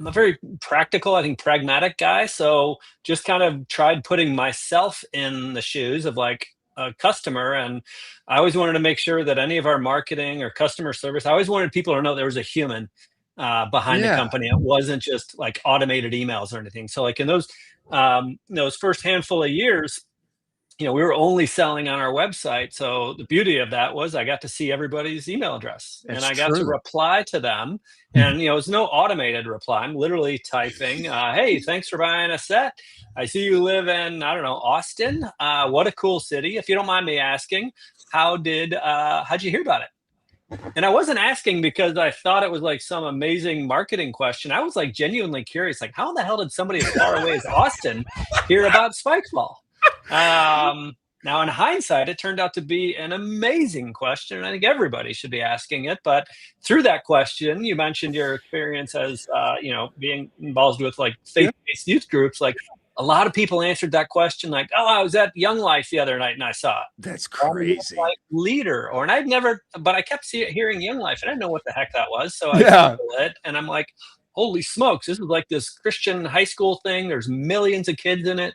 E: a very practical, I think pragmatic guy. So just kind of tried putting myself in the shoes of like a customer. And I always wanted to make sure that any of our marketing or customer service, I always wanted people to know there was a human behind the company. It wasn't just like automated emails or anything. So like in those first handful of years, we were only selling on our website. So the beauty of that was I got to see everybody's email address and I got to reply to them. And, it was no automated reply. I'm literally typing, hey, thanks for buying a set. I see you live in, I don't know, Austin. What a cool city. If you don't mind me asking, how'd you hear about it? And I wasn't asking because I thought it was like some amazing marketing question. I was like genuinely curious, like how the hell did somebody as far away as Austin hear about Spikeball? Now, in hindsight, it turned out to be an amazing question, and I think everybody should be asking it. But through that question, you mentioned your experience as, being involved with like faith-based youth groups. Like a lot of people answered that question, like, "Oh, I was at Young Life the other night and I saw it."
A: That's crazy.
E: Like leader, but I kept hearing Young Life, and I didn't know what the heck that was. So I Googled it, and I'm like, "Holy smokes! This is like this Christian high school thing. There's millions of kids in it."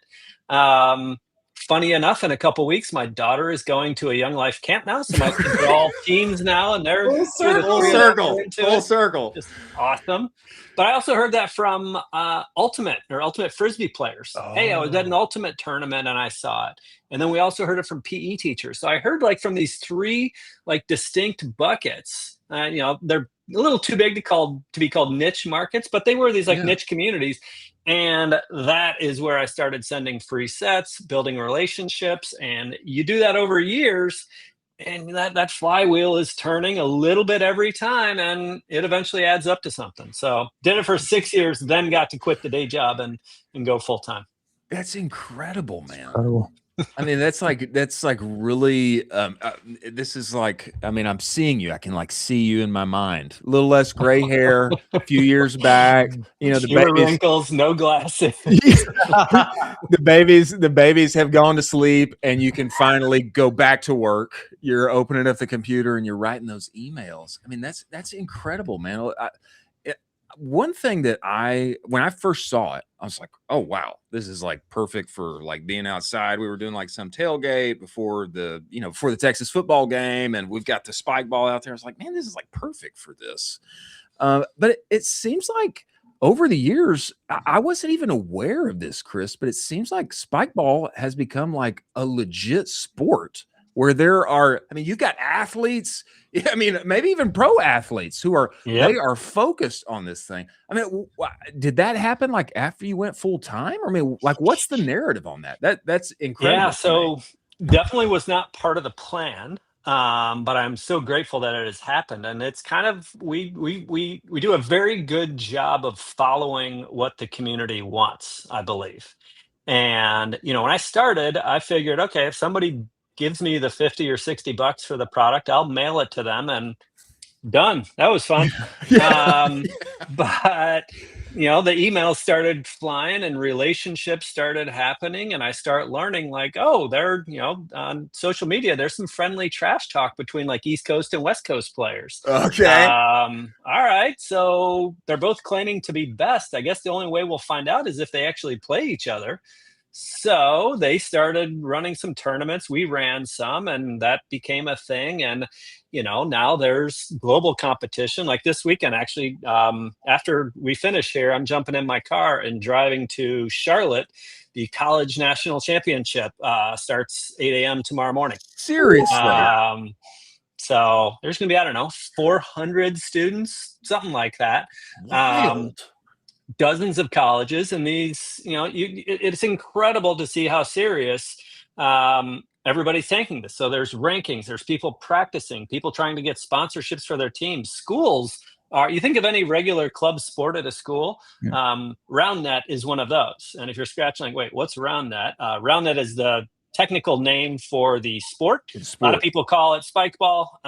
E: Funny enough, in a couple weeks, my daughter is going to a Young Life camp now. So my kids are all teens now, and they're
A: full circle.
E: Just awesome. But I also heard that from ultimate frisbee players. Hey, I was at an ultimate tournament and I saw it. And then we also heard it from PE teachers. So I heard like from these three like distinct buckets. They're a little too big to be called niche markets, but they were these like niche communities. And that is where I started sending free sets, building relationships. And you do that over years, and that flywheel is turning a little bit every time, and it eventually adds up to something. So did it for 6 years, then got to quit the day job and go full time.
A: That's incredible, man. Incredible. I mean, that's like really, this is like, I mean, I'm seeing you, I can like see you in my mind, a little less gray hair, a few years back,
E: the wrinkles, no glasses.
A: the babies have gone to sleep and you can finally go back to work. You're opening up the computer and you're writing those emails. I mean, that's incredible, man. One thing that when I first saw it, I was like, oh, wow, this is like perfect for like being outside. We were doing like some tailgate before the Texas football game, and we've got the spike ball out there. I was like, man, this is like perfect for this. But it seems like over the years, I wasn't even aware of this, Chris, but it seems like spike ball has become like a legit sport where there are, I mean, you got athletes, I mean, maybe even pro athletes who are, they are focused on this thing. I mean, did that happen like after you went full time? I mean, like, what's the narrative on that? That's incredible.
E: Yeah, so definitely was not part of the plan. But I'm so grateful that it has happened. And it's kind of, we do a very good job of following what the community wants, I believe. And, when I started, I figured, okay, if somebody gives me the 50 or 60 bucks for the product, I'll mail it to them and done. That was fun. But the emails started flying and relationships started happening, and I start learning like, oh, they're, on social media, there's some friendly trash talk between like East Coast and West Coast players.
A: Okay.
E: All right. So they're both claiming to be best. I guess the only way we'll find out is if they actually play each other. So they started running some tournaments. We ran some, and that became a thing. And, now there's global competition. Like this weekend, actually, after we finish here, I'm jumping in my car and driving to Charlotte. The college national championship starts 8 a.m. tomorrow morning.
A: Seriously.
E: So there's going to be, I don't know, 400 students, something like that.
A: Wild.
E: Dozens of colleges, and these, it's incredible to see how serious everybody's taking this. So there's rankings, there's people practicing, people trying to get sponsorships for their teams. Schools you think of any regular club sport at a school, round net is one of those. And if you're scratching like, wait, what's round net? Round net is the technical name for the sport. A lot of people call it spike ball,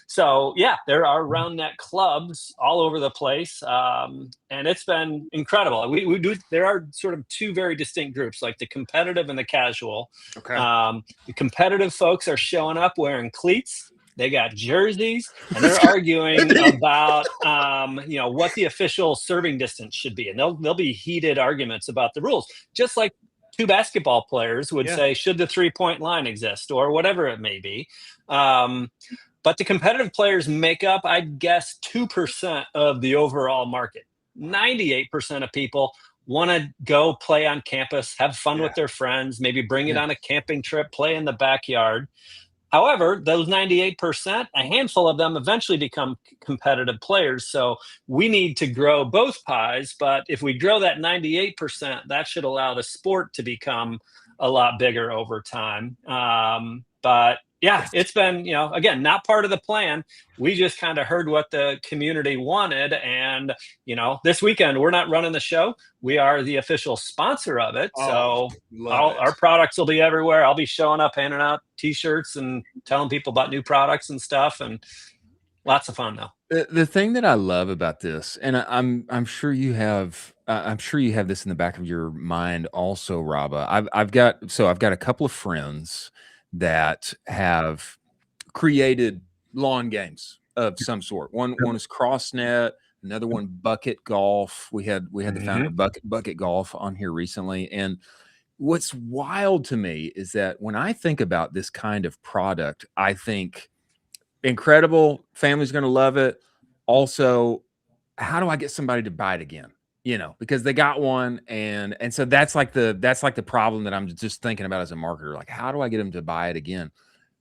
E: so yeah, there are round net clubs all over the place, and it's been incredible. We do. There are sort of two very distinct groups, like the competitive and the casual.
A: Okay.
E: The competitive folks are showing up wearing cleats. They got jerseys, and they're arguing about what the official serving distance should be, and there'll be heated arguments about the rules, just like two basketball players would say, should the 3-point line exist, or whatever it may be. But the competitive players make up, I'd guess, 2% of the overall market. 98% of people want to go play on campus, have fun with their friends, maybe bring it on a camping trip, play in the backyard. However, those 98%, a handful of them eventually become competitive players. So we need to grow both pies. But if we grow that 98%, that should allow the sport to become a lot bigger over time. But yeah, it's been, again, not part of the plan. We just kind of heard what the community wanted. And, this weekend, we're not running the show. We are the official sponsor of it. So our products will be everywhere. I'll be showing up, handing out T-shirts and telling people about new products and stuff. And lots of fun, though.
A: The thing that I love about this, and I'm sure you have, this in the back of your mind also, Raba. I've got a couple of friends that have created lawn games of some sort. One is CrossNet, another one Bucket Golf. We had the founder of Bucket Golf on here recently. And what's wild to me is that when I think about this kind of product, I think incredible, family's going to love it. Also, how do I get somebody to buy it again? Because they got one, and so that's like the problem that I'm just thinking about as a marketer. Like, how do I get them to buy it again?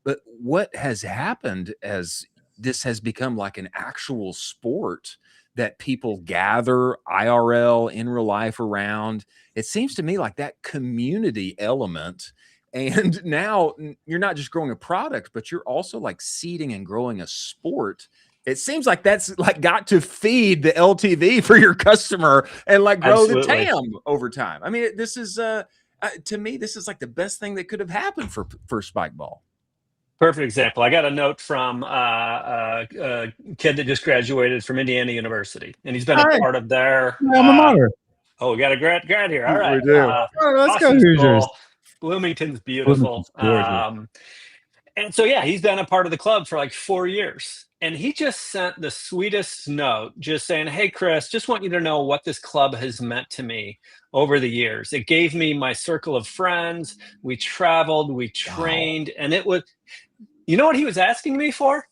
A: But what has happened as this has become like an actual sport that people gather IRL in real life around, it seems to me like that community element. And now you're not just growing a product, but you're also like seeding and growing a sport. It seems like that's like got to feed the LTV for your customer and like grow the TAM over time. I mean, this is to me, this is like the best thing that could have happened for Spike Ball.
E: Perfect example. I got a note from a kid that just graduated from Indiana University, and he's been a part of their
B: alma mater.
E: Oh, we got a grad here. All right.
B: We do. Let's go Hoosiers.
E: Bloomington's beautiful. And so, yeah, he's been a part of the club for like 4 years. And he just sent the sweetest note just saying, hey, Chris, just want you to know what this club has meant to me over the years. It gave me my circle of friends. We traveled, we trained, and it was, you know what he was asking me for?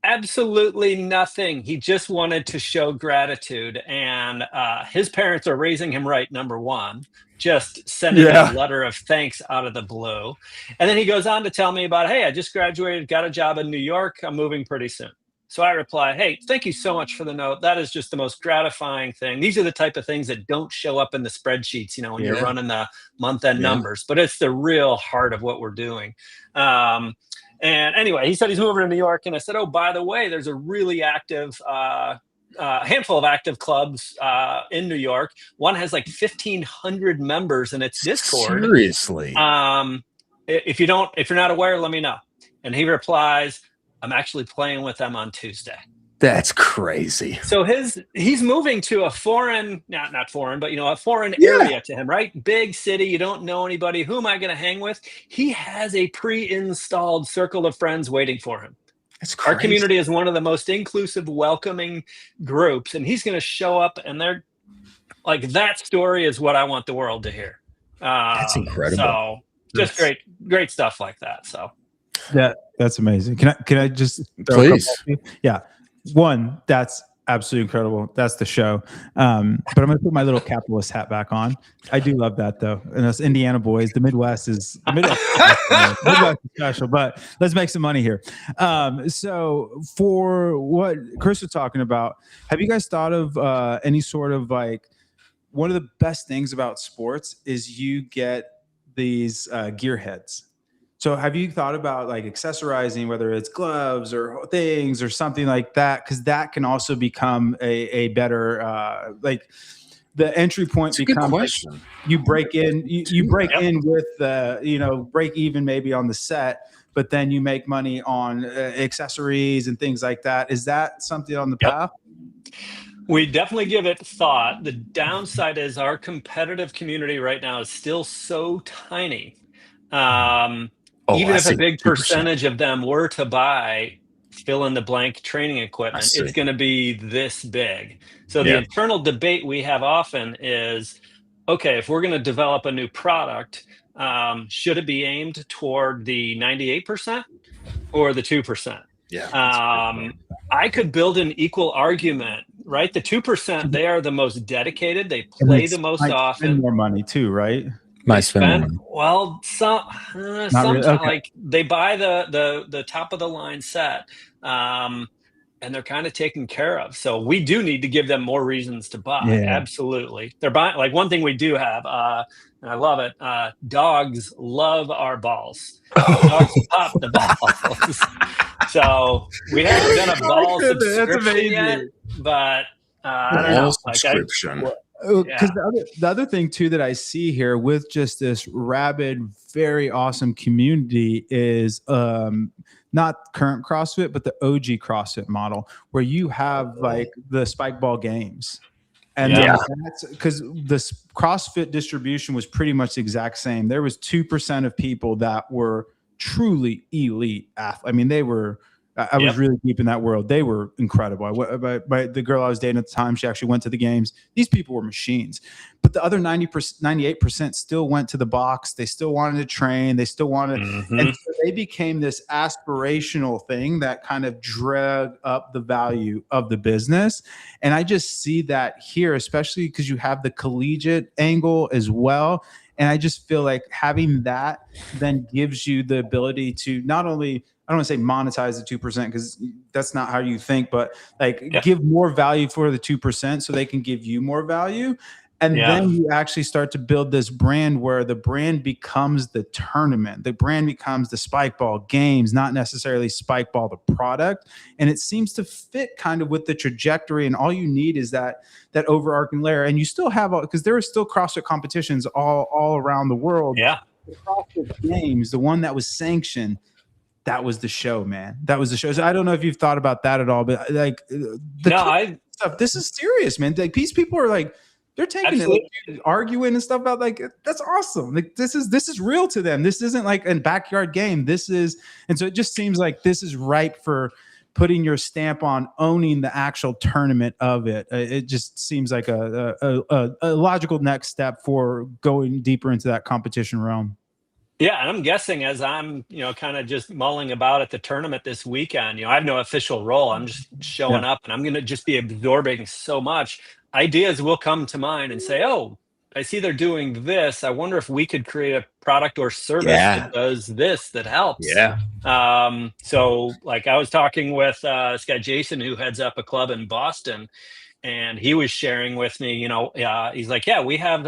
E: Absolutely nothing. He just wanted to show gratitude. And his parents are raising him right, number one, just sending him a letter of thanks out of the blue. And then he goes on to tell me about, hey, I just graduated, got a job in New York. I'm moving pretty soon. So I reply, hey, thank you so much for the note. That is just the most gratifying thing. These are the type of things that don't show up in the spreadsheets, when you're running the month-end numbers, but it's the real heart of what we're doing. And anyway, he said he's moving to New York. And I said, oh, by the way, there's a really active handful of active clubs in New York. One has like 1,500 members in its Discord.
A: Seriously.
E: If you're not aware, let me know. And he replies, I'm actually playing with them on Tuesday.
A: That's crazy.
E: So he's moving to a foreign, not foreign, but a foreign area to him, right? Big city. You don't know anybody. Who am I going to hang with? He has a pre-installed circle of friends waiting for him. That's crazy. Our community is one of the most inclusive, welcoming groups, and he's going to show up, and they're like that story is what I want the world to hear.
A: That's incredible.
E: So just great stuff like that. So
B: that's amazing. Can I just throw
A: Please?
B: a couple? Yeah. One, that's absolutely incredible. That's the show. But I'm going to put my little capitalist hat back on. I do love that though. And us Indiana boys, the Midwest is Midwest is special, but let's make some money here. So for what Chris was talking about, have you guys thought of any sort of like, one of the best things about sports is you get these gearheads. So have you thought about like accessorizing, whether it's gloves or things or something like that? Because that can also become a better like the entry point becomes like you break in, you break in with break even maybe on the set, but then you make money on accessories and things like that. Is that something on the path?
E: We definitely give it thought. The downside is our competitive community right now is still so tiny. Even if a big percentage of them were to buy fill in the blank training equipment, it's going to be this big. So the internal debate we have often is, okay, if we're going to develop a new product, should it be aimed toward the 98% or the 2%?
C: Yeah.
E: I could build an equal argument, right? The 2%, they are the most dedicated. They play the most often.
B: Spend more money too, right?
E: Might spend well, sometimes really. Okay. Like they buy the top of the line set, and they're kind of taken care of. So we do need to give them more reasons to buy. Yeah. Absolutely, they're buying. Like one thing we do have, and I love it. Dogs love our balls. Dogs pop the balls. So we haven't done a ball subscription yet, but I don't know.
A: Subscription.
B: Because the other thing too that I see here with just this rabid, very awesome community is not current CrossFit, but the OG CrossFit model where you have like the spike ball games. And that's because the CrossFit distribution was pretty much the exact same. There was 2% of people that were truly elite athletes. I mean, they were. I was really deep in that world. They were incredible. The girl I was dating at the time, she actually went to the games. These people were machines. But the other 98% still went to the box. They still wanted to train. They still wanted, and so they became this aspirational thing that kind of drug up the value of the business. And I just see that here, especially because you have the collegiate angle as well. And I just feel like having that then gives you the ability to not only, I don't want to say monetize the 2% because that's not how you think, but like give more value for the 2% so they can give you more value. And then you actually start to build this brand where the brand becomes the tournament. The brand becomes the spike ball games, not necessarily spike ball, the product. And it seems to fit kind of with the trajectory. And all you need is that overarching layer. And you still have, because there are still CrossFit competitions all around the world. Yeah. The CrossFit games, the one that was sanctioned, that was the show, man. That was the show. So I don't know if you've thought about that at all, but like stuff, this is serious, man. Like these people are like, they're taking it, like, arguing and stuff about like, that's awesome. Like this is real to them. This isn't like a backyard game. This is, and so it just seems like this is right for putting your stamp on owning the actual tournament of it. It just seems like a logical next step for going deeper into that competition realm.
E: Yeah, and I'm guessing as I'm, kind of just mulling about at the tournament this weekend, I have no official role. I'm just showing up and I'm going to just be absorbing so much. Ideas will come to mind and say, oh, I see they're doing this. I wonder if we could create a product or service that does this, that helps. Yeah. So like I was talking with this guy, Jason, who heads up a club in Boston. And he was sharing with me, he's like, yeah, we have,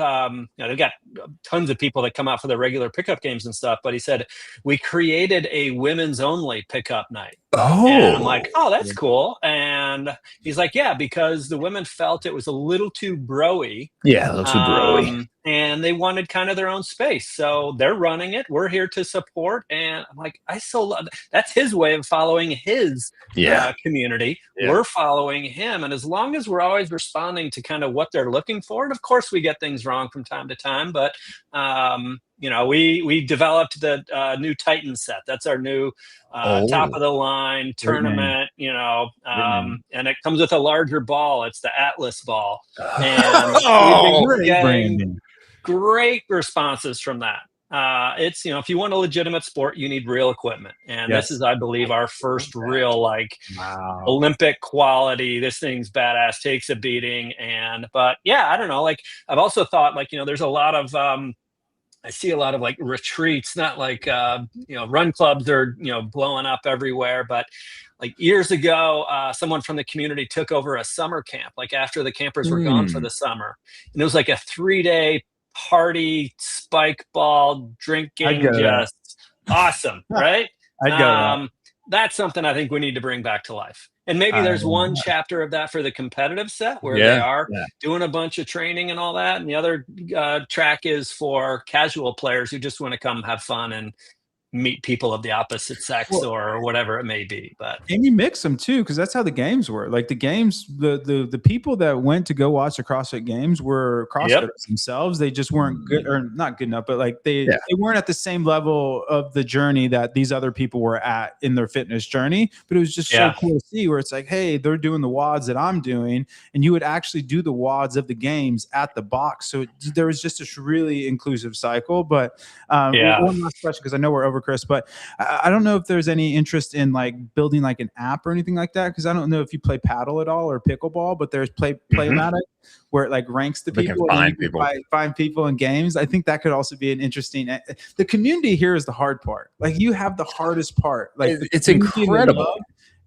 E: they've got tons of people that come out for their regular pickup games and stuff. But he said, we created a women's only pickup night. Oh, and I'm like, oh, that's cool. And he's like, yeah, because the women felt it was a little too bro-y. Yeah, a little too bro-y. And they wanted kind of their own space. So they're running it. We're here to support. And I'm like, I so love that. That's his way of following his community. Yeah. We're following him. And as long as we're always responding to kind of what they're looking for, and of course we get things wrong from time to time, but we developed the new Titan set. That's our new top of the line tournament, and it comes with a larger ball. It's the Atlas ball. And we've been getting great responses from that. It's, if you want a legitimate sport, you need real equipment. And this is, I believe, our first real Olympic quality. This thing's badass, takes a beating. But yeah, I don't know. Like, I've also thought, there's a lot of, I see a lot of retreats, not run clubs are, blowing up everywhere. But years ago, someone from the community took over a summer camp, after the campers were gone for the summer. And it was a 3-day party, spike ball, drinking, just awesome, right? That's something I think we need to bring back to life. And maybe there's one chapter of that for the competitive set where they are doing a bunch of training and all that. And the other track is for casual players who just want to come have fun and meet people of the opposite sex or whatever it may be.
B: And you mix them too, because that's how the games were. The games, the people that went to go watch the CrossFit Games were CrossFitters themselves. They just weren't good, or not good enough, but they weren't at the same level of the journey that these other people were at in their fitness journey. But it was just so cool to see where it's hey, they're doing the WODs that I'm doing, and you would actually do the WODs of the games at the box. So there was just this really inclusive cycle. But one last question, because I know we're over, Chris, but I don't know if there's any interest in building an app or anything like that, because I don't know if you play paddle at all or pickleball, but there's Playmatic where it ranks the people and find people in games. I think that could also be an interesting. The community here is the hard part. You have the hardest part.
A: It's incredible.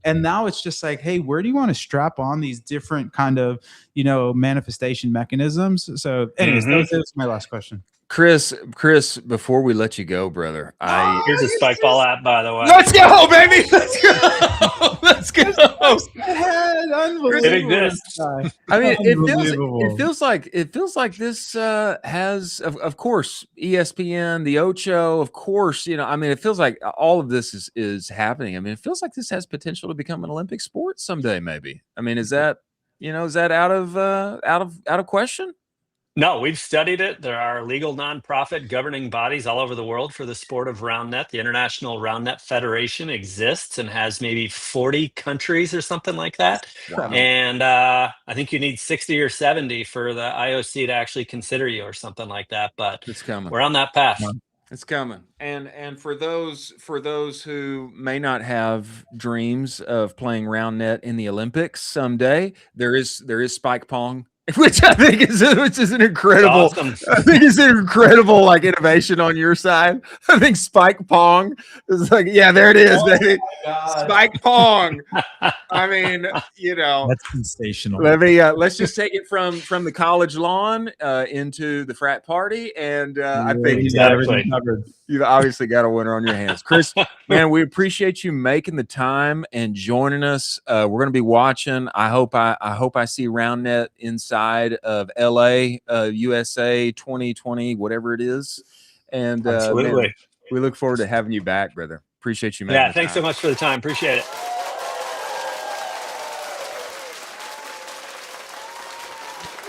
B: And now it's just hey, where do you want to strap on these different kind of manifestation mechanisms? So, anyways, that's my last question.
A: Chris, before we let you go, brother,
E: here's a spike ball app, by the way.
A: Let's go, baby. Let's go. Let's go.
E: It exists.
A: I mean, it feels like this has, of course, ESPN, the Ocho, of course, it feels like all of this is happening. I mean, it feels like this has potential to become an Olympic sport someday, maybe. I mean, is that out of question?
E: No, we've studied it. There are legal nonprofit governing bodies all over the world for the sport of round net. The International Round Net Federation exists and has maybe 40 countries or something like that. Wow. And I think you need 60 or 70 for the IOC to actually consider you or something like that. But
A: it's coming.
E: We're on that path.
A: It's coming. And for those who may not have dreams of playing round net in the Olympics someday, there is spike pong, which I think is an incredible. Awesome. I think it's an incredible innovation on your side. I think spike pong is there it is, baby. Spike pong. I mean,
B: that's sensational.
A: Let's just take it from the college lawn into the frat party, and I think you've obviously got a winner on your hands, Chris. Man, we appreciate you making the time and joining us. We're going to be watching. I hope I see round net inside of LA, USA 2020, whatever it is. And
E: absolutely,
A: man, we look forward to having you back, brother. Appreciate you, man.
E: Yeah, thanks so much for the time. Appreciate it.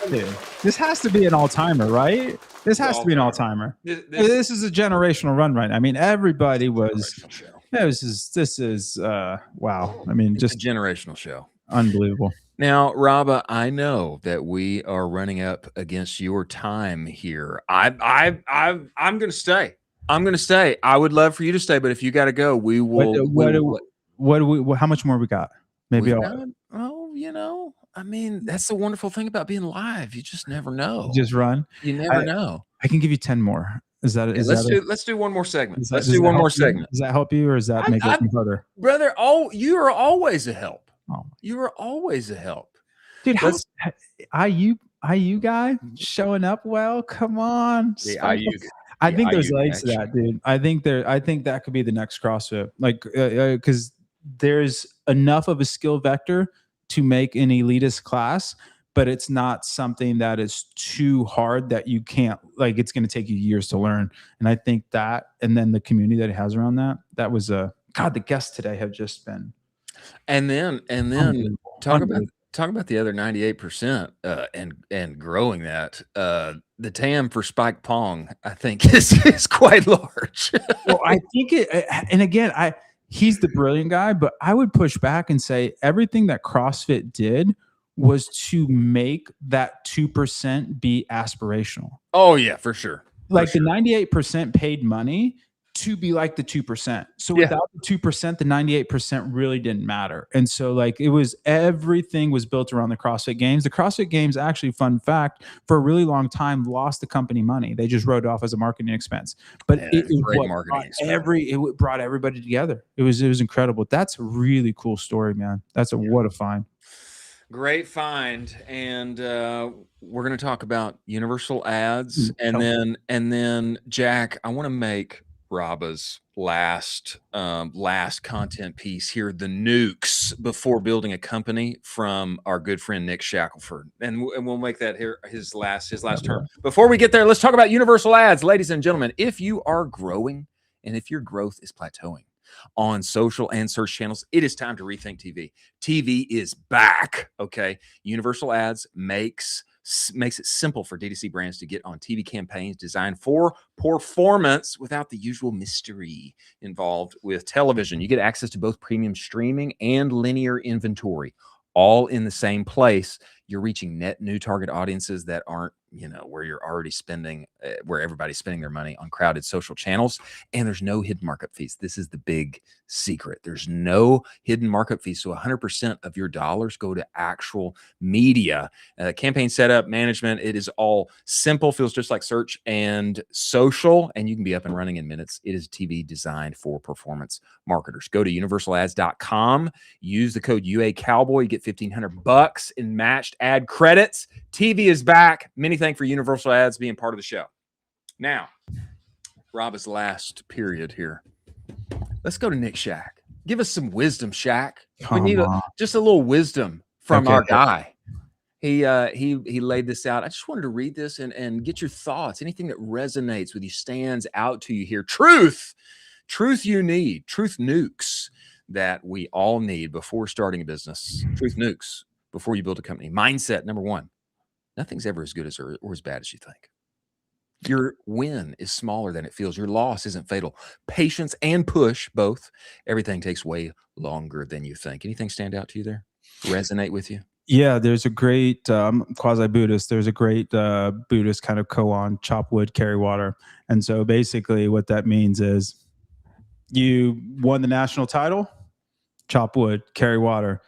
B: Dude, this has to be an all-timer, right? This has to be an all-timer. This is a generational run, right? I mean, everybody was. This is wow. I mean, just
A: a generational show.
B: Unbelievable.
A: Now, Raba, I know that we are running up against your time here. I'm going to stay. I'm going to stay. I would love for you to stay, but if you got to go, we will.
B: How much more we got? Maybe.
A: I mean, that's the wonderful thing about being live. You just never know.
B: Just run.
A: You never know.
B: I can give you 10 more.
A: Let's do one more segment. Let's do one more segment.
B: Does that help you, or does that make it further?
A: Brother, you are always a help. Oh. You are always a help.
B: Dude, IU guy showing up well. Come on. I think there's legs to that, dude. I think that could be the next CrossFit. Because there's enough of a skill vector to make an elitist class, but it's not something that is too hard that you can't, it's going to take you years to learn. And I think that, and then the community that it has around that was the guests today have just been.
A: And then talk talk about the other 98% and growing that. The TAM for Spike Pong, I think, is quite large.
B: Well, I think and again, he's the brilliant guy, but I would push back and say everything that CrossFit did was to make that 2% be aspirational.
A: Oh yeah, for sure.
B: Like the 98% paid money to be like the 2%. So without the 2%, the 98% really didn't matter. And so like everything was built around the CrossFit Games. The CrossFit Games, actually, fun fact, for a really long time lost the company money. They just wrote it off as a marketing expense. But it brought everybody together. It was incredible. That's a really cool story, man. What a find.
A: Great find. And we're going to talk about universal ads, and then Jack, I want to make Raba's last content piece here, the nukes before building a company, from our good friend Nick Shackelford, and we'll make that here his last term. Before we get there, let's talk about universal ads, ladies and gentlemen. If you are growing and if your growth is plateauing on social and search channels, it is time to rethink TV. TV is back. Okay, universal ads makes it simple for D2C brands to get on TV campaigns designed for performance without the usual mystery involved with television. You get access to both premium streaming and linear inventory, all in the same place. You're reaching net new target audiences that aren't, where you're already spending, where everybody's spending their money on crowded social channels. And there's no hidden markup fees. This is the big secret. There's no hidden markup fees. So 100% of your dollars go to actual media, campaign setup, management. It is all simple, feels just like search and social, and you can be up and running in minutes. It is TV designed for performance marketers. Go to universalads.com, use the code UA Cowboy, you get $1,500 in matched ad credits. TV is back. Many thanks for Universal Ads being part of the show. Now, Roba's last period here. Let's go to Nick Shack. Give us some wisdom, Shack. We need just a little wisdom from our guy. He laid this out. I just wanted to read this and get your thoughts. Anything that resonates with you, stands out to you here. Truth you need. Truth nukes that we all need before starting a business. Truth nukes before you build a company. Mindset, number one. Nothing's ever as good as or as bad as you think. Your win is smaller than it feels. Your loss isn't fatal. Patience and push, both. Everything takes way longer than you think. Anything stand out to you there? Resonate with you?
B: Yeah, there's a great quasi-Buddhist. There's a great Buddhist kind of koan, chop wood, carry water. And so basically what that means is you won the national title, chop wood, carry water.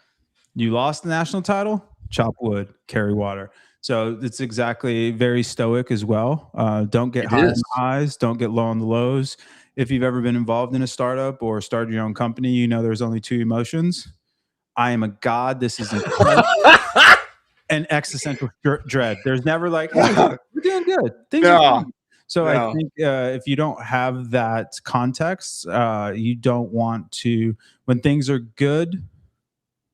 B: You lost the national title, chop wood, carry water. So it's exactly very stoic as well. Don't get high on the highs, don't get low on the lows. If you've ever been involved in a startup or started your own company, you know there's only two emotions. I am a god. This is incredible. And existential dread. There's never like, hey, we're doing good. Things are good. So I think if you don't have that context, you don't want to, when things are good,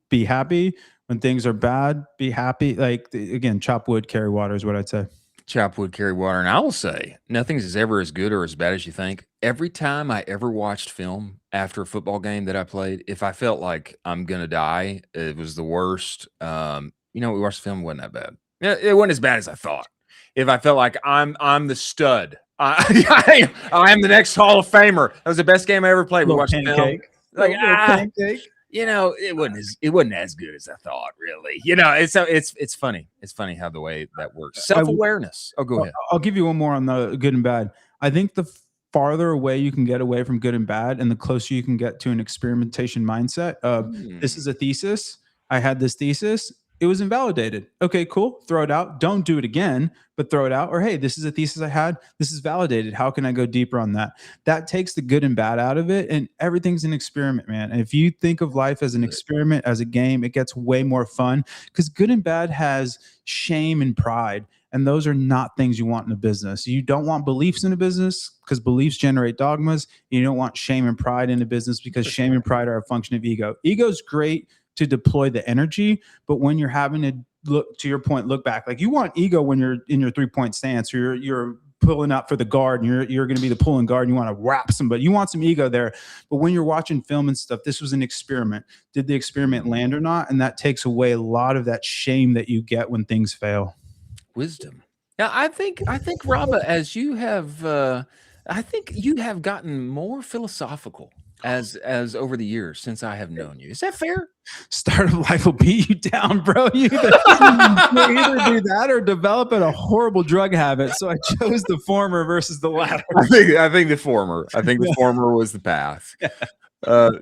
B: be happy. When things are bad, be happy. Like, again, chop wood, carry water is what I'd say.
A: Chop wood, carry water. And I will say, nothing's ever as good or as bad as you think. Every time I ever watched film after a football game that I played, if I felt like I'm going to die, it was the worst. We watched the film, it wasn't that bad. It wasn't as bad as I thought. If I felt like I'm the stud, I am the next Hall of Famer. That was the best game I ever played. We watched the film. Like, pancake. It wasn't as good as I thought, really. It's funny. It's funny how the way that works. Self-awareness. Oh, go ahead.
B: I'll give you one more on the good and bad. I think the farther away you can get away from good and bad, and the closer you can get to an experimentation mindset of this is a thesis. I had this thesis. It was invalidated. Okay, cool. Throw it out. Don't do it again, but throw it out. Or, hey, this is a thesis I had. This is validated. How can I go deeper on that? That takes the good and bad out of it. And everything's an experiment, man. And if you think of life as an experiment, as a game, it gets way more fun, because good and bad has shame and pride. And those are not things you want in a business. You don't want beliefs in a business because beliefs generate dogmas. You don't want shame and pride in a business because shame and pride are a function of ego. Ego's great to deploy the energy, but when you're having to look to your point, look back. Like you want ego when you're in your 3-point stance, or you're pulling up for the guard, and you're going to be the pulling guard, and you want to wrap somebody. You want some ego there. But when you're watching film and stuff, this was an experiment. Did the experiment land or not? And that takes away a lot of that shame that you get when things fail.
A: Wisdom. Now, I think, Raba, as you have, I think you have gotten more philosophical as over the years since I have known you. Is that fair?
B: Start of life will beat you down, bro. You either do that or develop a horrible drug habit. So I chose the former versus the latter.
A: I think the former. I think the former was the path.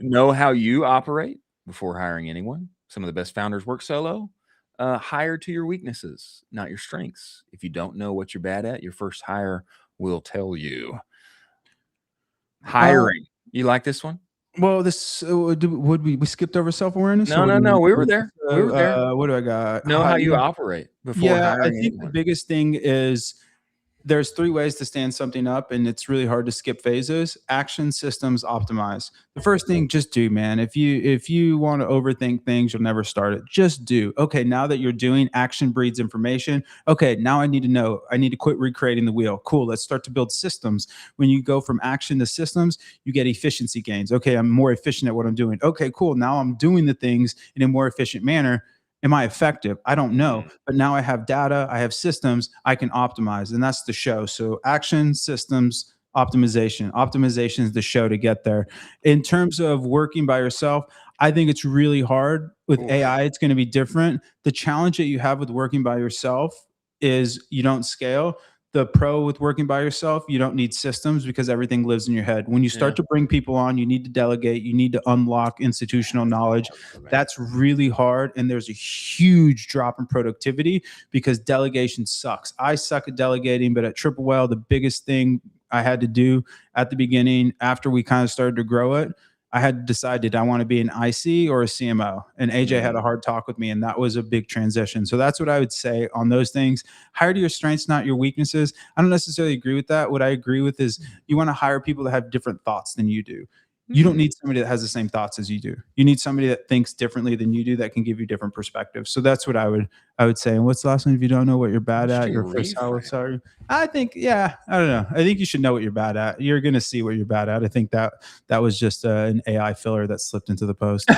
A: Know how you operate before hiring anyone. Some of the best founders work solo. Hire to your weaknesses, not your strengths. If you don't know what you're bad at, your first hire will tell you. Hiring. You like this one?
B: Well, this would we skipped over self-awareness?
A: No. We were there.
B: What do I got?
A: Know how you operate before hiring
B: I think
A: anyone.
B: the biggest thing is there's 3 ways to stand something up, and it's really hard to skip phases. Action, systems, optimize. The first thing, just do, man. If you want to overthink things, you'll never start it. Just do. Okay, now that you're doing, action breeds information. Okay, now I need to know. I need to quit recreating the wheel. Cool, let's start to build systems. When you go from action to systems, you get efficiency gains. Okay, I'm more efficient at what I'm doing. Okay, cool. Now I'm doing the things in a more efficient manner. Am I effective? I don't know. But now I have data, I have systems, I can optimize. And that's the show. So action, systems, optimization. Optimization is the show to get there. In terms of working by yourself, I think it's really hard. With AI, it's going to be different. The challenge that you have with working by yourself is you don't scale. The pro with working by yourself, you don't need systems because everything lives in your head. When you start to bring people on, you need to delegate, you need to unlock institutional knowledge. That's really hard. And there's a huge drop in productivity because delegation sucks. I suck at delegating, but at Triple Whale, the biggest thing I had to do at the beginning, after we kind of started to grow it, I had to decide, did I want to be an IC or a CMO? And AJ had a hard talk with me, and that was a big transition. So that's what I would say on those things. Hire to your strengths, not your weaknesses. I don't necessarily agree with that. What I agree with is you want to hire people that have different thoughts than you do. You don't need somebody that has the same thoughts as you do. You need somebody that thinks differently than you do that can give you different perspectives. So that's what I would say. And what's the last one? If you don't know what you're bad at, your first hour. Sorry. I think, I don't know. I think you should know what you're bad at. You're going to see what you're bad at. I think that was just an AI filler that slipped into the post.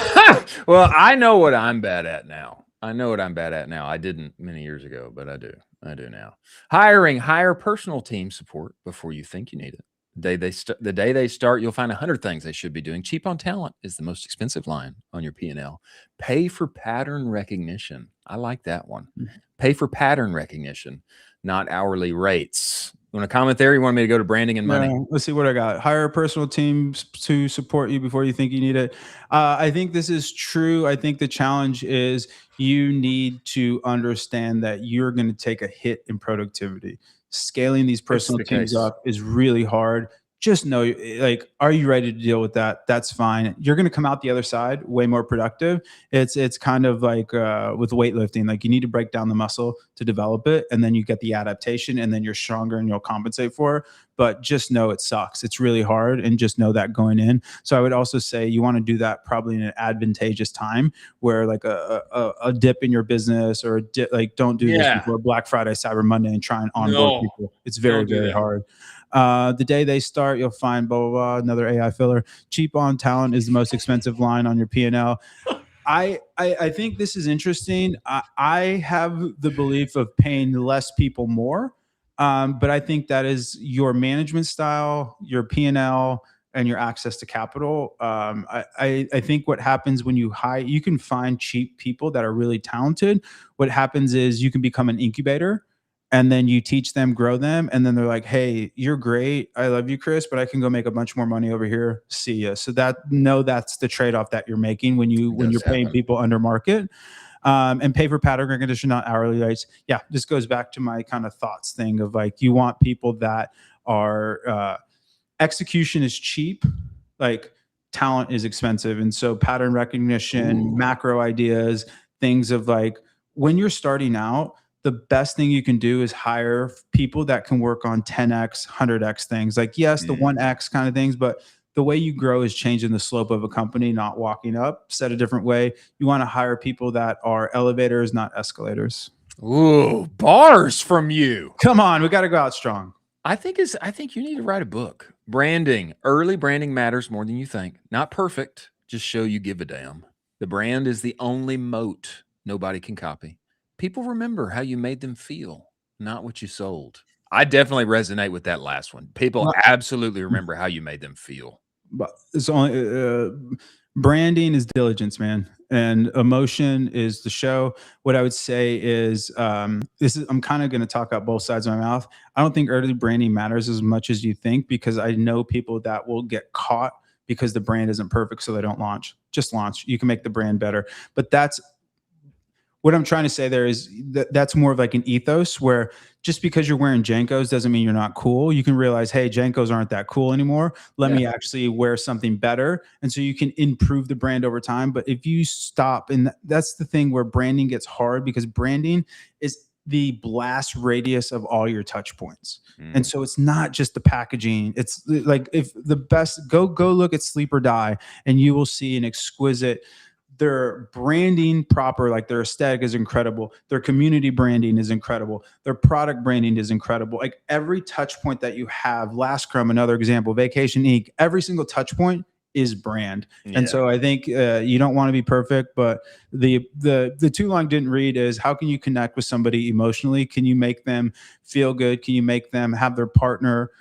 A: Well, I know what I'm bad at now. I didn't many years ago, but I do now. Hire personal team support before you think you need it. The day they start, you'll find 100 things they should be doing. Cheap on talent is the most expensive line on your P&L. Pay for pattern recognition. I like that one. Pay for pattern recognition, not hourly rates. You want to comment there? You want me to go to branding and money?
B: Let's see what I got. Hire a personal team to support you before you think you need it. I think this is true. I think the challenge is you need to understand that you're going to take a hit in productivity. Scaling these personal teams up is really hard. Just know, like, are you ready to deal with that? That's fine. You're going to come out the other side way more productive. It's kind of like with weightlifting. Like, you need to break down the muscle to develop it, and then you get the adaptation, and then you're stronger and you'll compensate for it. But just know it sucks. It's really hard, and just know that going in. So I would also say you want to do that probably in an advantageous time where like a dip in your business or a dip, like don't do this before Black Friday, Cyber Monday and try and onboard people. It's very, very hard. The day they start, you'll find blah, blah, blah, another AI filler. Cheap on talent is the most expensive line on your P&L. I think this is interesting. I have the belief of paying less people more. But I think that is your management style, your P&L, and your access to capital. I think what happens when you hire, you can find cheap people that are really talented. What happens is you can become an incubator, and then you teach them, grow them, and then they're like, hey, you're great. I love you, Chris, but I can go make a bunch more money over here. See ya. So that's the trade-off that you're making when you're paying people under market. And pay for pattern recognition, not hourly rates. Yeah, this goes back to my kind of thoughts thing of like, you want people that are execution is cheap, like talent is expensive. And so pattern recognition, macro ideas, things of like, when you're starting out, the best thing you can do is hire people that can work on 10x, 100x things. Like, yes, the 1x kind of things, but the way you grow is changing the slope of a company, not walking up. Said a different way, you want to hire people that are elevators, not escalators.
A: Ooh, bars from you.
B: Come on, we got to go out strong.
A: I think you need to write a book. Branding. Early branding matters more than you think. Not perfect, just show you give a damn. The brand is the only moat nobody can copy. People remember how you made them feel, not what you sold. I definitely resonate with that last one. People absolutely remember how you made them feel.
B: But it's only branding is diligence, man, and emotion is the show. What I would say is I'm kind of going to talk out both sides of my mouth. I don't think early branding matters as much as you think, because I know people that will get caught because the brand isn't perfect, so they don't launch. Just launch. You can make the brand better. But that's what I'm trying to say there is that's more of like an ethos where just because you're wearing Jankos doesn't mean you're not cool. You can realize, hey, Jankos aren't that cool anymore. Let me actually wear something better. And so you can improve the brand over time. But if you stop, and that's the thing where branding gets hard, because branding is the blast radius of all your touch points. And so it's not just the packaging. It's like, if the best, go look at Sleep or Die, and you will see an exquisite, their branding proper, like their aesthetic is incredible. Their community branding is incredible. Their product branding is incredible. Like every touch point that you have, Last Crumb, another example, Vacation Inc., every single touch point is brand. And so I think you don't want to be perfect, but the too long didn't read is, how can you connect with somebody emotionally? Can you make them feel good? Can you make them have their partner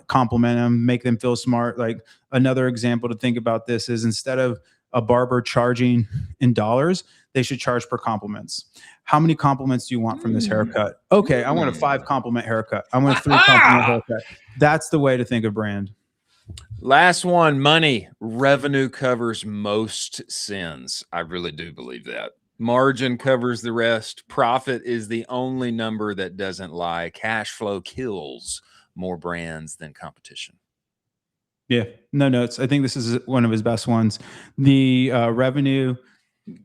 B: compliment them, make them feel smart? Like another example to think about this is, instead of a barber charging in dollars, they should charge per compliments. How many compliments do you want from this haircut? Okay, I want a 5 compliment haircut. I want a 3 compliment haircut. That's the way to think of brand.
A: Last one, money. Revenue covers most sins. I really do believe that. Margin covers the rest. Profit is the only number that doesn't lie. Cash flow kills more brands than competition.
B: Yeah, no notes. I think this is one of his best ones. The revenue,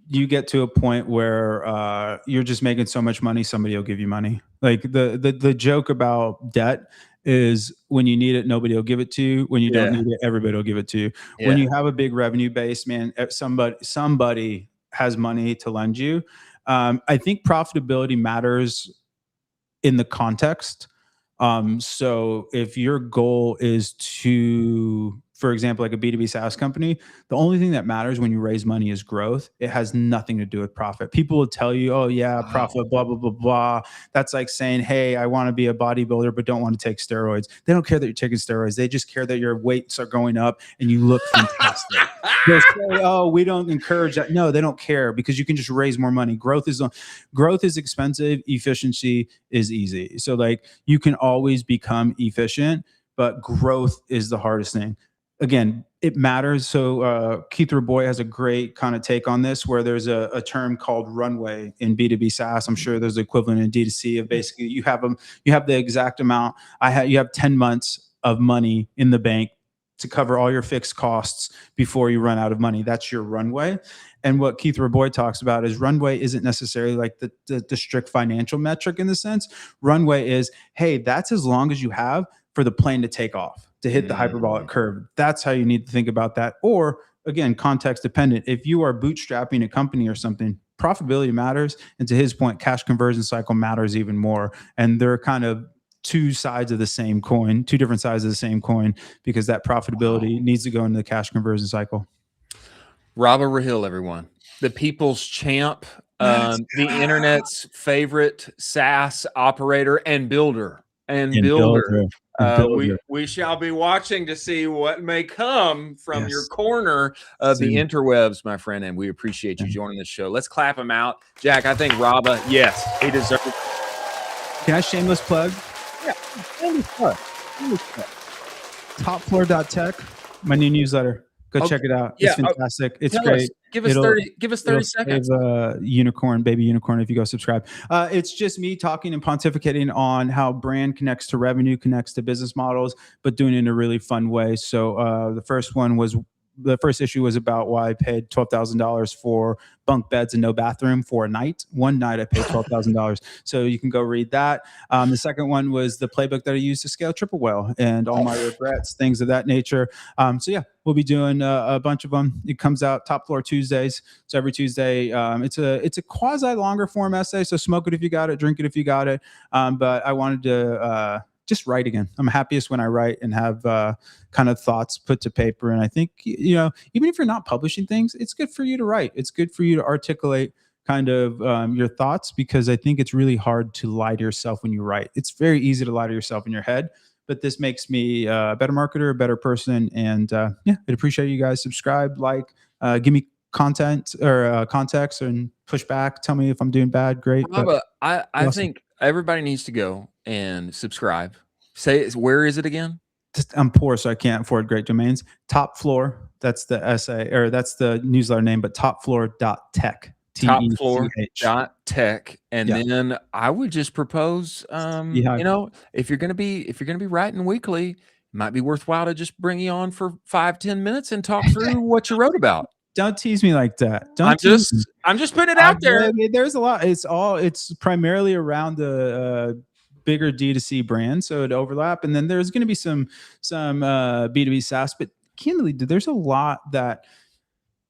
B: you get to a point where you're just making so much money, somebody will give you money. Like the joke about debt is, when you need it, nobody will give it to you. When you don't need it, everybody will give it to you. When you have a big revenue base, man, somebody has money to lend you. I think profitability matters in the context. So if your goal is to, for example, like a B2B SaaS company, the only thing that matters when you raise money is growth. It has nothing to do with profit. People will tell you, oh yeah, profit, blah, blah, blah, blah. That's like saying, hey, I want to be a bodybuilder, but don't want to take steroids. They don't care that you're taking steroids. They just care that your weights are going up and you look fantastic. They'll say, oh, we don't encourage that. No, they don't care, because you can just raise more money. Growth is expensive. Efficiency is easy. So like, you can always become efficient, but growth is the hardest thing. Again, it matters. So Keith Raboy has a great kind of take on this, where there's a term called runway in B2B SaaS. I'm sure there's the equivalent in D2C of basically you have the exact amount. You have 10 months of money in the bank to cover all your fixed costs before you run out of money. That's your runway. And what Keith Raboy talks about is, runway isn't necessarily like the strict financial metric in the sense. Runway is, hey, that's as long as you have for the plane to take off, to hit the hyperbolic curve. That's how you need to think about that. Or again, context dependent. If you are bootstrapping a company or something, profitability matters. And to his point, cash conversion cycle matters even more. And they're kind of two different sides of the same coin, because that profitability needs to go into the cash conversion cycle.
A: Robert Rahil, everyone, the people's champ, the internet's favorite SaaS operator and builder. We shall be watching to see what may come from your corner of the interwebs, my friend, and we appreciate you joining the show. Let's clap him out. Jack, I think Rabba, yes, he deserves it.
B: Can I shameless plug?
A: Yeah, shameless plug.
B: Topfloor.tech, my new newsletter. Go check it out. It's fantastic. It's great.
A: Give us 30 seconds.
B: Unicorn, baby unicorn, if you go subscribe. It's just me talking and pontificating on how brand connects to revenue, connects to business models, but doing it in a really fun way. So the first one was the first issue was about why I paid $12,000 for bunk beds and no bathroom for a night. One night I paid $12,000. So you can go read that. The second one was the playbook that I used to scale triple whale and all my regrets, things of that nature. So yeah, we'll be doing a bunch of them. It comes out Top Floor Tuesdays. So every Tuesday, it's a quasi longer form essay. So smoke it if you got it, drink it if you got it. But I wanted to just write again. I'm happiest when I write and have kind of thoughts put to paper. And I think, even if you're not publishing things, it's good for you to write. It's good for you to articulate kind of your thoughts, because I think it's really hard to lie to yourself when you write. It's very easy to lie to yourself in your head, but this makes me a better marketer, a better person. And I'd appreciate you guys. Subscribe, like, give me content or context and push back. Tell me if I'm doing bad. Great.
A: But I think everybody needs to go and subscribe. Say, where is it again?
B: I'm poor, so I can't afford great domains. Top Floor, that's the essay, or that's the newsletter name, but topfloor.tech.
A: Topfloor.tech. And then I would just propose, if you're gonna be writing weekly, it might be worthwhile to just bring you on for 5-10 minutes and talk through what you wrote about.
B: Don't tease me like that.
A: I'm just putting it out there.
B: There's a lot. It's primarily around the bigger D2C brands, so it overlap. And then there's going to be some B2B SaaS. But candidly, there's a lot that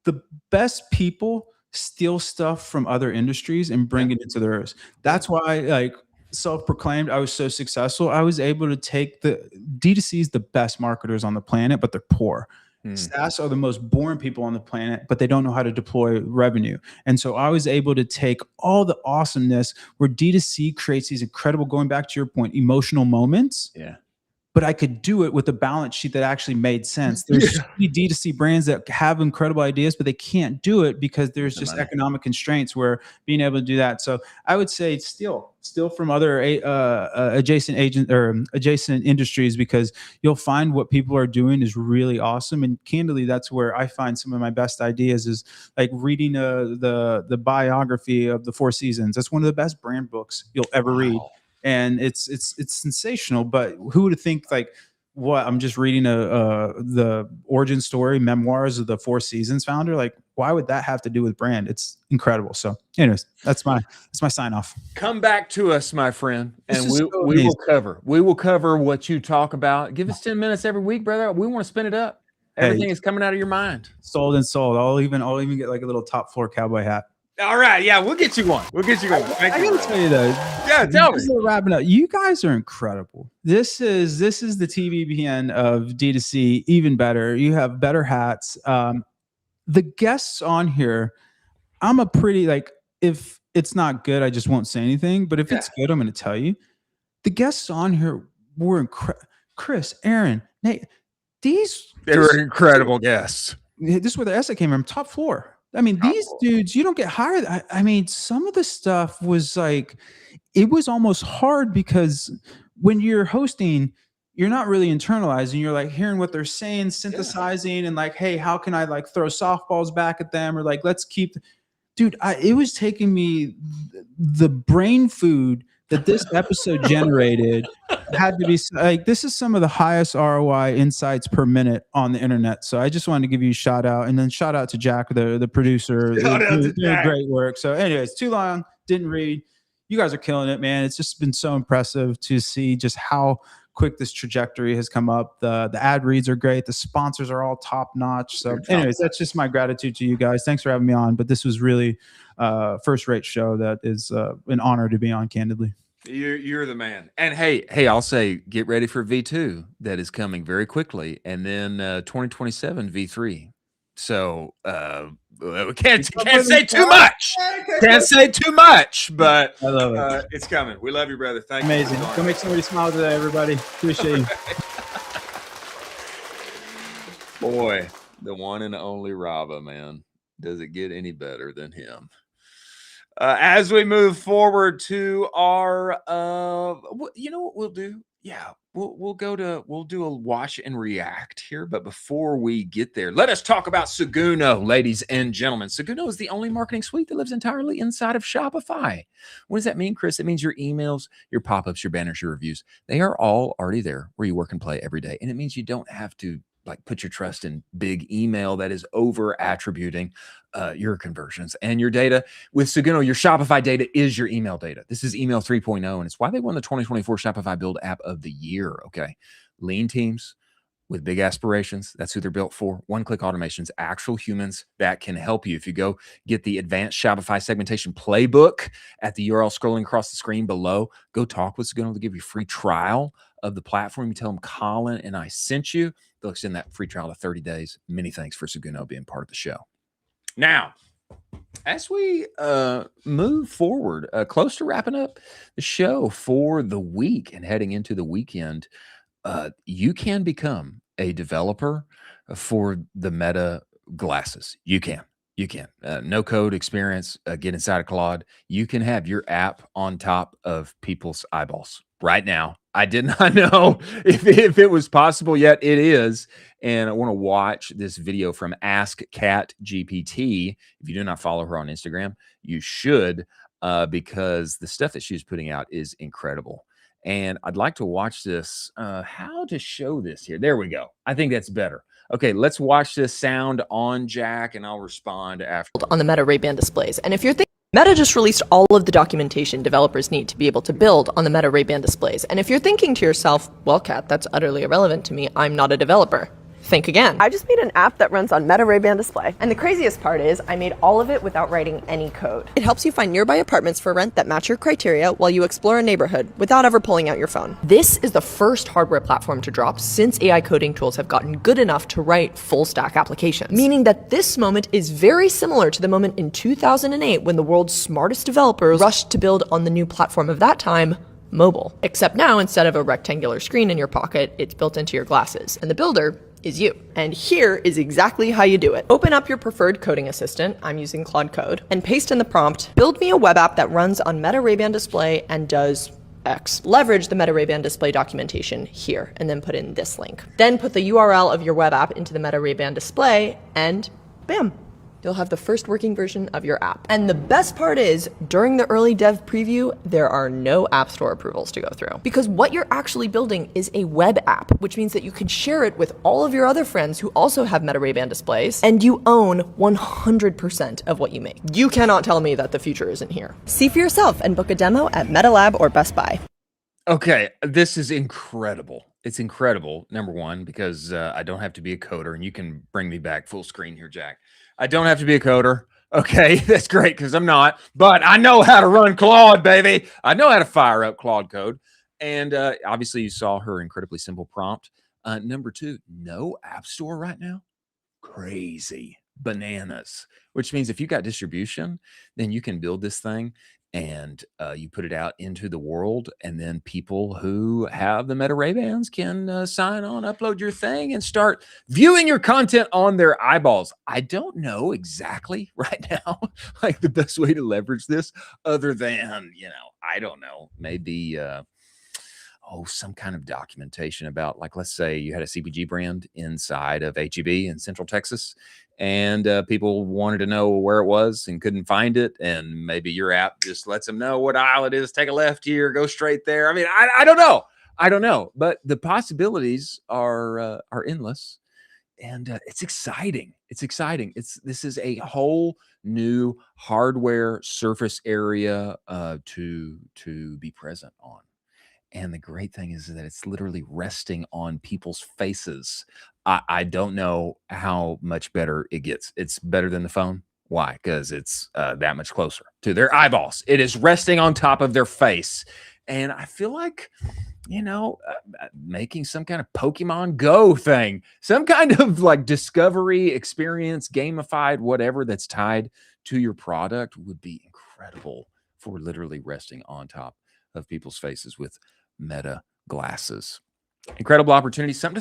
B: the best people steal stuff from other industries and bring it into theirs. That's why, like, self-proclaimed, I was so successful. I was able to take the D2C is the best marketers on the planet, but they're poor. SaaS are the most boring people on the planet, but they don't know how to deploy revenue. And so I was able to take all the awesomeness where D2C creates these incredible, going back to your point, emotional moments.
A: Yeah.
B: But I could do it with a balance sheet that actually made sense. There's so many D2C brands that have incredible ideas, but they can't do it because there's just economic constraints where being able to do that. So I would say steal from other adjacent industries, because you'll find what people are doing is really awesome. And candidly, that's where I find some of my best ideas, is like reading the biography of the Four Seasons. That's one of the best brand books you'll ever read. And it's sensational, but who would think, like, what, I'm just reading the origin story memoirs of the Four Seasons founder? Like, why would that have to do with brand? It's incredible. So anyways, that's my sign off.
A: Come back to us, my friend, and we will cover what you talk about. Give us 10 minutes every week, brother. We want to spin it up. Everything is coming out of your mind.
B: Sold. I'll even get like a little Top Floor cowboy hat.
A: All right, yeah, we'll get you one. I
B: gotta tell you though.
A: Yeah, tell me.
B: Wrapping up, you guys are incredible. This is the TVPN of D2C. Even better, you have better hats. The guests on here, I'm a pretty, like, if it's not good, I just won't say anything. But if it's good, I'm going to tell you. The guests on here were incredible. Chris, Aaron, Nate. They were
A: incredible guests.
B: This is where the essay came from. Top Floor. I mean, these dudes, you don't get hired. I mean, some of the stuff was like, it was almost hard, because when you're hosting, you're not really internalizing. You're like hearing what they're saying, synthesizing, and like, hey, how can I like throw softballs back at them? Or like, let's keep, dude, it was taking me the brain food that this episode generated had to be like, this is some of the highest ROI insights per minute on the internet. So I just wanted to give you a shout out, and then shout out to Jack, the producer. Doing great work. So anyways, too long, didn't read. You guys are killing it, man. It's just been so impressive to see just how quick this trajectory has come up. The ad reads are great. The sponsors are all top notch. So anyways, that's just my gratitude to you guys. Thanks for having me on. But this was really first rate show that is an honor to be on, candidly.
A: You're the man. And hey, I'll say, get ready for V2 that is coming very quickly. And then 2027 V3. So can't say too much. Can't say too much, but
B: I love it.
A: It's coming. We love you, brother. Thank you.
B: Amazing. Go make somebody smile today, everybody. Appreciate you.
A: Boy, the one and only Rava, man. Does it get any better than him? As we move forward to our, you know what we'll do? Yeah, we'll do a watch and react here. But before we get there, let us talk about Seguno, ladies and gentlemen. Seguno is the only marketing suite that lives entirely inside of Shopify. What does that mean, Chris? It means your emails, your pop-ups, your banners, your reviews, they are all already there where you work and play every day. And it means you don't have to like put your trust in big email that is over attributing your conversions and your data. With Suguno, your Shopify data is your email data. This is email 3.0, and it's why they won the 2024 Shopify Build App of the Year. Okay. Lean teams with big aspirations. That's who they're built for. One-click automations, actual humans that can help you. If you go get the advanced Shopify segmentation playbook at the URL scrolling across the screen below, go talk with Suguno to give you a free trial of the platform. You tell them Colin and I sent you. They'll extend that free trial to 30 days. Many thanks for Suguno being part of the show. Now, as we move forward, close to wrapping up the show for the week and heading into the weekend, you can become a developer for the Meta glasses. You can. No code experience, get inside of Claude. You can have your app on top of people's eyeballs right now. I did not know if it was possible yet. It is. And I want to watch this video from Ask Cat GPT. If you do not follow her on Instagram, you should, because the stuff that she's putting out is incredible. And I'd like to watch this, how to show this here. There we go. I think that's better. Okay, let's watch this sound on Jack, and I'll respond after.
F: On the Meta Ray-Ban displays. And if you're thinking, Meta just released all of the documentation developers need to be able to build on the Meta Ray-Ban displays. And if you're thinking to yourself, well, Kat, that's utterly irrelevant to me. I'm not a developer. Think again.
G: I just made an app that runs on Meta Ray-Ban display.
F: And the craziest part is I made all of it without writing any code.
G: It helps you find nearby apartments for rent that match your criteria while you explore a neighborhood without ever pulling out your phone.
F: This is the first hardware platform to drop since AI coding tools have gotten good enough to write full stack applications. Meaning that this moment is very similar to the moment in 2008 when the world's smartest developers rushed to build on the new platform of that time, mobile. Except now, instead of a rectangular screen in your pocket, it's built into your glasses. And the builder is you.
G: And here is exactly how you do it.
F: Open up your preferred coding assistant, I'm using Claude Code, and paste in the prompt, build me a web app that runs on Meta Ray-Ban display and does X. Leverage the Meta Ray-Ban display documentation here, and then put in this link. Then put the URL of your web app into the Meta Ray-Ban display, and bam, you'll have the first working version of your app. And the best part is, during the early dev preview, there are no App Store approvals to go through. Because what you're actually building is a web app, which means that you can share it with all of your other friends who also have Meta Ray-Ban displays, and you own 100% of what you make. You cannot tell me that the future isn't here.
G: See for yourself and book a demo at Meta Lab or Best Buy.
A: Okay, this is incredible. It's incredible, number one, because I don't have to be a coder, and you can bring me back full screen here, Jack. I don't have to be a coder. Okay, that's great because I'm not, but I know how to run Claude, baby. I know how to fire up Claude code. And obviously you saw her incredibly simple prompt. Number two, no App Store right now. Crazy bananas, which means if you got distribution, then you can build this thing and you put it out into the world, and then people who have the Meta Ray-Bans can sign on, upload your thing, and start viewing your content on their eyeballs. I don't know exactly right now, like the best way to leverage this other than, I don't know, maybe some kind of documentation about, like, let's say you had a CPG brand inside of HEB in Central Texas, and people wanted to know where it was and couldn't find it, and maybe your app just lets them know what aisle it is. Take a left here, go straight there. I mean, I don't know, but the possibilities are endless, and it's exciting. This is a whole new hardware surface area to be present on. And the great thing is that it's literally resting on people's faces. I don't know how much better it gets. It's better than the phone. Why? Because it's that much closer to their eyeballs. It is resting on top of their face. And I feel like, making some kind of Pokemon Go thing, some kind of like discovery experience, gamified, whatever that's tied to your product would be incredible for literally resting on top of people's faces with Meta glasses. Incredible opportunity, something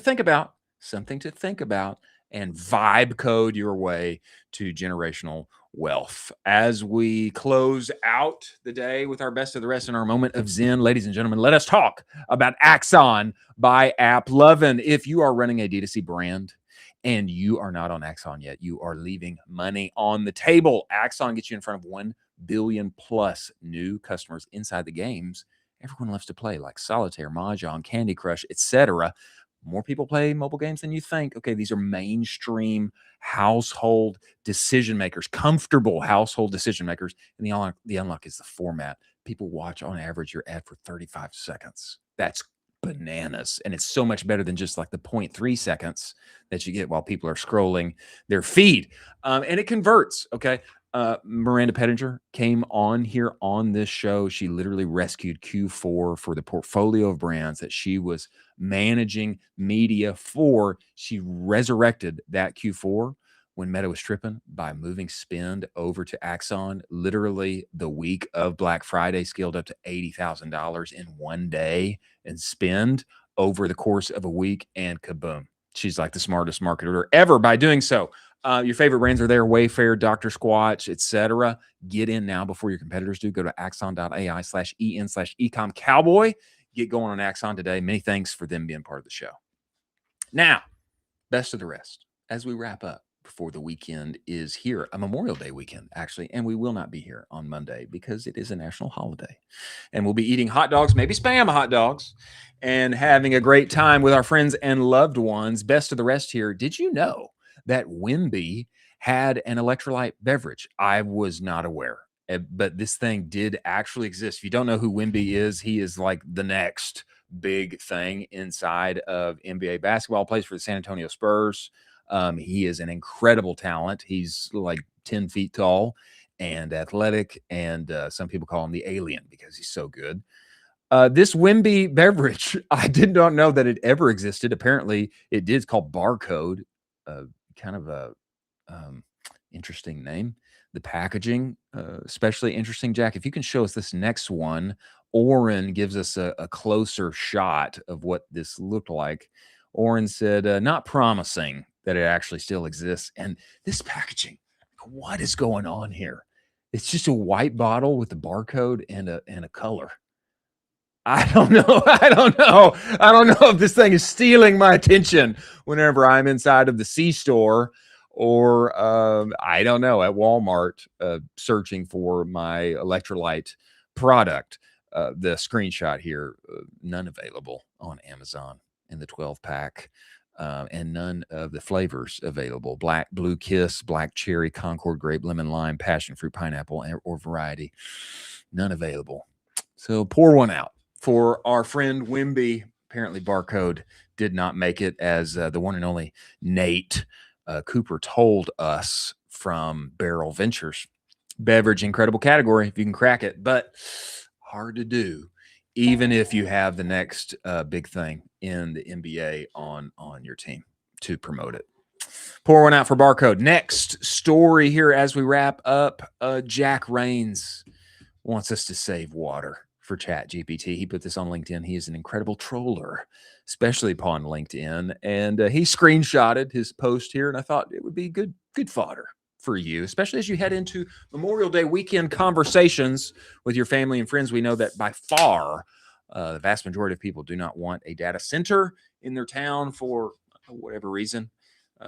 A: to think about, and vibe code your way to generational wealth. As we close out the day with our best of the rest in our moment of Zen, ladies and gentlemen, let us talk about Axon by AppLovin. If you are running a D2C brand and you are not on Axon yet, you are leaving money on the table. Axon gets you in front of 1 billion plus new customers inside the games everyone loves to play, like Solitaire, Mahjong, Candy Crush, etc. more people play mobile games than you think. Okay, these are mainstream household decision makers, comfortable household decision makers. And the unlock is the format. People watch on average your ad for 35 seconds. That's bananas. And it's so much better than just like the 0.3 seconds that you get while people are scrolling their feed. And it converts. Okay. Miranda Pettinger came on here on this show. She literally rescued Q4 for the portfolio of brands that she was managing media for. She resurrected that Q4 when Meta was tripping by moving spend over to Axon. Literally the week of Black Friday scaled up to $80,000 in one day and spend over the course of a week, and kaboom. She's like the smartest marketer ever by doing so. Your favorite brands are there: Wayfair, Dr. Squatch, etc. Get in now before your competitors do. Go to axon.ai/en/ecom cowboy. Get going on Axon today. Many thanks for them being part of the show. Now, best of the rest as we wrap up before the weekend is here, a Memorial Day weekend, actually, and we will not be here on Monday because it is a national holiday. And we'll be eating hot dogs, maybe Spam hot dogs, and having a great time with our friends and loved ones. Best of the rest here. Did you know that Wimby had an electrolyte beverage? I was not aware, but this thing did actually exist. If you don't know who Wimby is, he is like the next big thing inside of NBA basketball. Plays for the San Antonio Spurs. He is an incredible talent. He's like 10 feet tall and athletic, and some people call him the alien because he's so good. This Wimby beverage, I did not know that it ever existed. Apparently it did. It's called Barcode. Kind of a interesting name. The packaging, especially interesting. Jack, if you can show us this next one. Oren gives us a closer shot of what this looked like. Oren said, not promising that it actually still exists. And this packaging, what is going on here? It's just a white bottle with the barcode and a color. I don't know. I don't know if this thing is stealing my attention whenever I'm inside of the C-store or I don't know, at Walmart searching for my electrolyte product. The screenshot here, none available on Amazon in the 12-pack. And none of the flavors available: black, blue kiss, black cherry, Concord grape, lemon lime, passion fruit, pineapple, or variety. None available. So pour one out for our friend Wimby. Apparently Barcode did not make it, as the one and only Nate Cooper told us from Barrel Ventures. Beverage, incredible category if you can crack it, but hard to do even if you have the next big thing in the NBA on your team to promote it. Pour one out for Barcode. Next story here as we wrap up. Jack Rains wants us to save water for ChatGPT. He put this on LinkedIn. He is an incredible troller, especially upon LinkedIn. And he screenshotted his post here, and I thought it would be good fodder for you, especially as you head into Memorial Day weekend conversations with your family and friends. We know that by far the vast majority of people do not want a data center in their town for whatever reason.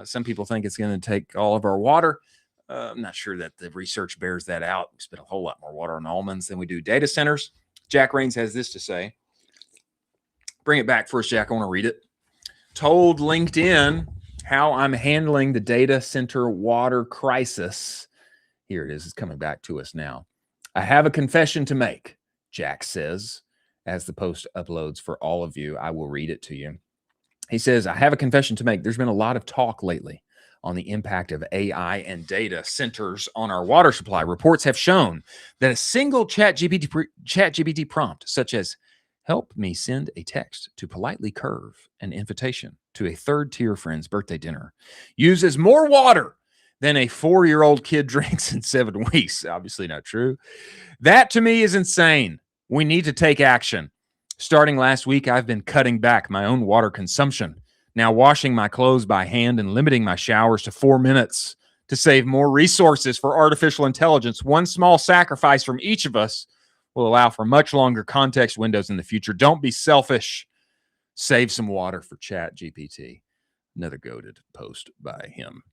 A: Some people think it's going to take all of our water. I'm not sure that the research bears that out. We spend a whole lot more water on almonds than we do data centers. Jack Rains has this to say. Bring it back first, Jack. I want to read it. Told LinkedIn how I'm handling the data center water crisis. Here it is. It's coming back to us now. I have a confession to make, Jack says, as the post uploads for all of you. I will read it to you. He says, I have a confession to make. There's been a lot of talk lately on the impact of AI and data centers on our water supply. Reports have shown that a single ChatGPT prompt, such as help me send a text to politely curve an invitation to a third-tier friend's birthday dinner, uses more water than a 4-year-old kid drinks in 7 weeks. Obviously not true. That to me is insane. We need to take action. Starting last week, I've been cutting back my own water consumption, now washing my clothes by hand and limiting my showers to 4 minutes to save more resources for artificial intelligence. One small sacrifice from each of us will allow for much longer context windows in the future. Don't be selfish. Save some water for ChatGPT. Another goated post by him.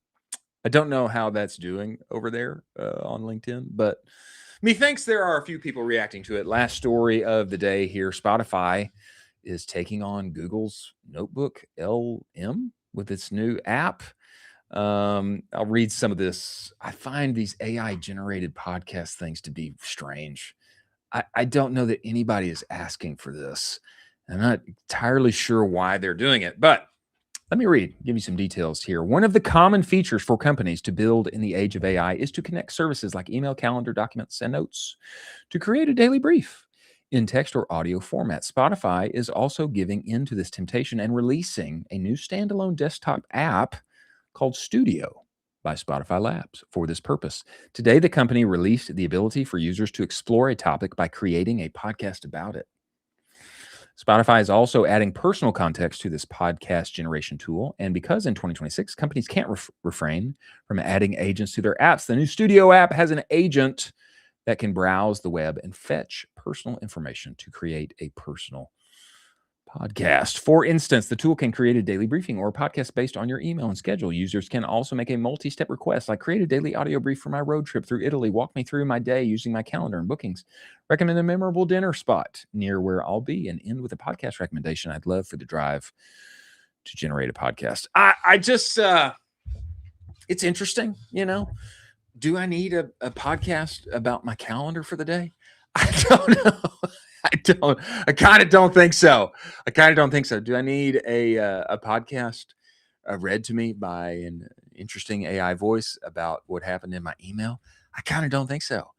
A: I don't know how that's doing over there on LinkedIn, but methinks there are a few people reacting to it. Last story of the day here. Spotify is taking on Google's Notebook LM with its new app. I'll read some of this. I find these AI generated podcast things to be strange. I don't know that anybody is asking for this. I'm not entirely sure why they're doing it, but let me give you some details here. One of the common features for companies to build in the age of AI is to connect services like email, calendar, documents, and notes to create a daily brief in text or audio format. Spotify is also giving into this temptation and releasing a new standalone desktop app called Studio by Spotify Labs for this purpose. Today, the company released the ability for users to explore a topic by creating a podcast about it. Spotify is also adding personal context to this podcast generation tool. And because in 2026, companies can't refrain from adding agents to their apps, the new Studio app has an agent that can browse the web and fetch personal information to create a personal podcast. For instance, the tool can create a daily briefing or a podcast based on your email and schedule. Users can also make a multi-step request, like create a daily audio brief for my road trip through Italy, walk me through my day using my calendar and bookings, recommend a memorable dinner spot near where I'll be, and end with a podcast recommendation I'd love for the drive to generate a podcast. I just, it's interesting, do I need a podcast about my calendar for the day? I don't know. I kind of don't think so. Do I need a podcast read to me by an interesting AI voice about what happened in my email? I kind of don't think so.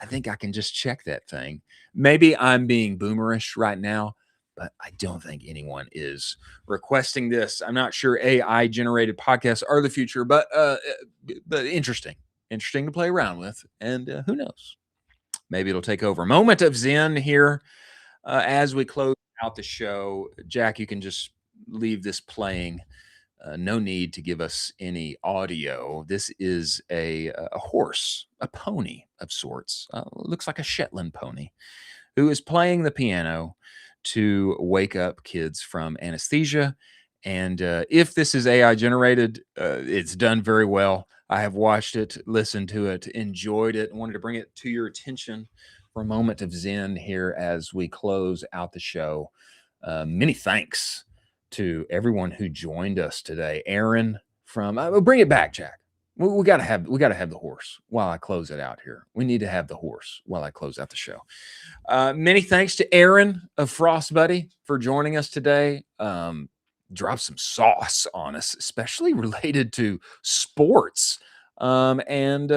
A: I think I can just check that thing. Maybe I'm being boomerish right now, but I don't think anyone is requesting this. I'm not sure AI generated podcasts are the future, but interesting to play around with, and who knows? Maybe it'll take over. Moment of zen here as we close out the show. Jack, you can just leave this playing. No need to give us any audio. This is a horse, a pony of sorts. Looks like a Shetland pony, who is playing the piano to wake up kids from anesthesia. And if this is AI generated, it's done very well. I have watched it, listened to it, enjoyed it, and wanted to bring it to your attention for a moment of zen here as we close out the show. Many thanks to everyone who joined us today. Aaron from bring it back, Jack. We gotta have the horse while I close it out here. We need to have the horse while I close out the show. Many thanks to Aaron of Frost Buddy for joining us today. Drop some sauce on us, especially related to sports, and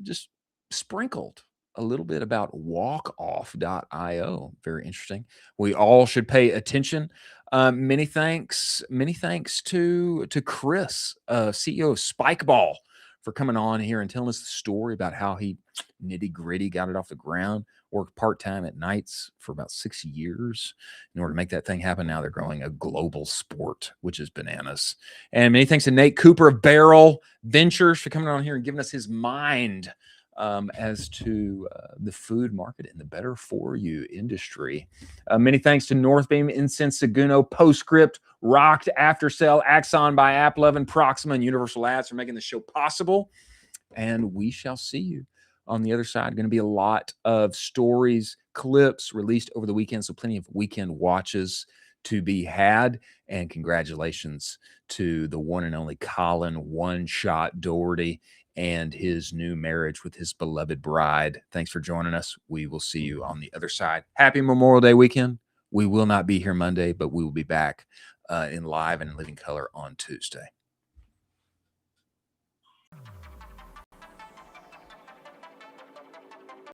A: just sprinkled a little bit about walkoff.io. Very interesting. We all should pay attention. Many thanks to Chris, CEO of Spikeball, for coming on here and telling us the story about how he nitty-gritty got it off the ground, worked part-time at nights for about 6 years in order to make that thing happen. Now they're growing a global sport, which is bananas. And many thanks to Nate Cooper of Barrel Ventures for coming on here and giving us his mind as to the food market and the better for you industry. Many thanks to Northbeam, Incense, Seguno, Postscript, Rocked, Aftercell, Axon by AppLovin, Proxima, and Universal Ads for making the show possible. And we shall see you on the other side. Going to be a lot of stories, clips released over the weekend, so plenty of weekend watches to be had. And congratulations to the one and only Colin One Shot Doherty and his new marriage with his beloved bride. Thanks for joining us. We will see you on the other side. Happy Memorial Day weekend. We will not be here Monday, but we will be back in live and living color on Tuesday.